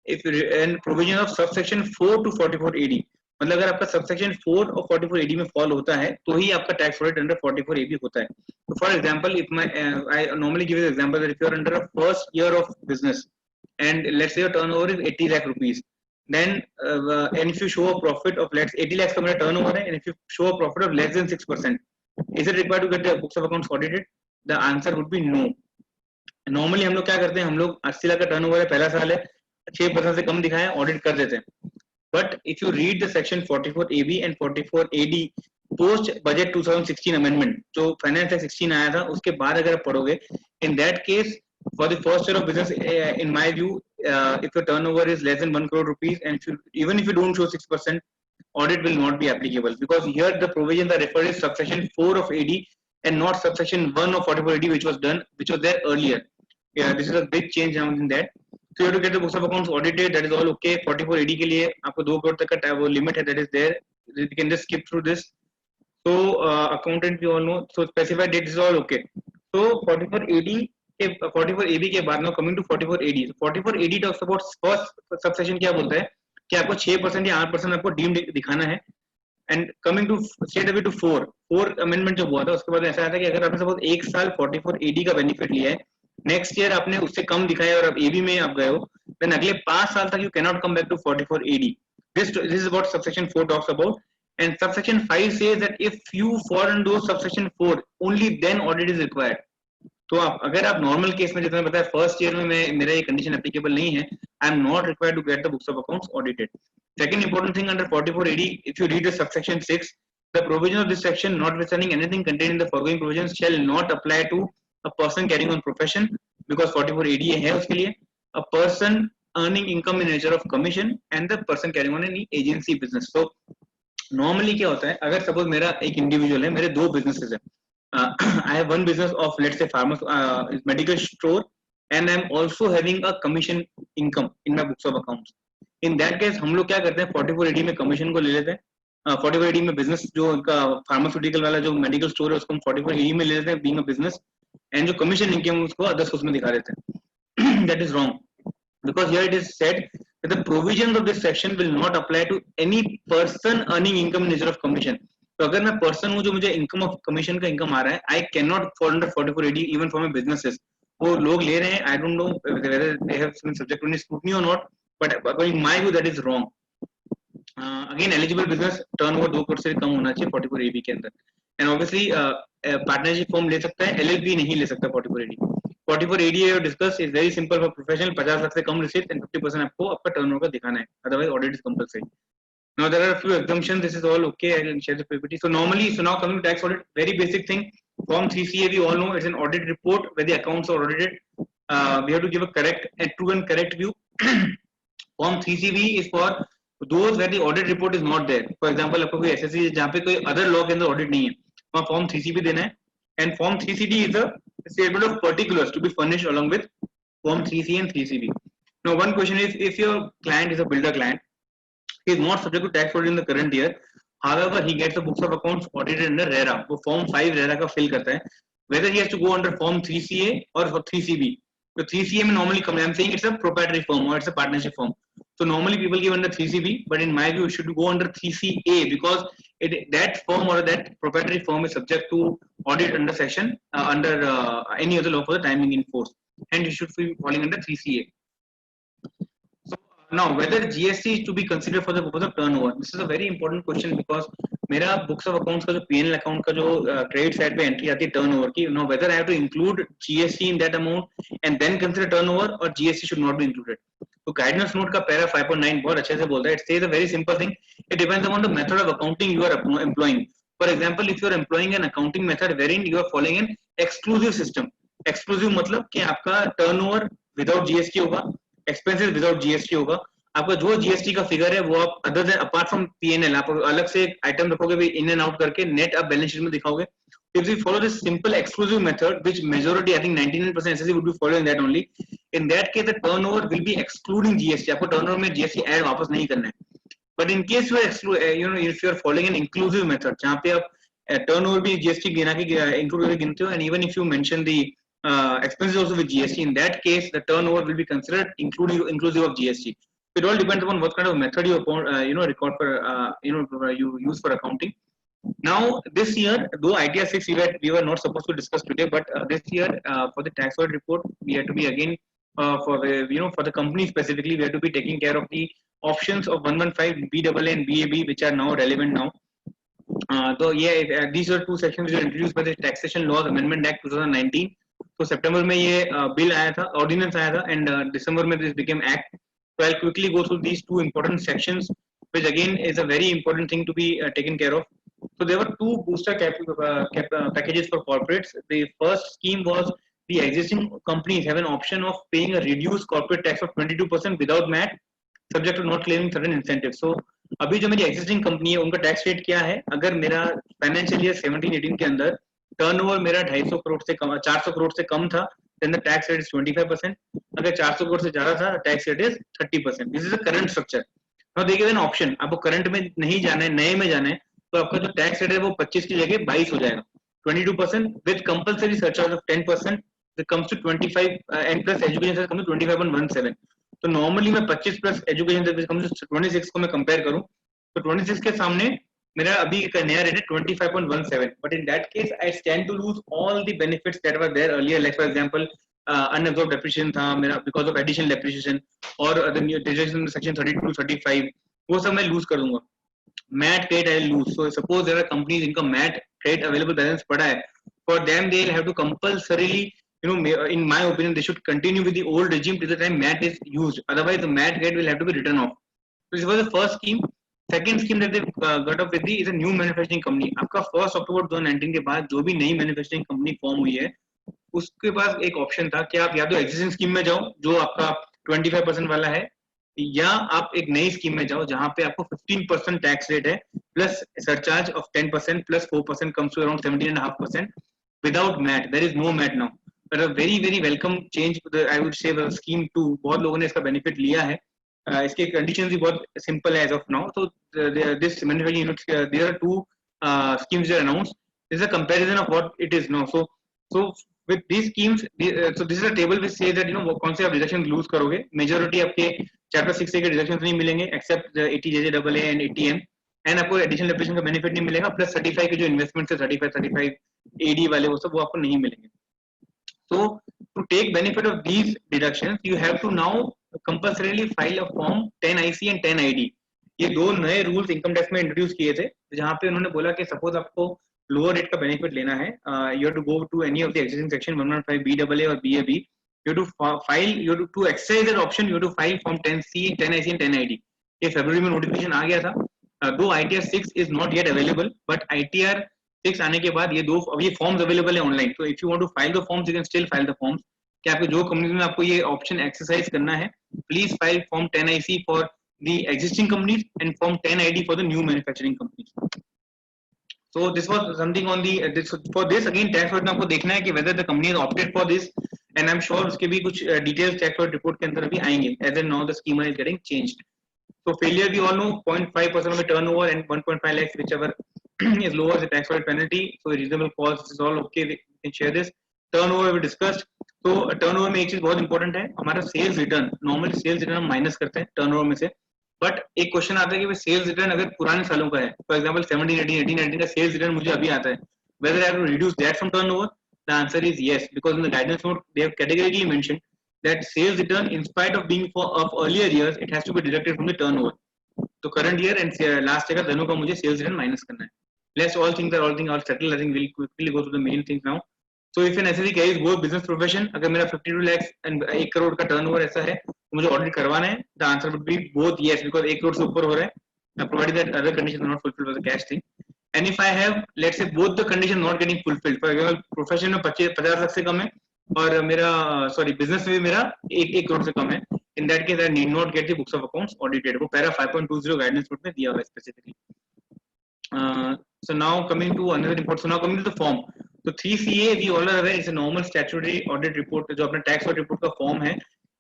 and provision of subsection 4 to 44 AD. मतलब अगर आपका subsection 4 और 44 AD में fall होता है तो ही आपका tax audit under 44 AB होता है. So for example, if I normally give you an example that if you are under a first year of business and let's say your turnover is 80 lakh rupees, then and if you show a profit of 80 lakhs का मेरा turnover है, and if you show a profit of less than 6%, is it required to get the books of accounts audited? The answer would be no. Normally हम लोग क्या करते हैं, हम लोग 80 लाख का टर्नओवर है, पहला साल है, 6% से कम दिखाया ऑडिट कर देते हैं. But if you read the section 44AB and 44AD post budget 2016 amendment, जो फाइनेंस एक्ट 16 आया था, उसके बाद अगर आप पढ़ोगे, इन that case for the first year of business, in my view, if your turnover is less than 1 crore rupees, and even if you don't show 6%, audit will not be applicable, because here the provisions are referred as subsection 4 of AD and not subsection 1 of 44AD, which was there earlier. Yeah, this is a big change in that. So you have to get the books of accounts audited. That is all okay. 44AD के लिए आपको 2 crore तक का वो limit है, that is there. You can just skip through this. So accountant we all know. So specified date is all okay. So 44AD 44AB के बाद now coming to 44AD. So 44AD talks about first subsection क्या बोलता है कि आपको 6% या 8% आपको deemed दिखाना है. And coming to state away to 4 amendment जो हुआ था, उसके बाद ऐसा आया था कि अगर आपने सपोज एक साल 44AD का बेनिफिट लिया है, नेक्स्ट ईयर आपने उससे कम दिखाया और अब AB में आप गए हो, देन अगले 5 साल तक you can not come back to 44AD. This is what subsection 4 talks about, and subsection 5 says that if you fall into subsection 4, only then audit is required. तो अगर आप नॉर्मल केस में, जितना बताया फर्स्ट ईयर में मेरा ये condition applicable नहीं है, I am not required to get the books of accounts audited. Second important thing under 44AD, if you read the subsection 6, the provision of this section notwithstanding anything contained in the following provisions shall not apply to a person carrying on profession, because 44AD है उसके लिए, a person earning income in nature of commission and the person carrying on any agency business. तो normally क्या होता है, अगर suppose मेरा एक इंडिविजुअल है, मेरे 2 बिजनेसेस है, I have one business of, let's say, medical store, and I'm also having a commission income in my books of accounts. In that case, हम लोग क्या करते हैं, 44AD में कमीशन को ले लेते हैं. 44AD में बिजनेस जो उनका फार्मास्यूटिकल वाला जो मेडिकल स्टोर है उसको हम 44AD में ले लेते हैं, बीइंग अ बिजनेस, एंड जो कमीशन इनकम उसको अदर सोर्स में दिखा देते हैं. That is wrong, because here it is said that the provisions of this section will not apply to any person earning income in nature of commission. तो अगर मैं person हूँ जो मुझे इनकम ऑफ कमीशन का इनकम आ रहा है, I can not fall under 44AD even for my businesses. वो लोग ले रहे हैं, I don't know whether they have been subject to any scrutiny और not, but according my view that is wrong. Again eligible business turnover 2 crore से कम होना चाहिए 44AB के अंदर, एंड ऑब्वियसली पार्टनरशिप फॉर्म ले सकता है, LLP नहीं ले सकता 44AD. 44AD discuss is very simple for professional, 50 lakh से कम रिसीट एंड 50% आपको आपका टर्नओवर दिखाना है, otherwise audit is compulsory. Now there are a few exemptions. This is all okay. I will share the PPT. So now coming to tax audit, very basic thing. Form 3CA we all know it's an audit report where the accounts are audited. We have to give a true and correct view. Form 3CB is for those where the audit report is not there. For example, आपको कोई SSC जहाँ पे कोई other law के अंदर audit नहीं है, वहाँ Form 3CB देना है. And Form 3CD is a statement of particulars to be furnished along with Form 3C and 3CB. Now one question is, if your client is a builder client, he is not subject to tax audit in the current year. However, he gets the books of accounts audited under RERA. वो Form 5 RERA का fill करता है. Whether he has to go under Form 3CA or 3CB. So 3CA में normally I'm saying it's a proprietary firm or it's a partnership firm. So normally people give under 3CB, but in my view, it should go under 3CA because that firm or that proprietary firm is subject to audit under section under any other law for the timing in force, and it should be falling under 3CA. Now, whether GST is to be considered for the purpose of turnover, this is a very important question because मेरा books of accounts का जो P&L account का जो credit side पे entry आती है turnover की, now whether I have to include GST in that amount and then consider turnover or GST should not be included. तो guidance note का para 5.9 बहुत अच्छे से बोलता है. It says a very simple thing. It depends upon the method of accounting you are employing. For example, if you are employing an accounting method wherein you are following an exclusive system. Exclusive मतलब कि आपका turnover without GST होगा, expenses without GST होगा, आपका जो GST का figure है वो आप other than apart from P&L आप अलग से आइटम रखोगे भी इन एंड आउट करके नेट आप बैलेंस शीट में दिखाओगे. If we follow this simple exclusive method, which majority, I think 99% SSC would be following that only, in that case the turnover will be excluding GST. आपको turnover में GST add वापस नहीं करना है. But in case if you are following an inclusive method, जहाँ पे आप turnover भी GST गिना के include करके गिनते हो, and even if you mention the expenses also with GST, in that case the turnover will be considered inclusive of GST. It all depends upon what kind of method you record for you use for accounting. Now this year, though ITR 6 we were not supposed to discuss today, but this year for the tax audit report we had to be again for the company specifically we have to be taking care of the options of 115 BAA and BAB which are now relevant now. So these are two sections which were introduced by the Taxation Laws Amendment Act 2019. तो सितंबर में ये bill आया था, ordinance आया था, and दिसंबर में this became act. So I'll quickly go through these two important sections, which again is a very important thing to be taken care of. So there were two booster packages for corporates. The first scheme was the existing companies have an option of paying a reduced corporate tax of 22% without MAT, subject to not claiming certain incentives. So अभी जो मेरी existing company है उनका tax rate क्या है? अगर मेरा financial year 17-18 के अंदर टर्नओवर मेरा 250 करोड़ से कम 400 करोड़ से कम था, then the tax rate is 25%. अगर 400 करोड़ से ज्यादा था, tax rate is 30%. This is the current structure. Now देखिए an option, आपको करंट में नहीं जाना है, नए में जाना है, तो आपका जो टैक्स रेट है वो 25 की जगह 22 हो जाएगा. 22% with compulsory surcharge of 10%, it comes to 25 and plus education service comes to 25.17. तो नॉर्मली मैं 25 प्लस एजुकेशन सर्विस कम से 26 को मैं कंपेयर करूं तो 26 के सामने मेरा अभी का नया रेट है 25.17. But in that case I stand to lose all the benefits that were there earlier, like for example unabsorbed depreciation था मेरा बिकॉज ऑफ एडिशनल डेप्रिसिएशन और द न्यू डेप्रिसिएशन सेक्शन 32 35 वो सब मैं लूज कर दूंगा. MAT credit I lose. So suppose there are companies इनका MAT credit available balance पड़ा है, for them they will have to compulsorily, you know, in my opinion, they should continue with the old regime till the time MAT is used. Otherwise, the MAT rate will have to be written off. So this was the first scheme. Second scheme that they got up with is a new manufacturing company. आपका 1 अक्टूबर 2019 के बाद जो भी नई manufacturing company form हुई है, उसके पास एक ऑप्शन था कि आप या तो एक्जिस्टिंग स्कीम में जाओ जो आपका 25% वाला है, या आप एक नई स्कीम में जाओ जहां पे आपको 15% टैक्स रेट है plus surcharge of 10% plus 4% comes to around 17.5% without MAT. There is no MAT now. But a very very welcome change to the, I would say, the scheme 2. बहुत लोगों ने इसका बेनिफिट लिया है. इसके कंडीशंस भी बहुत सिंपल है as of now. So this manufacturing units, there are two schemes that are announced. This is a comparison of what it is now. So with these schemes, so this is a table which says that, you know, कौन से आप deduction lose करोगे. Majority आपके chapter 6A के deduction नहीं मिलेंगे except 80JJAA and 80M, and आपको additional depreciation का बेनिफिट नहीं मिलेगा, प्लस 35 के जो इन्वेस्टमेंट है 35 AD वाले वो सब वो आपको नहीं मिलेंगे. So to take benefit of these deductions, you have to now compulsorily file a form 10IC and 10ID. ये दो नए रूल्स इनकम टैक्स में इंट्रोड्यूस किए थे, जहां पे उन्होंने बोला कि सपोज आपको लोअर रेट का बेनिफिट लेना है, you have to go to any of the existing section 115 BAA or BAB. You have to file, you have to exercise that option. You have to file form 10C, 10IC and 10ID. ये फरवरी में notification आ गया था. दो ITR 6 is not yet available, but ITR 6 आने के बाद ये दो अब ये फॉर्म्स अवेलेबल है ऑनलाइन. तो if you want to file the forms you can still file the forms. कि आपको जो कंपनीज में आपको ये ऑप्शन एक्सरसाइज करना है, please file form 10IC for the existing companies and form 10ID for the new manufacturing companies. So this was something on the for this again tax audit में आपको देखना है कि whether the company has opted for this, and I'm sure उसके भी कुछ details tax audit report के अंदर भी आएंगे as in now the schema is getting changed. So failure we all know 0.5% of the turnover and 1.5 lakhs whichever is lower as a tax audit penalty. So reasonable cause is all okay. We can share this. Turnover we discussed. So turnover में एक चीज बहुत important है, हमारा sales return, normally sales return हम minus करते हैं turnover में से, बट एक क्वेश्चन आता है कि सेल्स रिटर्न अगर पुराने सालों का है, फॉर एग्जांपल 17, 18, 19 का सेल्स रिटर्न मुझे अभी आता है, whether I have to reduce that from turnover, the answer is yes, because in the guidance note they have categorically mentioned that sales return in spite of being of earlier years it has to be deducted from the turnover. तो current year and last year का दोनों का मुझे sales return minus करना है. Let's all things are settled. I think we'll quickly go through the main things now. So if an SSE carries both business profession, अगर मेरा 52 lakhs and 1 crore का turnover ऐसा है तो मुझे ऑडिट करवाना है, the answer would be both yes, because 1 crore से ऊपर हो रहा है, provided that other conditions are not fulfilled for the cash thing. And if I have, let's say both the conditions not getting fulfilled, for example profession में 50 लाख से कम है और मेरा business में भी मेरा 1 करोड़ से कम है, in that case I need not get the books of accounts audited. वो पैरा 5.20 guidance note में दिया हुआ है specifically. So now coming to another report. So now coming to the form. So 3CA we all are aware is a normal statutory audit report जो अपना tax audit report का form है.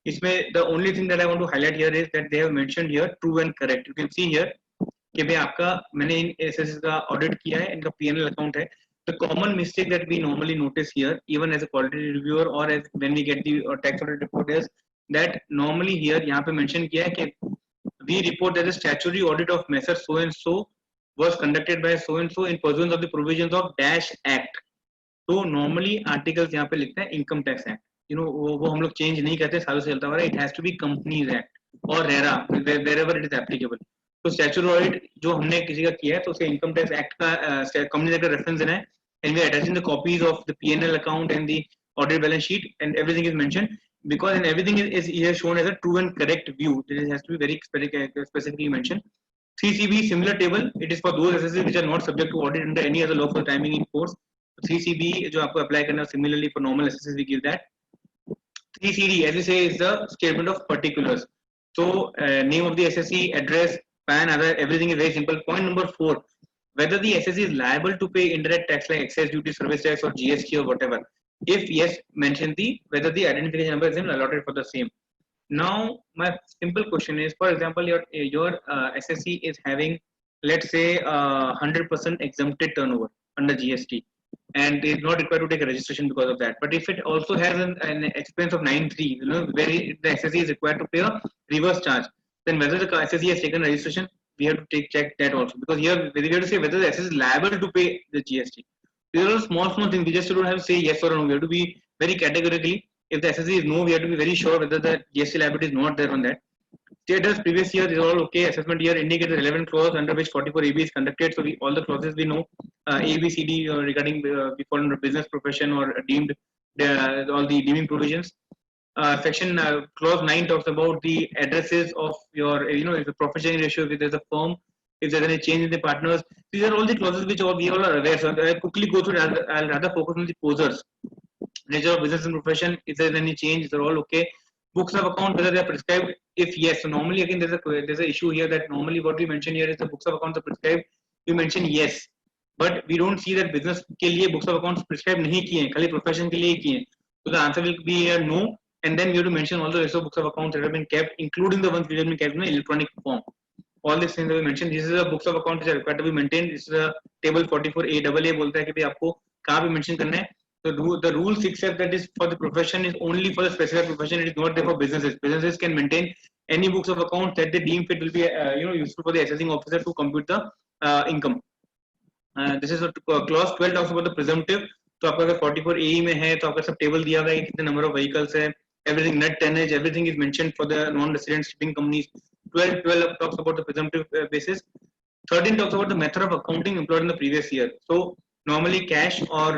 इसमें the only thing that I want to highlight here is that they have mentioned here true and correct. You can see here कि भाई आपका मैंने इन SS का ऑडिट किया है, इनका P&L अकाउंट है. The common mistake that we normally notice here, even as a quality reviewer or as when we get the tax audit report, is that normally here यहाँ पे mention किया है कि we report that the statutory audit of Messr so and so was conducted by so and so in pursuance of the provisions of dash act. तो normally articles यहाँ पे लिखते हैं income tax act, you know वो हम लोग change नहीं करते, सालों से चलता हुआ है. It has to be companies act और RERA wherever it is applicable. तो स्टैट्यूटरी ऑडिट जो हमने किसी का किया है तो उसे इनकम टैक्स एक्ट का कंपनी एक्ट का रेफरेंस देना है, and we are attaching the copies of the P&L account and the audited balance sheet, and everything is mentioned, because in everything is here shown as a true and correct view. This has to be very specifically mentioned. 3CB similar table, it is for those assets which are not subject to audit under any other law for the timing in force. 3CB जो आपको apply करना, similarly for normal assets we give that. 3CD, as we say, is the statement of particulars. So name of the SSE, address, PAN, other, everything is very simple. Point number 4, whether the SSE is liable to pay indirect tax like excise duty, service tax, or GST or whatever. If yes, mention whether the identification number is allotted for the same. Now, my simple question is, for example, your SSE is having, let's say, 100% exempted turnover under GST, and is not required to take a registration because of that. But if it also has an expense of 9.3, where the SSE is required to pay a reverse charge, then whether the SSE has taken registration, we have to check that also, because here we have to say whether the SSE is liable to pay the GST. These are all small things. We just don't have to say yes or no. We have to be very categorically. If the SSE is no, we have to be very sure whether the GST liability is not there on that. Status previous year is all okay. Assessment year indicates the relevant clause under which 44AB is conducted. So all the clauses we know, A, B, C, D regarding we fall under business profession or deemed, all the deeming provisions. Section clause 9 talks about the addresses of your, if the profit sharing ratio, if there's a firm, if there's any change in the partners. These are all the clauses which we all are aware. So I'll quickly go through. I'll rather focus on the posers. Nature of business and profession, if there's any change, they're all okay. Books of account, whether they're prescribed, if yes. So normally again there's an issue here that normally what we mention here is the books of accounts are prescribed. We mention yes, but we don't see that business के लिए books of accounts prescribed नहीं किए हैं, खाली profession के लिए किए हैं. So the answer will be no, and then we have to mention all the rest of books of accounts that have been kept, including the ones which have been kept in an electronic form. All these things that we mentioned. This is a books of accounts which are required to be maintained. This is a table 44A. AA बोलता है कि भाई आपको कहाँ पे mention करना है. So the rules accept that is for the profession is only for the specific profession. It is not there for businesses. Businesses can maintain any books of accounts that they deem fit will be useful for the assessing officer to compute the income. This is clause 12 talks about the presumptive. तो आपका अगर 44AE में है तो आपका सब table दिया हुआ है कितने number of vehicles है, everything net tonnage, everything is mentioned for the non-resident shipping companies. 12 talks about the presumptive basis. 13 talks about the method of accounting employed in the previous year. So normally cash or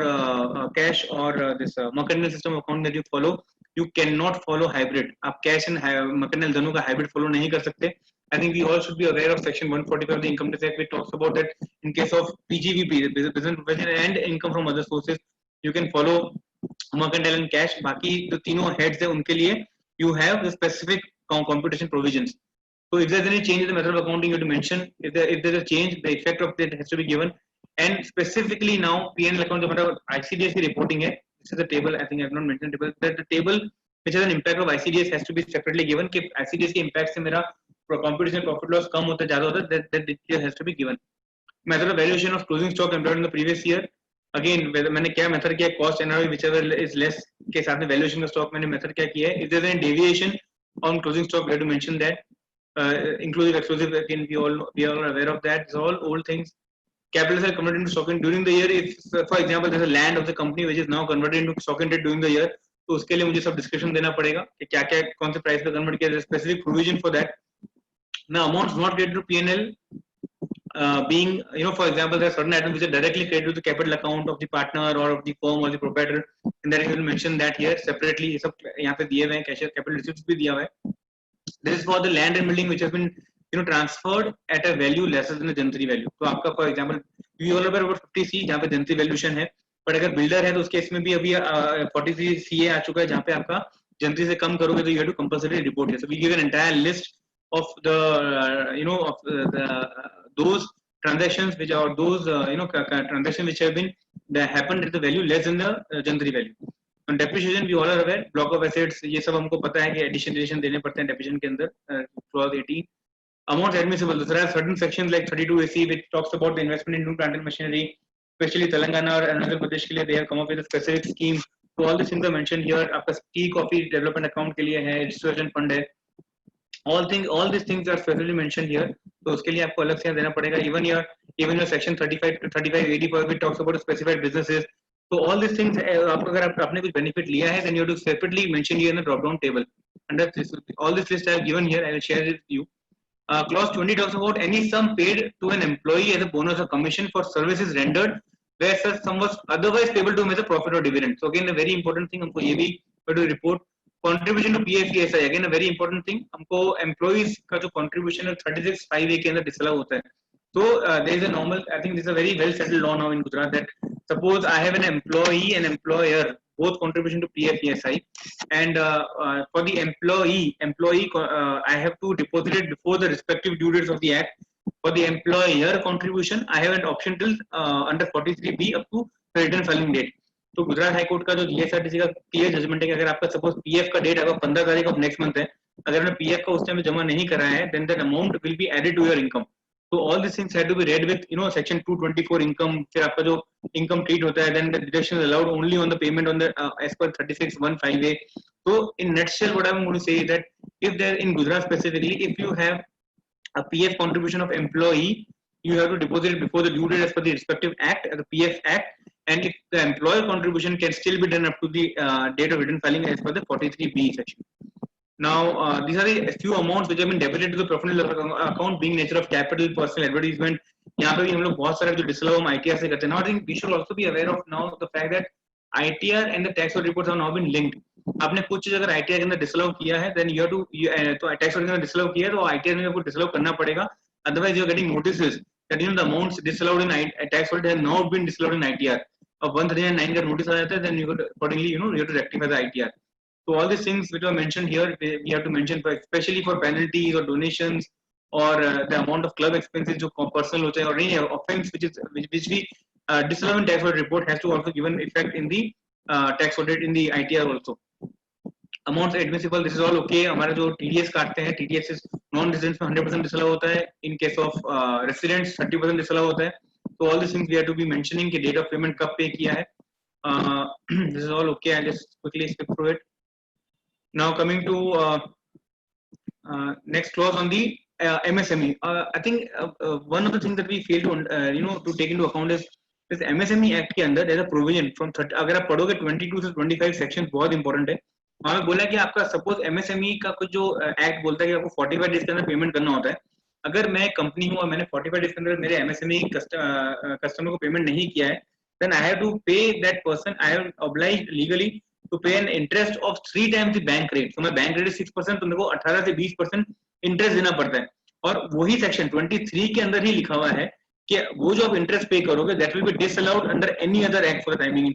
this Mercantile system of accounting that you follow, you cannot follow hybrid. आप cash and Mercantile दोनों का hybrid follow नहीं कर सकते. I think we all should be aware of section 145 of the Income Tax Act, which talks about that in case of PGVP, business profession and income from other sources, you can follow Mercantile and cash. बाकी जो तीनों heads है उनके लिए you have the specific computation provisions. So if there's any change in the method of accounting, you have to mention. If there's a change, the effect of it has to be given. And specifically now, P&L account जो ICDS की reporting है. This is the table. I think I have not mentioned the table. That the table which has an impact of ICDS has to be separately given. कि ICDS के impact से मेरा computation profit loss कम होता ज़्यादा होता that detail has to be given. Method of valuation of closing stock employed in the previous year. Again, मैंने क्या method किया, cost NRV whichever is less के साथ में valuation का stock मैंने method क्या किया है. If there's any deviation on closing stock, we have to mention that. Inclusive, exclusive, again we all are aware of that. It's all old things. Capital are converted into stock in during the year. If, for example, there's a land of the company which is now converted into stock in during the year, तो उसके लिए मुझे सब description देना पड़ेगा कि क्या क्या कौन से price पे convert किया. There's a specific provision for that. Now, amounts not credited to P&L, being, for example, there are certain items which are directly credited to the capital account of the partner or of the firm or the proprietor, and that I will mention that here separately. ये सब यहाँ पे दिए हुए हैं, cashier capital receipts भी दिया हुआ है. This is for the land and building which has been transferred at a value lesser than the जनतरी value. तो आपका for example we all aware about 50C जहाँ पे जनतरी valuation है, but अगर builder है तो उसके इसमें भी अभी 43CA आ चुका है जहाँ पे आपका जनतरी से कम करोगे तो you have to compulsory report here. So we give an entire list of the those transactions which are those transactions which have been happened at the value less than the जनतरी value. On depreciation, we all are aware. Block of assets, ये सब हमको पता है कि addition देने पड़ते हैं depreciation के अंदर. Clause 18. Amounts admissible. There are certain sections like 32AC which talks about the investment in new plant and machinery. Especially Telangana or Andhra Pradesh के लिए they have come up with a specific scheme. So all these things are mentioned here. आपका tea coffee development account के लिए है, registration fund है. All these things are specifically mentioned here. तो उसके लिए आपको अलग से देना पड़ेगा. Even your section 3580 which talks about specified businesses. So all these things, अगर आपने कुछ benefit लिया है, then you have to separately mention here in the drop-down table. Under this, all this list I have given here, I will share it with you. Clause 20 talks about any sum paid to an employee as a bonus or commission for services rendered where such sum was otherwise payable to him as a profit or dividend. So again a very important thing हमको ये भी to report. Contribution to PFESI, again a very important thing, हमको employees का जो contribution है 36(5)(a) के अंदर disallow होता है. So there is a normal, I think this is a very well settled law now in Gujarat that suppose I have an employee and employer both contribution to PFESI, and for the employee I have to deposit it before the respective due dates of the act. For the employer contribution I have an option till under 43B up to the return filing date. तो Gujarat high court का जो GSRTC का clear judgement है कि अगर आपका suppose PF का date अगर 15 तारीख ऑफ नेक्स्ट मंथ है, अगर आपने पीएफ का उस टाइम में जमा नहीं कराया है, then that amount will be added to your income. So all these things have to be read with section 224 income. फिर आपका जो income treat होता है, then the deduction is allowed only on the payment on the as per 36(1)(5)(a). So in nutshell what I'm going to say is that if there in Gujarat specifically, if you have a PF contribution of employee, you have to deposit it before the due date as per the respective act, the PF act, and if the employer contribution can still be done up to the date of return filing as per the 43B section. Now, these are the few amounts which have been debited to the professional account, being nature of capital, personal advertisement. यहाँ पे भी हम लोग बहुत सारा जो disallow हम ITR से करते हैं. Now, I think we should also be aware of now the fact that ITR and the tax audit reports have now been linked. आपने कुछ चीज अगर ITR के अंदर disallow किया है, then you have to तो tax audit के अंदर disallow किया है तो ITR में आपको disallow करना पड़ेगा. Otherwise, you are getting notices that the amounts disallowed in tax audit have now been disallowed in ITR. Of 139 का notice आ जाता है, then you could accordingly you have to rectify the ITR. So all these things which are mentioned here, we have to mention, especially for penalties or donations or the amount of club expenses जो personal होता है or any offence which we disallow in tax audit report has to also given effect in the tax audit in the ITR also. Amounts admissible, this is all okay. हमारा जो TDS काटते हैं, TDS is non-residents में 100% disallow होता है. In case of residents 30% disallow होता है. So all these things we have to be mentioning कि date of payment कब pay किया है. This is all okay. I'll just quickly skip through it. Now coming to next clause on the MSME. I think one of the things that we fail to to take into account is this MSME Act के अंदर there is a provision from 30, अगर आप पढ़ोगे 22 से 25 sections बहुत important है. वहाँ पे बोला कि आपका suppose MSME का कुछ जो Act बोलता है कि आपको 45 days के अंदर पेमेंट करना होता है. अगर मैं कंपनी हूँ और मैंने 45 days के अंदर मेरे MSME कस्टमर को पेमेंट नहीं किया है, then I have to pay that person. I am obliged legally to pay an interest of 3 times the bank rate. So my bank rate is 6%, तो मेरे को 18 से 20% इंटरेस्ट देना पड़ता है. और वही सेक्शन 23 के अंदर ही लिखा हुआ है कि वो जो आप इंटरेस्ट पे करोगे that will be disallowed under any other act for the time being,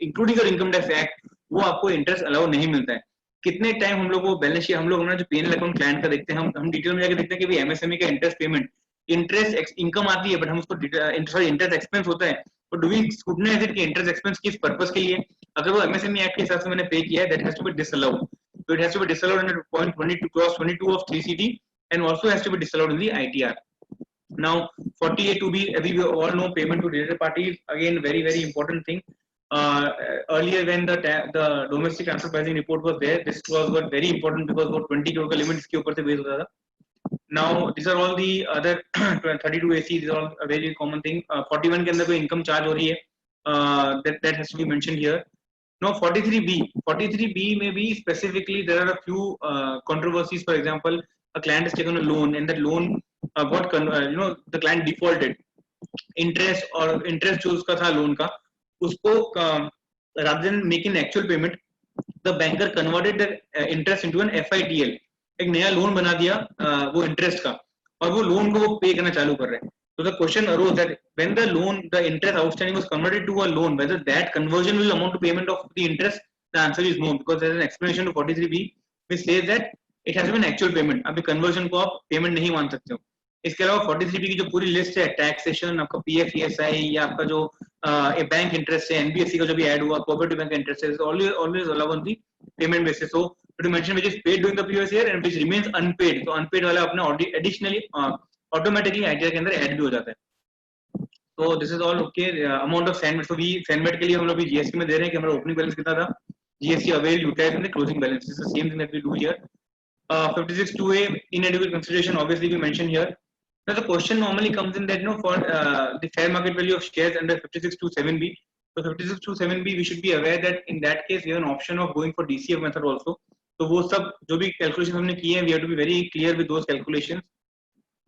including your income tax act, वो आपको इंटरेस्ट अलाउ नहीं मिलता है. कितने टाइम हम लोग वो बैलेंस शीट हम लोग अपना जो पीएनएल अकाउंट क्लाइंट का देखते हैं, हम डिटेल में जाके देखते हैं कि भाई एमएसएमई का इंटरेस्ट पेमेंट इंटरेस्ट इनकम आती है, बट हम उसको इंटरेस्ट एक्सपेंस होता है. तो डू वी स्क्रूटनाइज इट कि इंटरेस्ट एक्सपेंस किस पर्पस के लिए, अगर वो एमएसएमई एक्ट के हिसाब से मैंने पे किया है, that has to be disallowed. So it has to be disallowed under point 22 clause 22 of 3CT and also has to be disallowed in the ITR. Now 48(2)(b, as we all know, payment to related parties, again very important thing. Earlier when the domestic transfer pricing report was there, this clause was very important because वो 20 crore का limit इसके ऊपर से based होता था. Now these are all the other 32AC, these are all a very common thing. 41 के अंदर कोई income charge हो रही है, that has to be mentioned here. Now 43B may be specifically there are a few controversies. For example, a client has taken a loan and that loan got the client defaulted. Interest जो उसका था loan का, उसको rather than making actual payment, the banker converted the interest into an FITL. एक नया loan बना दिया वो इंटरेस्ट का, और वो लोन को वो पे करना चालू कर रहे हैं. So the question arose that when the interest outstanding was converted to a loan, whether that conversion will amount to payment of the interest. The answer is no, because there is an explanation to 43B which says that it has to be an actual payment. अभी conversion को आप payment नहीं मान सकते हो. इसके अलावा 43B की जो पूरी लिस्ट है, टैक्सेशन, आपका PFESI या आपका जो बैंक इंटरेस्ट है, NBFC का जो भी ऐड हुआ, कोऑपरेटिव बैंक इंटरेस्ट है, always allowed on the payment basis. So to mention which is paid during the previous year and which remains unpaid, तो unpaid वाला अपना additionally automatically ITR के अंदर ऐड भी हो जाता है. So this is all okay. Amount of sandwich, so we sandwich के लिए हम लोग भी GST में दे रहे हैं कि हमारा opening balance कितना था, GST avail utilized in the closing balance. This is the same thing that we do here. 56(2)(a, inadequate consideration, obviously we mention here. Now the question normally comes in that for the fair market value of shares under 56(2)(7)(b. So 56(2)(7)(b, we should be aware that in that case we have an option of going for DCF method also. So वो सब जो भी calculations हमने किए हैं, we have to be very clear with those calculations.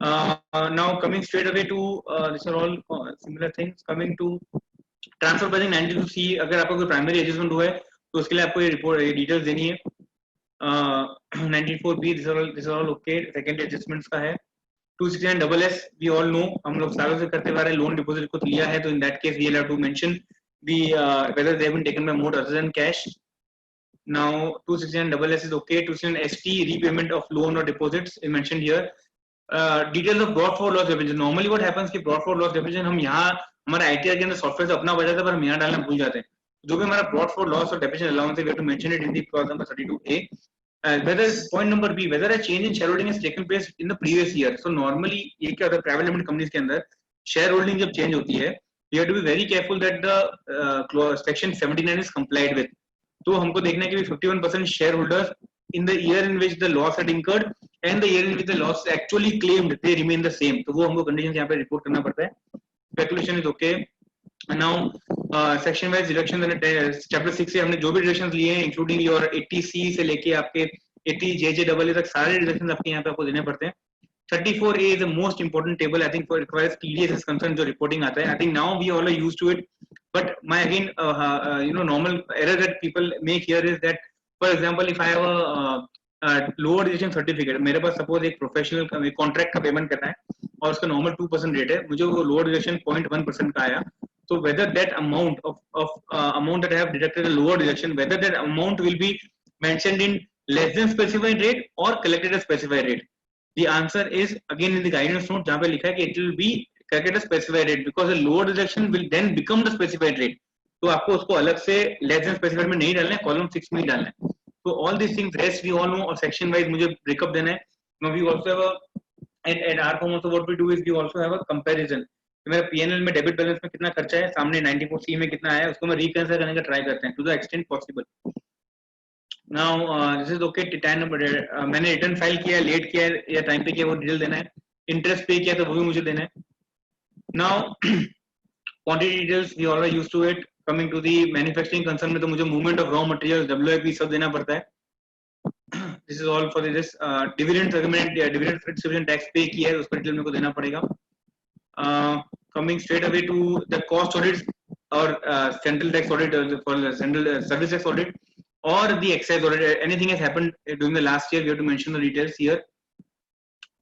Now coming straight away to these are all similar things. Coming to transfer pricing 92C, अगर आपका कोई प्राइमरी एडजस्टमेंट हुआ है तो उसके लिए आपको ये रिपोर्ट डिटेल्स देनी है. 94B, this are all okay. Second adjustments का है. 269SS, we all know, हम लोग सालों से करते आ रहे हैं, लोन डिपॉजिट कुछ लिया है तो in that case we will have to mention the whether they have been taken by mode other than cash. Now 269SS is okay. 269ST, repayment of loan or deposits is mentioned here. Details of brought forward loss depreciation. Normally what happens कि brought forward loss depreciation हम यहाँ हमारा ITR के अंदर software से अपना बजाते हैं पर हम यहाँ डालना भूल जाते हैं. जो भी हमारा brought forward loss और depreciation allowance है, we have to mention it in the clause number 32A. Whether point number B, whether a change in shareholding has taken place in the previous year. So normally ये क्या होता है private limited companies के अंदर shareholding जब change होती है, you have to be very careful that the section 79 is complied with. तो हमको देखना है कि 51% shareholders in the year in which the loss had incurred and the year in which the loss actually claimed, they remain the same. तो वो हमको conditions यहाँ पे report करना पड़ता है. Speculation is okay. And now section wise deductions and chapter 6 से हमने जो भी deductions लिए हैं, including your 80C से लेके आपके 80JJEE तक सारे deductions आपके यहाँ पे आपको देने पड़ते हैं. 34A is the most important table, I think, for as far as TDS is concerned, जो reporting आता है. I think now we all are used to it, but my again normal error that people make here is that, for example, if I have a lower deduction certificate, मेरे पास suppose एक professional contract का payment करना है और उसका normal 2% rate है, मुझे वो lower deduction 0.1% का आया. So whether that amount of amount that I have deducted a lower deduction, whether that amount will be mentioned in less than specified rate or collected as specified rate. The answer is again in the guidance note जहाँ पे लिखा है कि it will be collected as specified rate because the lower deduction will then become the specified rate. तो आपको उसको अलग से less than specified में नहीं डालना है, column 6 में ही डालना है. So all these things rest we all know और section wise मुझे breakup देना है. Now we also have at our form also what we do is we also have a comparison. तो मेरा P&L में डेबिट बैलेंस में कितना खर्चा है, सामने 94C में कितना है, उसको मैं रिकंसिडर करने का ट्राई करते हैं to the extent possible. Now this is okay. Time number मैंने रिटर्न फाइल किया, लेट किया या टाइम पे किया, वो डिटेल देना है. इंटरेस्ट पे किया तो वो भी मुझे देना है. Now quantity details we all are used to it. Coming to the manufacturing concern में तो मुझे movement of raw materials, WIP सब देना पड़ता है. This is all for this dividend segment, dividend distribution tax पे किया है, उसका डिटेल मेरे को देना पड़ेगा. Coming straight away to the cost audits or central tax audit for the central service tax audit or the excise audit. Anything has happened during the last year, we have to mention the details here.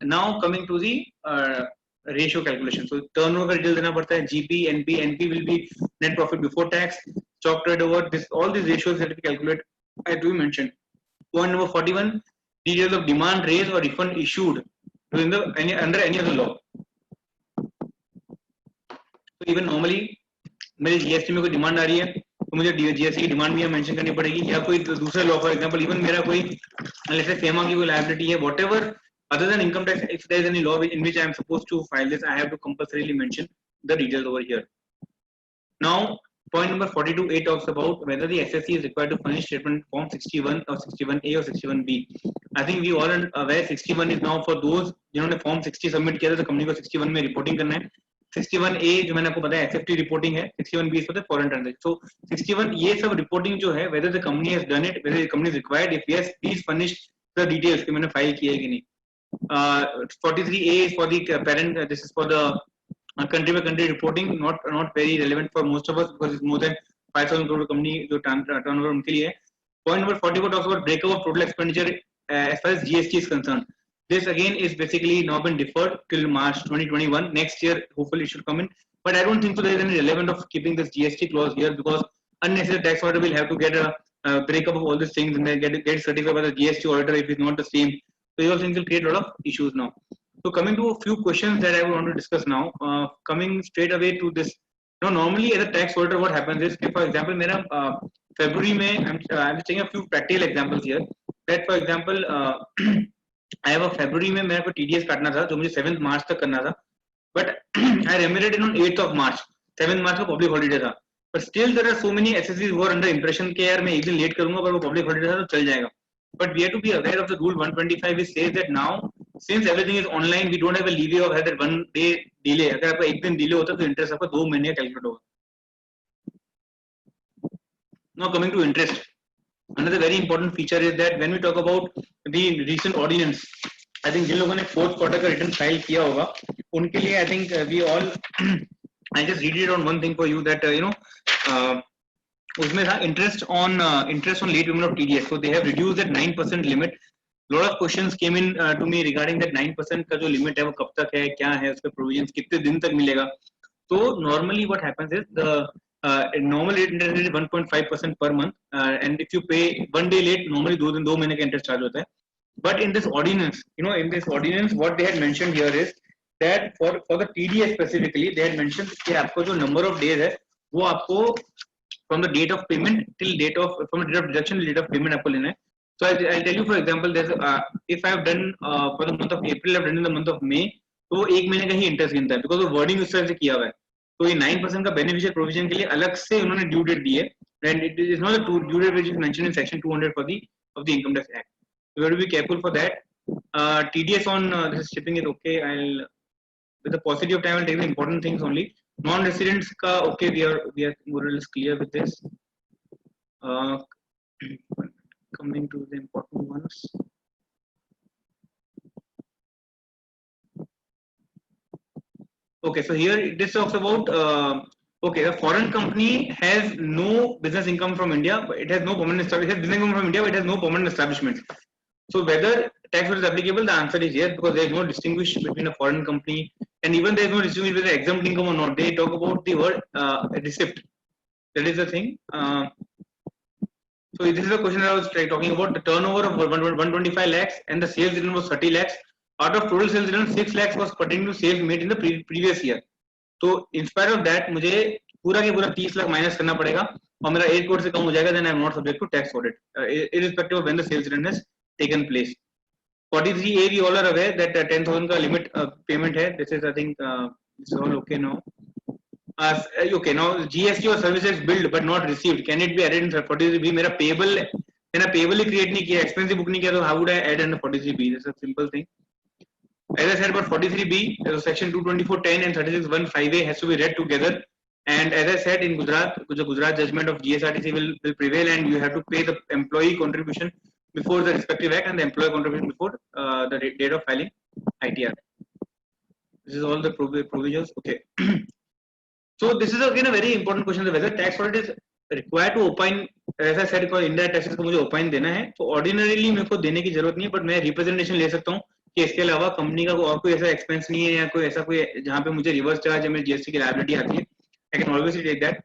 Now coming to the ratio calculation. So turnover detail देना पड़ता है. GP, NP will be net profit before tax. Stock turnover. All these ratios have to be calculated. I do mention. Point number 41. Details of demand raised or refund issued during the under any other law. So even normally मेरे GST में कोई demand आ रही है तो मुझे GST की demand भी mention करनी पड़ेगी, या कोई दूसरे लॉ, फॉर एग्जांपल इवन मेरा कोई जैसे FEMA की कोई लायबिलिटी है, whatever other than income tax, if there is any law in which I am supposed to file this, I have to compulsorily mention the details over here. Now point number 42A talks about whether the SSC is required to furnish statement form 61 or 61A or 61B. I think we all are aware 61 is now for those जिन्होंने form 60 submit किया था तो company को 61 में reporting करना है. 61A जो मैंने आपको बताया SFT रिपोर्टिंग है, 61B is for the foreign transaction. So 61 ये सब रिपोर्टिंग जो है, whether the company has done it, whether the company is required, if yes, please furnish the details कि मैंने फाइल किया है कि नहीं. 43A is for the parent, this is for the country by country reporting, not very relevant for most of us because it's more than 5,000 crore company जो turnover उनके लिए है. Point number 44 talks about breakup of total expenditure as far as GST is concerned. This again is basically now been deferred till March 2021. Next year, hopefully, it should come in. But I don't think so there is any relevance of keeping this GST clause here because unnecessary tax auditor will have to get a breakup of all these things and then get certified by the GST auditor if it's not the same. So these all things will create a lot of issues now. So coming to a few questions that I would want to discuss now. Coming straight away to this. Now, normally as a tax auditor, what happens is, for example, मेरा February में, I'm just taking a few practical examples here. That for example, I have a February में मेरा को TDS काटना था जो मुझे 7th March तक करना था, but I remitted it on 8th of March. 7th March को public holiday था, but still there are so many SSCs who are under impression कि यार मैं एक दिन late करूँगा पर वो public holiday था तो चल जाएगा. But we have to be aware of the rule 125 which says that now since everything is online, we don't have a leeway of that 1 day delay. अगर आपका एक दिन delay होता तो interest आपका 2 महीने का calculate होगा. Now coming to interest. Another very important feature is that when we talk about the recent ordinance, I think जिन लोगों ने 4th quarter का return file किया होगा, उनके लिए I think we all I just read it on one thing for you that उसमें था interest on late payment of TDS. So they have reduced that 9% limit. Lot of questions came in to me regarding that 9% का जो limit है वो कब तक है, क्या है उसके provisions, कितने दिन तक मिलेगा. So normally what happens is the normal rate interest is 1.5% per month, and if you pay one day late, normally 2 महीने का interest charge होता है. But in this ordinance, what they had mentioned here is that for the TDS specifically, they had mentioned कि आपको जो number of days है वो आपको from the date of payment till date of from the date of deduction till date of payment आपको लेना है. So I'll tell you, for example, there's if I have done for the month of April, I've done in the month of May, तो वो एक महीने का ही interest गिनता है, because वो वर्डिंग उस तरह से किया हुआ है. तो ये 9% का बेनिफिशियल प्रोविजन के लिए अलग से उन्होंने ड्यू डेट दी है, and it is not the due date which is mentioned in section 200 of the Income Tax Act. So we have to be careful for that. TDS on this shipping is okay. With the paucity of time, I'll take the important things only. Non-residents ka okay, we are more or less clear with this. Coming to the important ones. Okay, so here this talks about okay, the foreign company has no business income from India, but it has no permanent establishment. It has business income from India, but it has no permanent establishment. So whether tax rate is applicable, the answer is yes, because there is no distinguish between a foreign company, and even there is no distinguish between exempt income or not. They talk about the word receipt. That is the thing. So this is the question that I was talking about. The turnover of 125 lakhs and the sales return was 30 lakhs. Out of total sales return, 6 lakhs was pertaining to sales made in the previous year. So in spite of that, मुझे पूरा के पूरा 30 lakh minus करना पड़ेगा और मेरा 1 करोड़ से कम हो जाएगा. Then I am not subject to tax audit, irrespective of when the sales return has taken place. 43A, we all are aware that 10,000 का limit payment है. This is, I think, this is all okay now. Okay, now GST or services billed but not received, can it be added in 43B? मेरा payable ही create नहीं किया, expense book नहीं किया, तो how would I add in 43B? This is a simple thing. As I said about 43B, section 224(10) and 36(1)(5)A has to be read together. And as I said, in Gujarat, the Gujarat judgment of GSRTC will prevail, and you have to pay the employee contribution before the respective act and the employer contribution before the date of filing ITR. This is all the provisions. Okay. So this is again a very important question: whether tax audit is required to opine. As I said, because indirect taxes को मुझे opine देना है, तो ordinarily मेरे को देने की जरूरत नहीं है, but मैं representation ले सकता हूँ कि इसके अलावा कंपनी का और कोई ऐसा एक्सपेंस नहीं है या कोई ऐसा कोई जहाँ पे मुझे रिवर्स चार्ज या मेरी जीएसटी की लायबिलिटी आती है. I can always take that.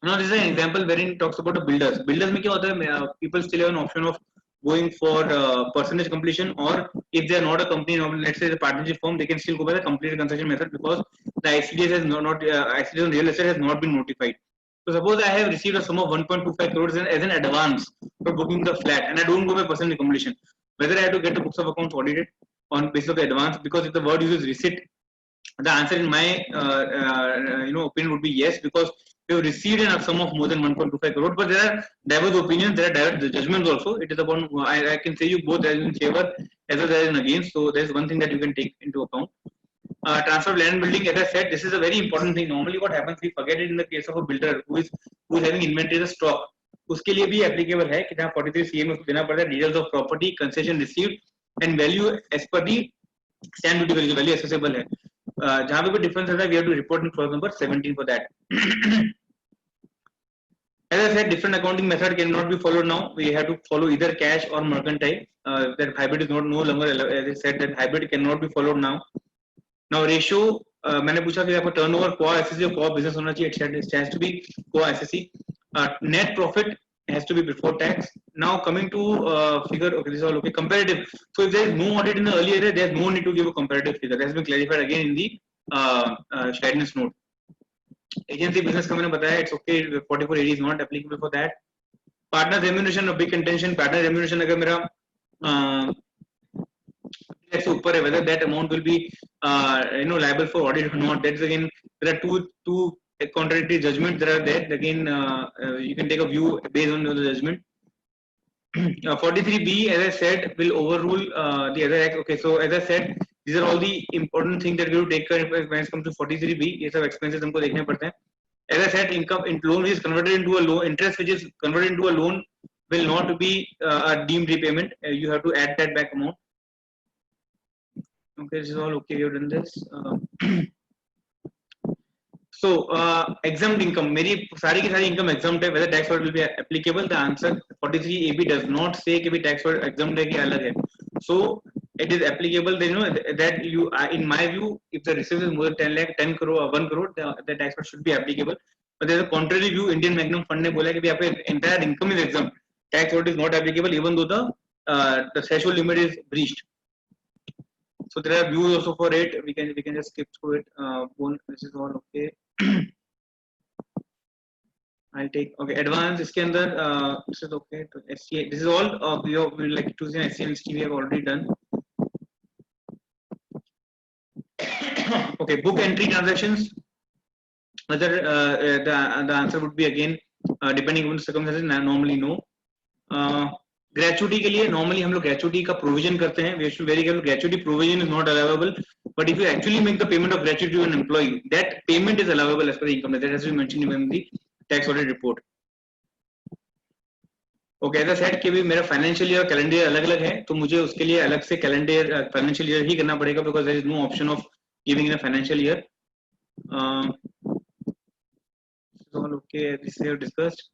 Now this is an example wherein it talks about the builders. Builders में क्या होता है? People still have an option of going for percentage completion, or if they are not a company, let's say the partnership firm, they can still go by the completed construction method because the ICDS has ICDS on real estate has not been notified. So suppose I have received a sum of 1.25 crores as an advance for booking the flat, and I don't go by percentage completion. Whether I have to get the books of accounts audited on basis of the advance, because if the word uses receipt, the answer in my opinion would be yes, because we have received a sum of more than 1.25 crore. But there are diverse opinions, there are diverse judgments also. It is upon I can say you both as in favor as well as in against. So there is one thing that you can take into account. Transfer of land building, as I said, this is a very important thing. Normally what happens, we forget it in the case of a builder who is having inventory as stock. उसके लिए भी applicable है कि जहाँ 43 CM उसको देना पड़ता है, details of property, concession received and value as per the stamp duty value accessible है. जहाँ पे भी difference है, we have to report in clause number 17 for that. As I said, different accounting method cannot be followed now. We have to follow either cash or mercantile. That hybrid is no longer, as I said, that hybrid cannot be followed now. Now ratio, मैंने पूछा कि आपको turnover core SSC और core business होना चाहिए. It has to be core SSC. Net profit has to be before tax. Now coming to figure, okay, this is all okay. Comparative. So if there is no audit in the earlier year, there is no need to give a comparative figure. That has been clarified again in the guidance note. Agency business का मैंने बताया, it's okay. 4480 is not applicable for that. Partner remuneration, a big contention. Partner remuneration अगर मेरा से ऊपर है, whether that amount will be liable for audit or not. That's again, there are two contradictory judgments that are there. Again, you can take a view based on the judgment. 43B, as I said, will overrule the other act. Okay, so as I said, these are all the important things that we will take care of when it comes to 43B. ये सब expenses हमको देखने पड़ते हैं. As I said, income in loan which is converted into a loan, interest which is converted into a loan will not be a deemed repayment. You have to add that back amount. Okay, this is all okay. We have done this. So exempt income, मेरी सारी की सारी income exempt है. Whether tax will be applicable? The answer 43AB does not say कि भी tax exempt है कि अलग है. So it is applicable. Then you know that you, in my view, if the receipt is more than 10 lakh, 10 crore, 1 crore, the tax should be applicable. But there is a contrary view. Indian Magnum Fund ने बोला कि भी आपके entire income is exempt. Tax is not applicable even though the threshold limit is breached. So there are views also for it. We can just skip through it. This is all okay. I'll take advance. इसके अंदर this is okay. तो SCA, this is all we will like to see. SCA and ST we have already done. Okay, book entry transactions. Whether the answer would be again depending on the circumstances. Normally no. Gratuity के लिए normally हम लोग gratuity का provision करते हैं. We should be very careful. Gratuity provision is not allowable. But if you actually make the payment of gratuity to an employee, that payment is allowable as per the income. That has to be mentioned in the tax audit report. Okay, as I said कि भी मेरा financial year calendar year अलग-अलग है, तो मुझे उसके लिए अलग से calendar year financial year ही करना पड़ेगा because there is no option of giving in a financial year. All okay. This we have discussed.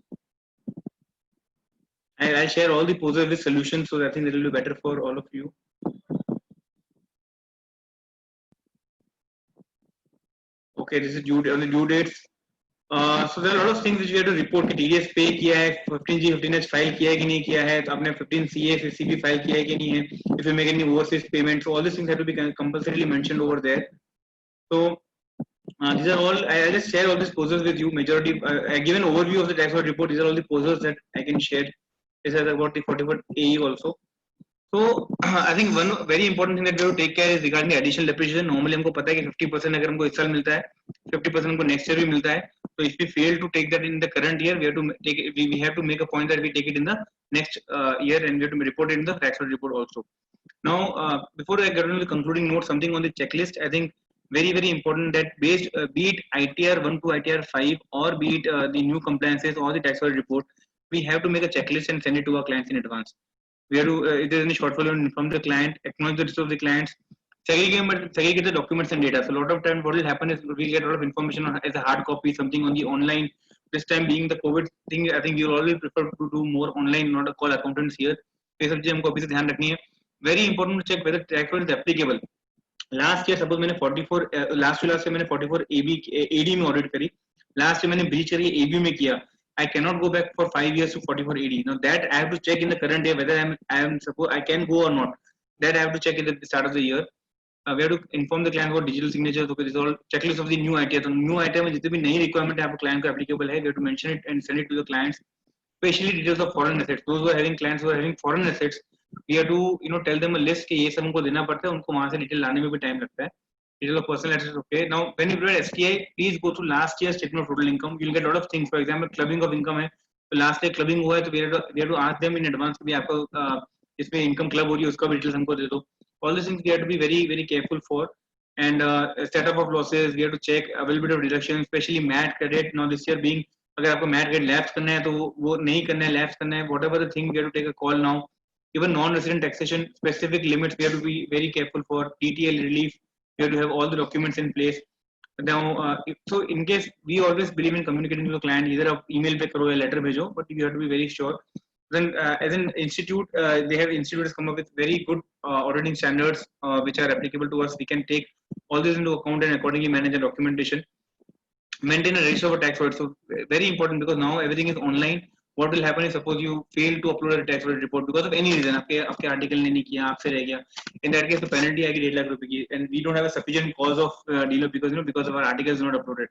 I'll share all the poses with solutions, so I think that will be better for all of you. Okay, this is due on the due dates. So there are a lot of things which we have to report कि TDS pay किया है, 15G 15H file किया है कि नहीं किया है, तो आपने 15CA 50CB file किया है कि नहीं है. If you make any overseas payments, so all these things have to be compulsorily mentioned over there. So these are all. I just share all these poses with you. Majority, I give an overview of the tax audit report. These are all the poses that I can share. This is about the 44 AE also. So I think one very important thing that we have to take care is regarding the additional depreciation. Normally हमको पता है कि 50% अगर हमको इस साल मिलता है, 50% हमको next year भी मिलता है. So if we fail to take that in the current year, we have to take it, we have to make a point that we take it in the next year, and we have to report it in the tax audit report also. Now before I get on the concluding note, something on the checklist. I think very important that based be it ITR 1 to ITR 5 or be it the new compliances or the tax audit report, we have to make a checklist and send it to our clients in advance. We have to, if there is any shortfall, inform the client, acknowledge the risk of the clients, segregate the documents and data. So a lot of time what will happen is we get a lot of information as a hard copy, something on the online. This time being the COVID thing, I think we will always prefer to do more online, not to call accountants here. Very important to check whether tax audit is applicable. Last year suppose मैंने 44 last year मैंने 44 AD में audit करी. Last year मैंने breach करी AB में किया. I cannot go back for 5 years to 44 AD. Now that I have to check in the current year whether I am suppose I can go or not. That I have to check at the start of the year. We have to inform the client about digital signatures. Okay, this is all checklist of the new ITR. So new ITR में जितने भी नई requirement है आपको client को applicable है, we have to mention it and send it to the clients. Especially details of foreign assets. Those who are having clients who are having foreign assets, we have to tell them a list कि ये सब उनको देना पड़ता है, उनको वहाँ से detail लाने में भी time लगता है. Detail of personal assets. Okay. Now when you provide STI, please go through last year's statement of total income. You will get a lot of things. For example, clubbing of income है. तो last year clubbing हुआ है तो we have to ask them in advance कि आपको इसमें income club हो रही है उसका भी details हमको दे दो. All these things we have to be very careful for. And setup of losses, we have to check availability of deduction, especially MAT credit. Now this year being अगर आपको MAT credit lapse करना है तो वो नहीं करना है, lapse करना है, whatever the thing we have to take a call now. Even non-resident taxation specific limits we have to be very careful for. TTL relief, we have to have all the documents in place. Now so in case we always believe in communicating to the client, either आप email पे करो या letter भेजो, but you have to be very sure. Then as an institute, they have institutes come up with very good auditing standards which are applicable to us. We can take all this into account and accordingly manage the documentation. Maintain a register for tax audit. So very important because now everything is online. What will happen is suppose you fail to upload a tax audit report because of any reason, आपके article ने नहीं किया, आपसे रह गया. In that case, the penalty आएगी 1.5 lakh रुपए की, and we don't have a sufficient cause of dealer because of our article is not uploaded.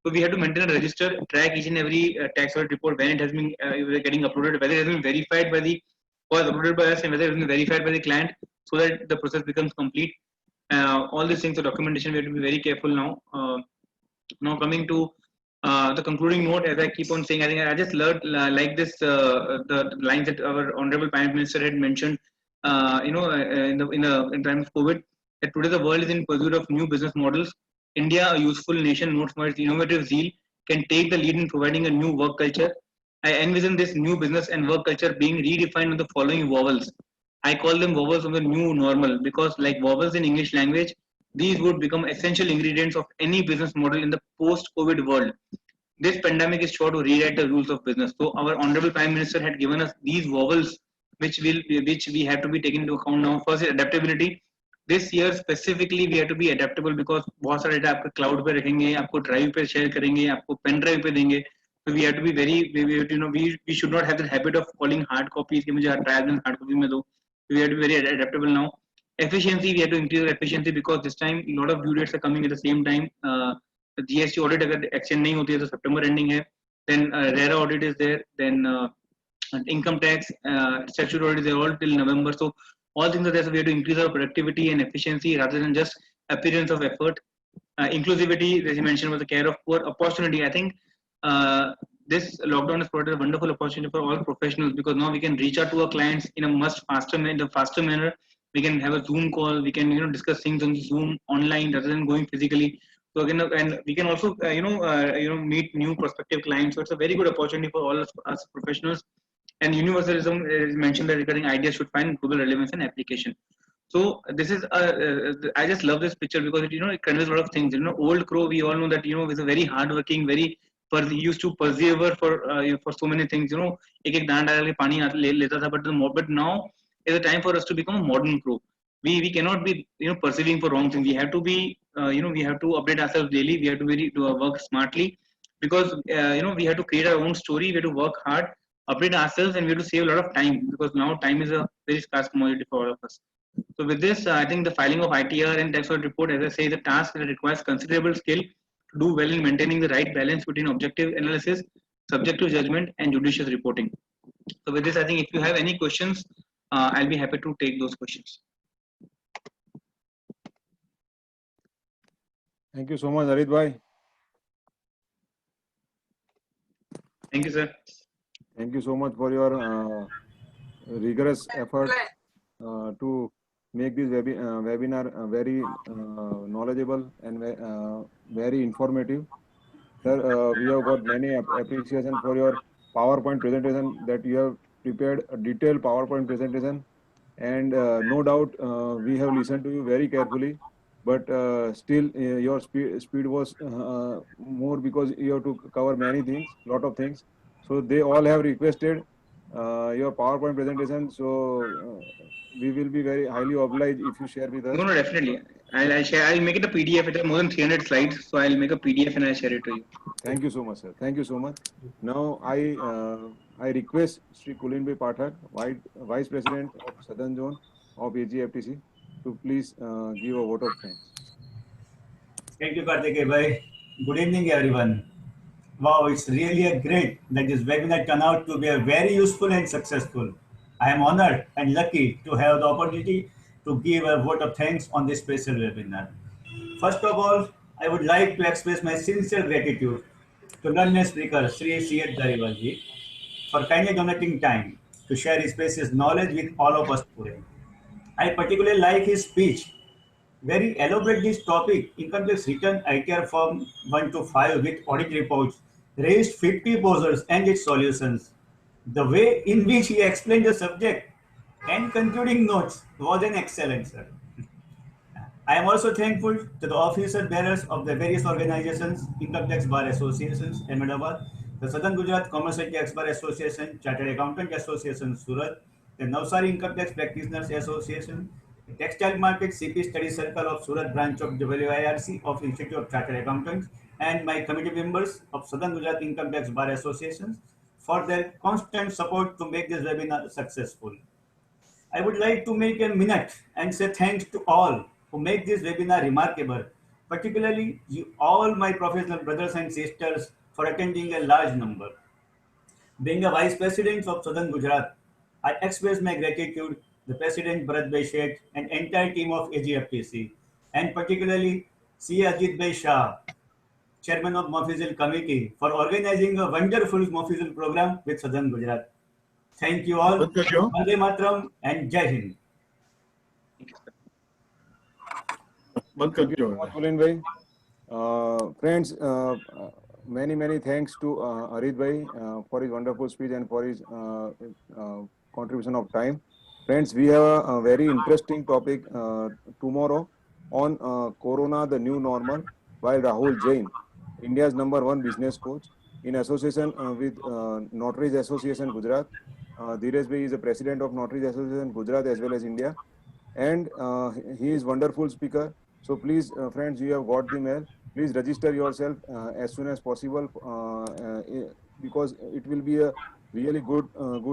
So we have to maintain a register, track each and every tax audit report when it has been getting uploaded, whether it has been verified by the was uploaded by us and whether it has been verified by the client, so that the process becomes complete. All these things, the documentation we have to be very careful now. Now coming to the concluding note, as I keep on saying, I think I just learned like this the lines that our honorable Prime Minister had mentioned, in time of COVID, that today the world is in pursuit of new business models. India, a useful nation known for its innovative zeal, can take the lead in providing a new work culture. I envision this new business and work culture being redefined with the following vowels. I call them vowels of the new normal because, like vowels in English language, These would become essential ingredients of any business model in the post-COVID world. This pandemic is sure to rewrite the rules of business. So our honorable Prime Minister had given us these vowels, which we have to be taken into account now. First is adaptability. This year specifically we have to be adaptable because बहुत सारे data आपको cloud पे रखेंगे, आपको drive पे share करेंगे, आपको pen drive पे देंगे. So we have to be we should not have the habit of calling hard copies कि मुझे trial and hard copy में दो. We have to be very adaptable now. Efficiency, we have to increase our efficiency because this time a lot of due dates are coming at the same time. The GST audit अगर extend नहीं होती है तो September ending है. Then RERA audit is there. Then income tax, statutory audit is there all till November. So all things are there. So we have to increase our productivity and efficiency rather than just appearance of effort. Inclusivity, as you mentioned, was the care of poor. Opportunity, I think this lockdown has provided a wonderful opportunity for all professionals because now we can reach out to our clients in a much faster manner. We can have a Zoom call. We can discuss things on Zoom online rather than going physically. So again, and we can also meet new prospective clients. So it's a very good opportunity for all of us professionals. And universalism is mentioned that regarding ideas should find global relevance and application. So this is I just love this picture because it conveys a lot of things. Old crow, we all know that is a very hardworking, very used to persevere for so many things. एक दाना डाल के पानी लेता था, but now is a time for us to become a modern crow. We cannot be persevering for wrong things. We have to be we have to update ourselves daily. We have to work smartly because we have to create our own story. We have to work hard, update ourselves, and we have to save a lot of time because now time is a very scarce commodity for all of us. So with this, I think the filing of ITR and tax audit report, as I say, is a task that requires considerable skill to do well in maintaining the right balance between objective analysis, subjective judgment, and judicious reporting. So with this, I think if you have any questions, I'll be happy to take those questions. Thank you so much, Harit bhai. Thank you, sir. Thank you so much for your rigorous effort to make this webinar very knowledgeable and very informative. Sir, we have got many appreciation for your PowerPoint presentation that you have prepared a detailed PowerPoint presentation, and no doubt we have listened to you very carefully, but still your speed was more because you have to cover many things, lot of things. So they all have requested your PowerPoint presentation. So we will be very highly obliged if you share with us. No, definitely. I'll share. I'll make it a PDF. It has more than 300 slides, so I'll make a PDF and I'll share it to you. Thank you so much, sir. Thank you so much. Now I request Sri Kulinbhai Pathak, Vice President of Southern Zone of AGFTC, to please give a vote of thanks. Thank you, Karthikeya bhai. Good evening, everyone. Wow, it's really a great that this webinar turned out to be a very useful and successful. I am honored and lucky to have the opportunity to give a vote of thanks on this special webinar. First of all, I would like to express my sincere gratitude to learned speaker Sri Harit Dhariwal ji for kindly donating time to share his precious knowledge with all of us today. I particularly like his speech. Very elaborate this topic, income tax return ITR form 1 to 5 with audit reports, raised 50 proposals and its solutions. The way in which he explained the subject and concluding notes was an excellent, sir. I am also thankful to the officer bearers of the various organizations, Income Tax Bar Associations, Ahmedabad, the Southern Gujarat Commercial Tax Bar Association, Chartered Accountant Association, Surat, the Navsari Income Tax Practitioners Association, the Textile Market CP Study Circle of Surat branch of WIRC of Institute of Chartered Accountants, and my committee members of Southern Gujarat Income Tax Bar Associations for their constant support to make this webinar successful. I would like to make a minute and say thanks to all who make this webinar remarkable, particularly you all my professional brothers and sisters for attending a large number. Being a Vice President of Southern Gujarat, I express my gratitude to the President Bharat Bhai Sheth and entire team of AGFTC, and particularly C. Ajit Bhai Shah, Chairman of Mofizil Committee, for organizing a wonderful Mofizil program with Southern Gujarat. Thank you all. Vande Mataram and Jai Hind. Thank you so much, Kulinbhai. Friends, many thanks to Harit bhai for his wonderful speech and for his contribution of time. Friends, we have a very interesting topic tomorrow. on Corona, the new normal, while Rahul Jain, India's #1 business coach, in association with Notaries Association Gujarat. Dheeraj Bhai is the president of Notaries Association Gujarat as well as India, and he is wonderful speaker. So please, friends, you have got the mail. Please register yourself as soon as possible because it will be a really good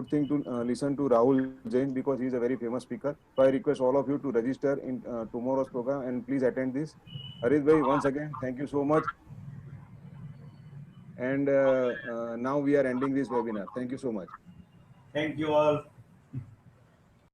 thing to listen to Rahul Jain because he is a very famous speaker. So I request all of you to register in tomorrow's program and please attend this. Harit Bhai, once again, thank you so much. And now we are ending this webinar. Thank you so much. Thank you all.